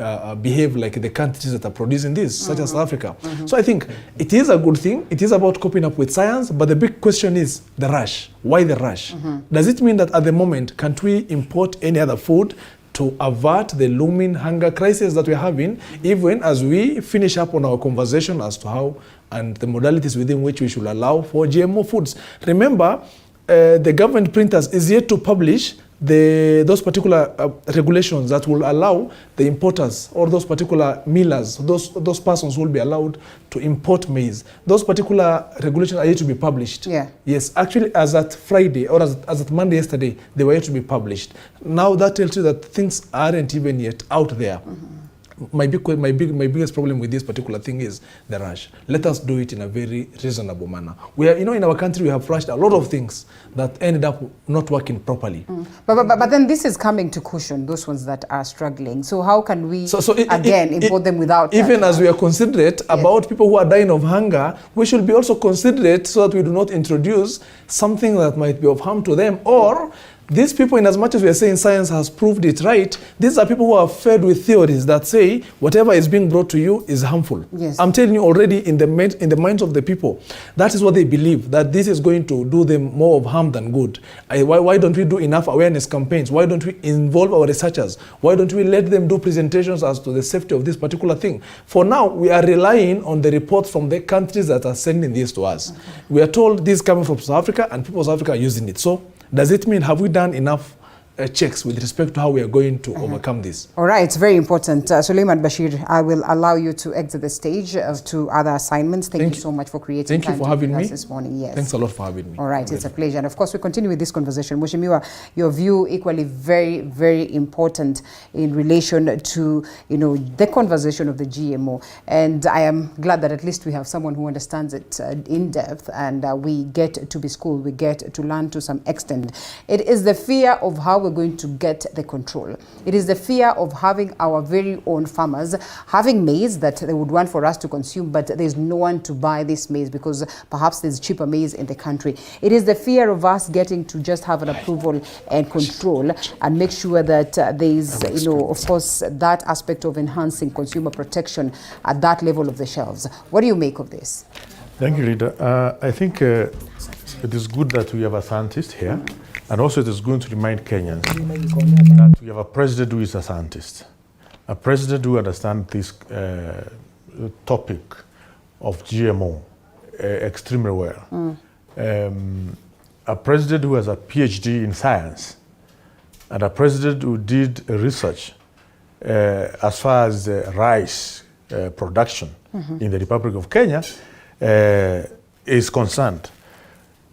behave like the countries that are producing this, such as South Africa. So I think it is a good thing. It is about coping up with science, but the big question is the rush. Why the rush? Does it mean that at the moment, can't we import any other food to avert the looming hunger crisis that we're having, even as we finish up on our conversation as to how and the modalities within which we should allow for GMO foods? Remember, the government printers is yet to publish those particular regulations that will allow the importers or those particular millers, those persons who will be allowed to import maize. Those particular regulations are yet to be published. Yes, actually, as at Friday or as at Monday yesterday, they were yet to be published. Now that tells you that things aren't even yet out there. My biggest problem with this particular thing is the rush. Let us do it in a very reasonable manner. We are, in our country, we have rushed a lot of things that ended up not working properly. But then this is coming to cushion those ones that are struggling. So how can we import them without even as we are considerate about people who are dying of hunger, we should be also considerate so that we do not introduce something that might be of harm to them, or These people, in as much as we are saying science has proved it right, these are people who are fed with theories that say whatever is being brought to you is harmful. Yes. I'm telling you already, in the minds of the people, that is what they believe, that this is going to do them more of harm than good. Why don't we do enough awareness campaigns? Why don't we involve our researchers? Why don't we let them do presentations as to the safety of this particular thing? For now, we are relying on the reports from the countries that are sending this to us. Okay. We are told this is coming from South Africa, and people of South Africa are using it. So does it mean, have we done enough checks with respect to how we are going to overcome this? All right, it's very important. Suleiman Bashir, I will allow you to exit the stage to other assignments. Thank you so much for creating time for having me this morning. Yes. Thanks a lot for having me. All right, it's a pleasure. And of course, we continue with this conversation. Mheshimiwa, your view equally very, very important in relation to, the conversation of the GMO. And I am glad that at least we have someone who understands it in depth, and we get to be schooled, we get to learn to some extent. It is the fear of how we're going to get the control. It is the fear of having our very own farmers having maize that they would want for us to consume, but there's no one to buy this maize because perhaps there's cheaper maize in the country. It is the fear of us getting to just have an approval and control and make sure that there's, of course, that aspect of enhancing consumer protection at that level of the shelves. What do you make of this? Thank you, Leader. I think it is good that we have a scientist here. And also it is going to remind Kenyans that we have a president who is a scientist, a president who understands this topic of GMO extremely well, a president who has a PhD in science, and a president who did research as far as rice production in the Republic of Kenya is concerned.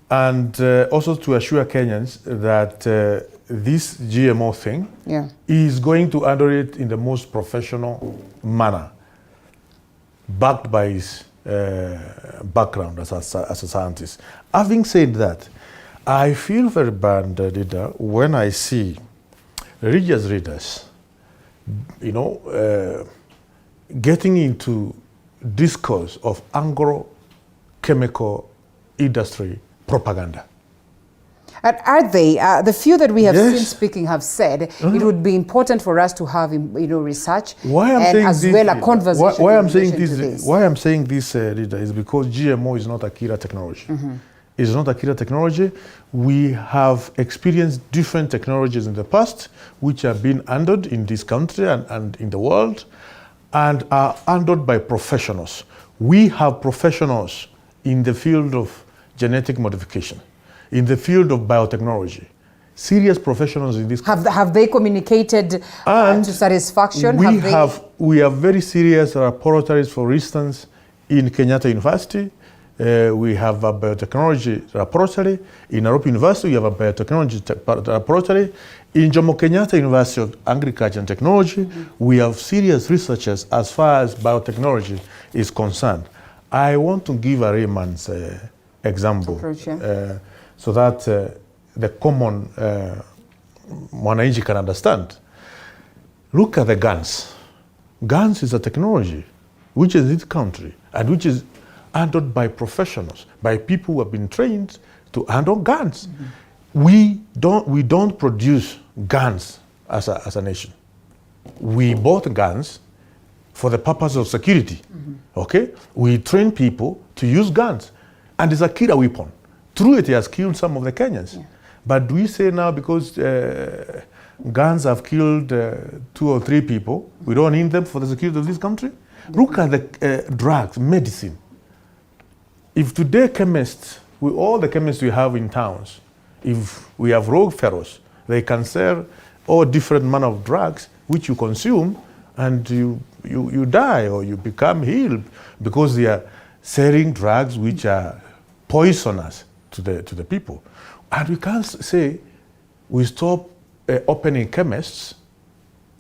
And also to assure Kenyans that this GMO thing is going to handle it in the most professional manner, backed by his background as a scientist. Having said that, I feel very bad, Leader, when I see religious leaders, getting into discourse of agrochemical industry propaganda. And are they? The few that we have seen speaking have said it would be important for us to have, research and as well a conversation. Why I'm saying this, Leader, is because GMO is not a killer technology. It's not a killer technology. We have experienced different technologies in the past which have been handled in this country and in the world and are handled by professionals. We have professionals in the field of genetic modification, in the field of biotechnology, serious professionals in this country. Have they communicated to satisfaction? We have very serious laboratories, for instance, in Kenyatta University. We have a biotechnology laboratory. In Nairobi University, we have a biotechnology laboratory. In Jomo Kenyatta University of Agriculture and Technology, we have serious researchers as far as biotechnology is concerned. I want to give a layman's example so that the common mwananchi can understand. Look at the guns. Guns is a technology which is in this country and which is handled by professionals, by people who have been trained to handle guns. We don't produce guns as a nation. We bought guns for the purpose of security. Okay? We train people to use guns. And it's a killer weapon. True, it has killed some of the Kenyans. But do we say now because guns have killed 2 or 3 people, we don't need them for the security of this country? Look at the drugs, medicine. If today chemists, with all the chemists we have in towns, if we have rogue fellows, they can sell all different manner of drugs which you consume and you die or you become healed because they are selling drugs which are poisonous to the people. And we can't say we stop opening chemists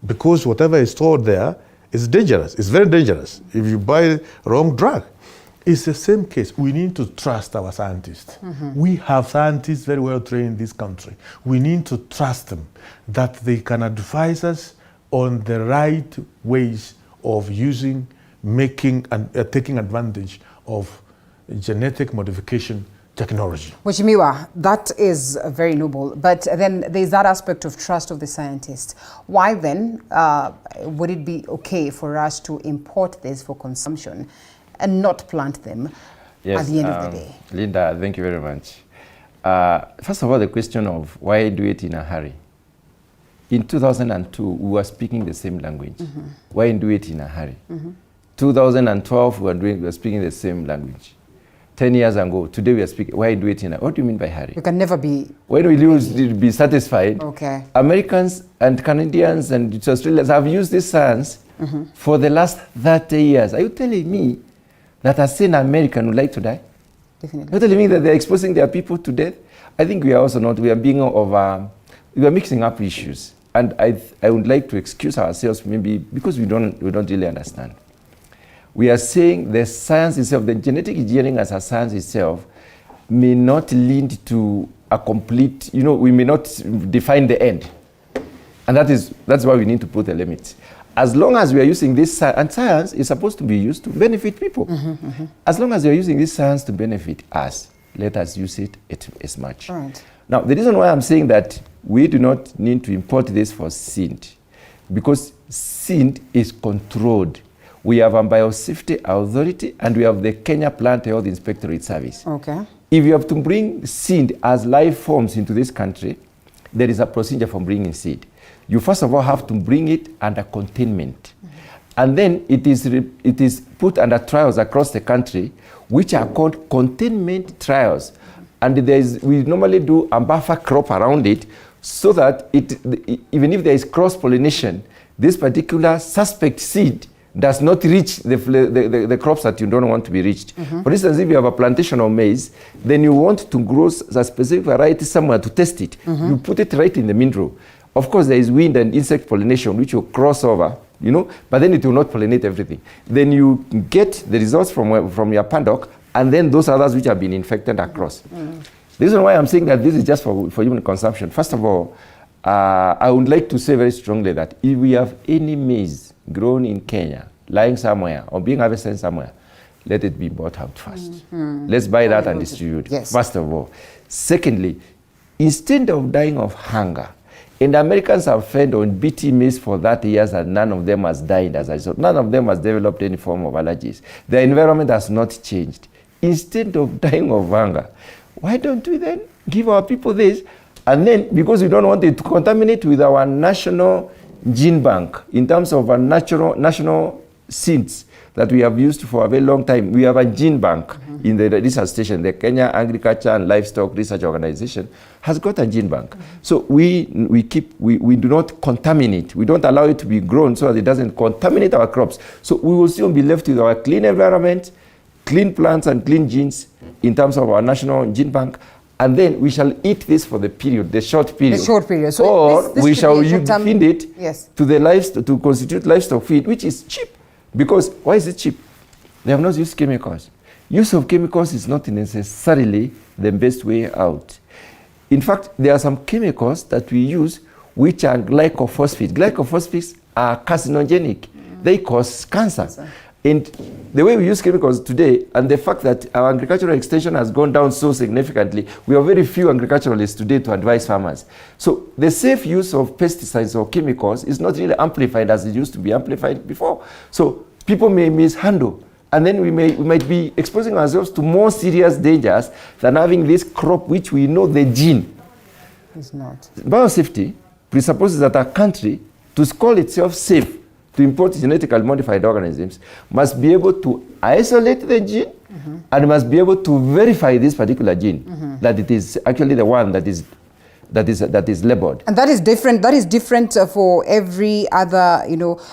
because whatever is stored there is dangerous. It's very dangerous if you buy wrong drug. It's the same case. We need to trust our scientists. We have scientists very well trained in this country. We need to trust them that they can advise us on the right ways of using, making, and taking advantage of genetic modification technology. Mheshimiwa, that is very noble, but then there's that aspect of trust of the scientists. Why then would it be okay for us to import this for consumption and not plant them at the end of the day? Linda, thank you very much. First of all, the question of why do it in a hurry? In 2002, we were speaking the same language. Why do it in a hurry? 2012, we were speaking the same language. 10 years ago, today we are speaking, why do it in a, what do you mean by hurry? You can never be... When will you be satisfied? Okay. Americans and Canadians and Australians have used this science for the last 30 years. Are you telling me that a sane American would like to die? Definitely. You're telling me that they're exposing their people to death? I think we are also not, we are being over, we are mixing up issues. And I would like to excuse ourselves maybe because we don't really understand. We are saying the science itself, the genetic engineering as a science itself may not lead to a complete, we may not define the end. And that's why we need to put a limit. As long as we are using this science, and science is supposed to be used to benefit people. As long as we are using this science to benefit us, let us use it as much. Right. Now, the reason why I'm saying that we do not need to import this for seed, because seed is controlled. We have a biosafety authority and we have the Kenya Plant Health Inspectorate Service. Okay. If you have to bring seed as live forms into this country, there is a procedure for bringing seed. You first of all have to bring it under containment. And then it is put under trials across the country, which are called containment trials. And we normally do a buffer crop around it so that even if there is cross-pollination, this particular suspect seed does not reach the crops that you don't want to be reached. For instance, if you have a plantation of maize, then you want to grow a specific variety somewhere to test it. You put it right in the middle. Of course, there is wind and insect pollination, which will cross over, but then it will not pollinate everything. Then you get the results from your paddock, and then those others which have been infected across. The reason why I'm saying that this is just for human consumption, first of all, I would like to say very strongly that if we have any maize grown in Kenya, lying somewhere, or being harvested somewhere, let it be bought out first. Let's buy that and distribute, first of all. Secondly, instead of dying of hunger, and the Americans have fed on BT maize for 30 years and none of them has died, as I said. None of them has developed any form of allergies. The environment has not changed. Instead of dying of hunger, why don't we then give our people this? And then, because we don't want it to contaminate with our national gene bank, in terms of our national seeds that we have used for a very long time, we have a gene bank in the research station. The Kenya Agriculture and Livestock Research Organization has got a gene bank. So we do not contaminate. We don't allow it to be grown so that it doesn't contaminate our crops. So we will still be left with our clean environment, clean plants and clean genes in terms of our national gene bank. And then we shall eat this for the period, the short period. The short period. So or this we shall feed it to the livestock, to constitute livestock feed, which is cheap. Because why is it cheap? They have not used chemicals. Use of chemicals is not necessarily the best way out. In fact, there are some chemicals that we use which are glycophosphates. Glycophosphates are carcinogenic. They cause cancer. And the way we use chemicals today, and the fact that our agricultural extension has gone down so significantly, we have very few agriculturalists today to advise farmers. So the safe use of pesticides or chemicals is not really amplified as it used to be amplified before. So people may mishandle, and then we might be exposing ourselves to more serious dangers than having this crop which we know the gene. It's not. Biosafety presupposes that a country, to call itself safe to import genetically modified organisms, must be able to isolate the gene and must be able to verify this particular gene, that it is actually the one that is labeled. And that is different. That is different for every other,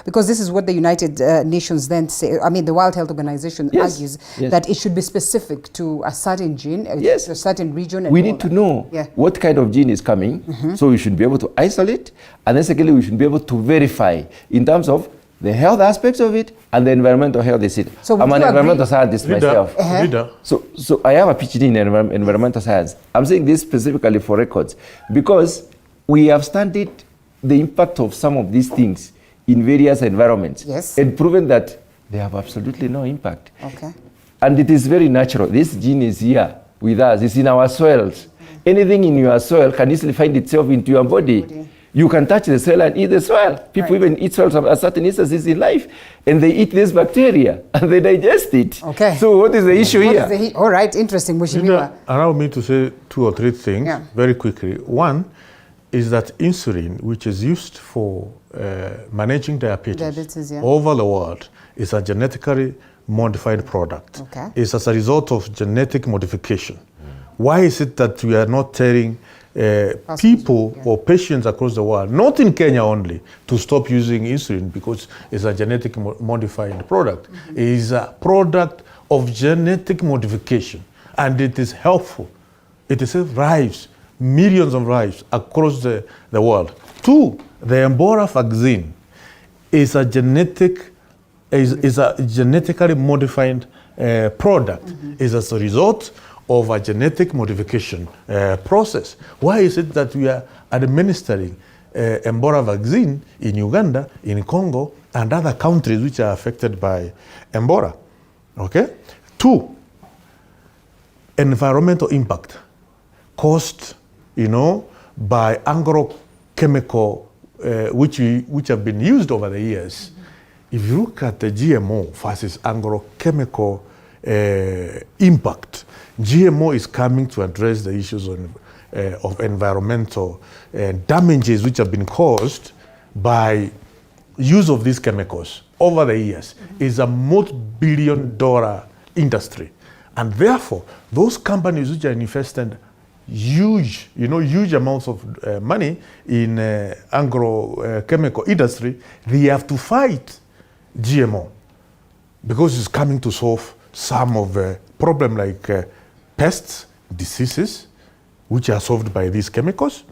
because this is what the United Nations then say. I mean, the World Health Organization argues that it should be specific to a certain gene, to a certain region. And we need to know what kind of gene is coming, so we should be able to isolate, and then secondly, we should be able to verify in terms of the health aspects of it and the environmental health is it. So I'm an environmental scientist myself. So I have a PhD in environmental science. I'm saying this specifically for records because we have studied the impact of some of these things in various environments and proven that they have absolutely no impact. Okay. And it is very natural. This gene is here with us. It's in our soils. Anything in your soil can easily find itself into your body. You can touch the soil and eat the soil. People even eat soil at certain instances in life, and they eat this bacteria and they digest it. Okay. So what is the issue here? All right, interesting. Allow me to say 2 or 3 things very quickly. One is that insulin, which is used for managing diabetes over the world, is a genetically modified product. Okay. It's as a result of genetic modification. Why is it that we are not telling people or patients across the world, not in Kenya only, to stop using insulin because it's a genetic modified product? It is a product of genetic modification, and it is helpful. It saves lives, millions of lives across the world. 2, the Ebola vaccine is a genetically modified product. Is as a result of a genetic modification process. Why is it that we are administering Ebola vaccine in Uganda, in Congo, and other countries which are affected by Ebola? Okay? 2, environmental impact caused, by agrochemical which have been used over the years. If you look at the GMO versus agrochemical impact, GMO is coming to address the issues of environmental damages which have been caused by use of these chemicals over the years. Is a multi-billion-dollar industry, and therefore those companies which are invested huge amounts of money in agrochemical industry, they have to fight GMO because it's coming to solve some of the problem like pests, diseases, which are solved by these chemicals.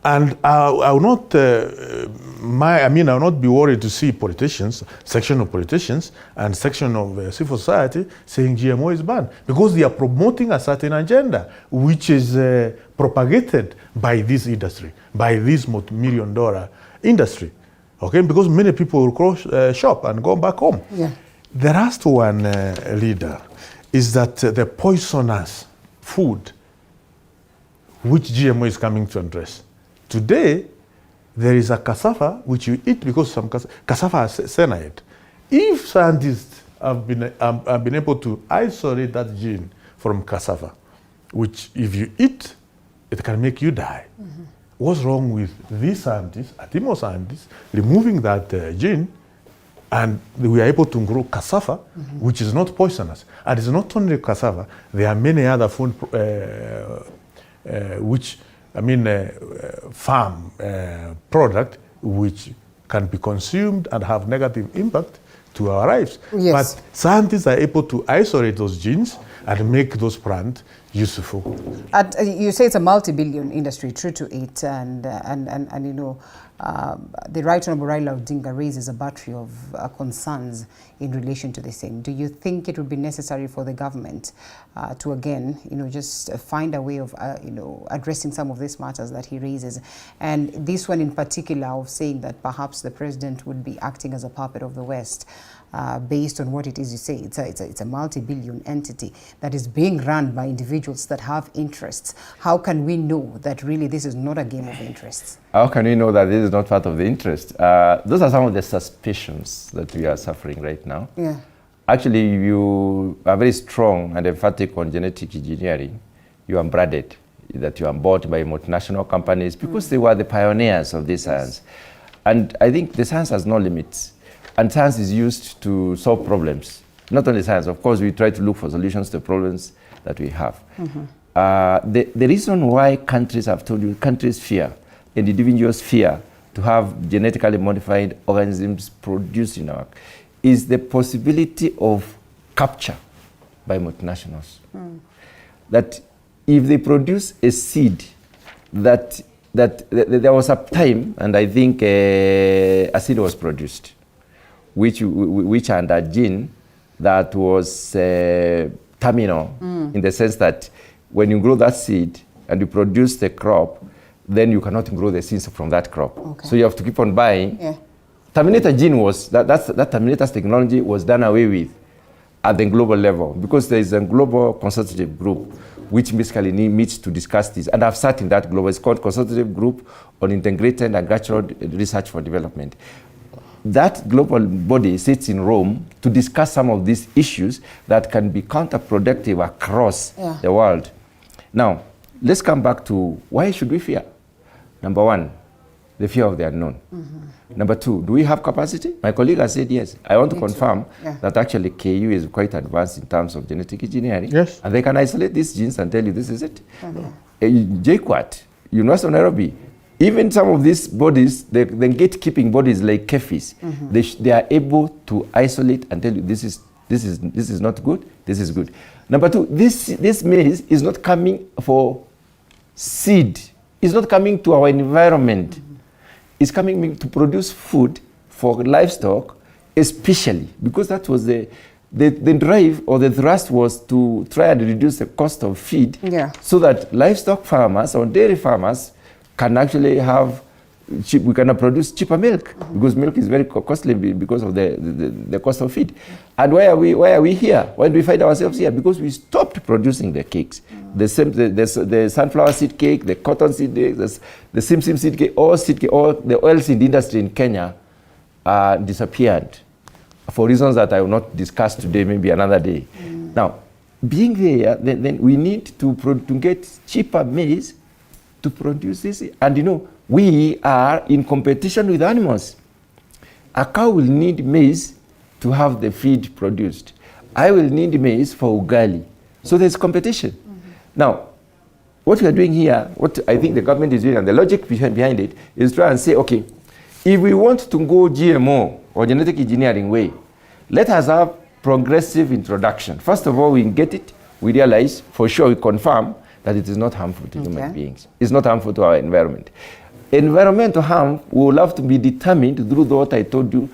And I will not, I will not be worried to see politicians, section of politicians and section of civil society saying GMO is banned, because they are promoting a certain agenda which is propagated by this industry, by this multi-million-dollar industry. Okay, because many people will close shop and go back home. Yeah. The last one, leader, is that the poisonous food which GMO is coming to address. Today, there is a cassava which you eat because some cassava has cyanide. If scientists have been able to isolate that gene from cassava, which if you eat, it can make you die. What's wrong with these scientists, Atimo scientists, removing that gene, and we are able to grow cassava, which is not poisonous. And it's not only cassava, there are many other food farm product which can be consumed and have negative impact to our lives. Yes. But scientists are able to isolate those genes and make those plants useful. You say it's a multi-billion industry, true to it, and the Right Honourable Raila Odinga raises a battery of concerns in relation to the same. Do you think it would be necessary for the government to again, just find a way of, addressing some of these matters that he raises? And this one in particular of saying that perhaps the president would be acting as a puppet of the West, based on what it is you say. It's a multi-billion entity that is being run by individuals that have interests. How can we know that really this is not a game of interests? How can we know that this is not part of the interest? Those are some of the suspicions that we are suffering right now. Yeah. Actually, you are very strong and emphatic on genetic engineering. You are branded that you are bought by multinational companies because they were the pioneers of this science. And I think the science has no limits. And science is used to solve problems. Not only science, of course, we try to look for solutions to problems that we have. The reason why countries have told you, countries fear and individuals fear to have genetically modified organisms produced in our, is the possibility of capture by multinationals. That if they produce a seed that there was a time, and I think a seed was produced, which had a gene that was terminal, in the sense that when you grow that seed and you produce the crop, then you cannot grow the seeds from that crop. Okay. So you have to keep on buying. Yeah. Terminator gene was, that terminator's technology was done away with at the global level, because there is a global consultative group which basically meets to discuss this. And I've sat in that global, it's called Consultative Group on Integrated Agricultural Research for Development. That global body sits in Rome to discuss some of these issues that can be counterproductive across the world. Now, let's come back to why should we fear? Number one, the fear of the unknown. Number two, do we have capacity? My colleague has said yes. I want to confirm that actually KU is quite advanced in terms of genetic engineering. Yes. And they can isolate these genes and tell you this is it. JQuat, University of Nairobi, even some of these bodies, the gatekeeping bodies like KEFIS, they are able to isolate and tell you this is not good, this is good. Number two, this maize is not coming for seed. It's not coming to our environment. It's coming to produce food for livestock, especially because that was the drive or the thrust was to try and reduce the cost of feed so that livestock farmers or dairy farmers can actually have we can produce cheaper milk because milk is very costly because of the cost of feed. And why are we here? Why do we find ourselves here? Because we stopped producing the cakes. The sunflower seed cake, the cotton seed cake, the sim seed cake, all the oil seed industry in Kenya disappeared for reasons that I will not discuss today, maybe another day. Now, being there, then we need to get cheaper maize to produce this. And you know, we are in competition with animals. A cow will need maize to have the feed produced. I will need maize for ugali. So there's competition. Now, what we are doing here, what I think the government is doing, and the logic behind it, is try and say, okay, if we want to go GMO or genetic engineering way, let us have progressive introduction. First of all, we get it, we realize, for sure, we confirm that it is not harmful to human beings. It's not harmful to our environment. Environmental harm will have to be determined through what I told you,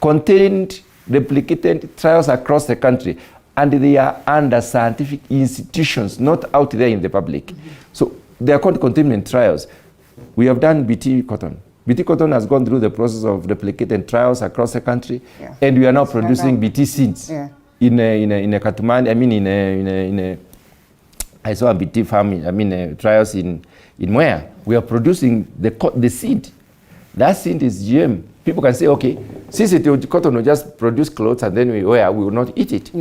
contained, replicated trials across the country. And they are under scientific institutions, not out there in the public. So they are called containment trials. We have done BT cotton. BT cotton has gone through the process of replicated trials across the country, and we are now producing BT seeds in a Katumani. I mean, I saw a BT farm. Trials in Mwea. We are producing the seed. That seed is GM. People can say, okay, since cotton will just produce clothes and then we will not eat it.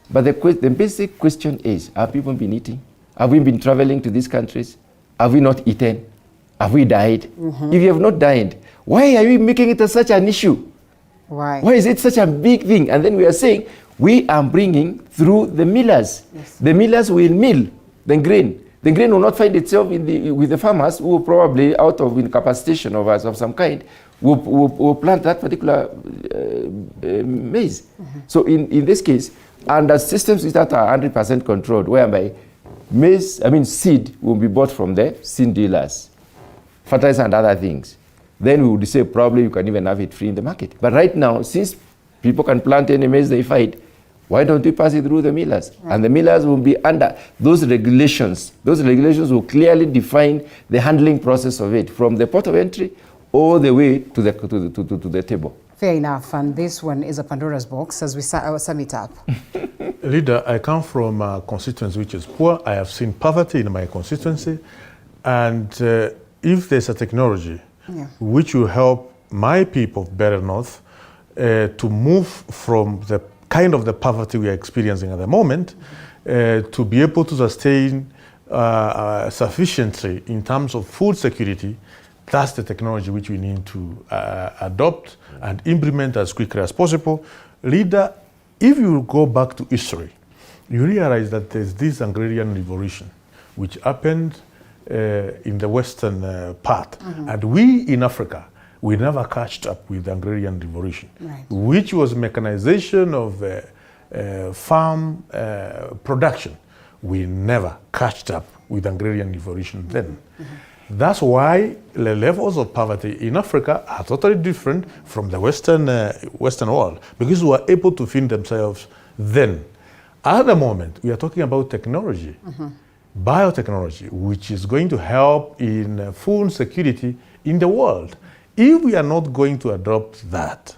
But the basic question is, have people been eating? Have we been traveling to these countries? Have we not eaten? Have we died? If you have not died, why are we making it such an issue? Why is it such a big thing? And then we are saying, we are bringing through the millers. The millers will mill the grain. The grain will not find itself with the farmers who will probably, out of incapacitation of some kind, will plant that particular maize. So in this case, under systems that are 100% controlled, whereby seed will be bought from the seed dealers, fertilizer and other things, then we would say probably you can even have it free in the market. But right now, since people can plant any maize they find, why don't we pass it through the millers? And the millers will be under those regulations. Those regulations will clearly define the handling process of it from the port of entry all the way to the table. Fair enough. And this one is a Pandora's box as we sum it up. Leader, I come from a constituency which is poor. I have seen poverty in my constituency. And if there's a technology which will help my people of Better North to move from the kind of the poverty we are experiencing at the moment, to be able to sustain sufficiently in terms of food security, that's the technology which we need to adopt and implement as quickly as possible. Leader, if you go back to history, you realize that there's this agrarian revolution which happened in the western part. And we in Africa, we never catched up with the agrarian revolution, which was mechanization of farm production. We never catched up with the agrarian revolution then. That's why the levels of poverty in Africa are totally different from the Western world, because we were able to feed themselves then. At the moment, we are talking about technology, biotechnology, which is going to help in food security in the world. If we are not going to adopt that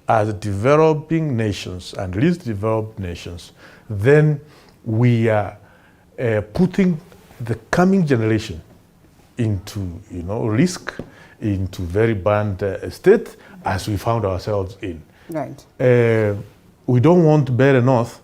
as developing nations and least developed nations, then we are putting the coming generation into, risk, into very bad state as we found ourselves in. Right. We don't want Better North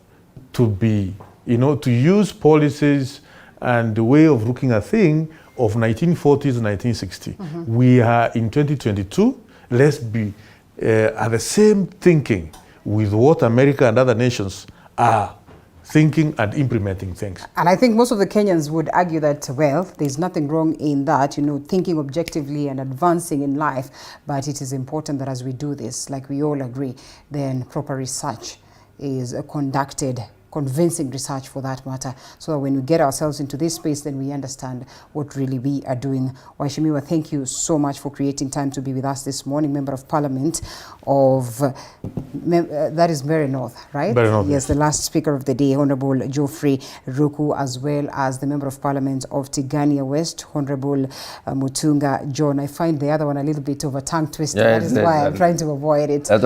to be, to use policies and the way of looking at things of 1940s and 1960. We are in 2022. Let's be at the same thinking with what America and other nations are thinking and implementing things. And I think most of the Kenyans would argue that, well, there's nothing wrong in that, thinking objectively and advancing in life, but it is important that as we do this, like we all agree, then proper research is conducted, convincing research for that matter, so that when we get ourselves into this space, then we understand what really we are doing. Waheshimiwa, thank you so much for creating time to be with us this morning. Member of Parliament of, that is Mary North, right? Mary North, yes, the last speaker of the day, Honorable Geoffrey Ruku, as well as the Member of Parliament of Tigania West, Honorable Mutunga John. I find the other one a little bit of a tongue twister. Yeah, that is why I'm trying to avoid it.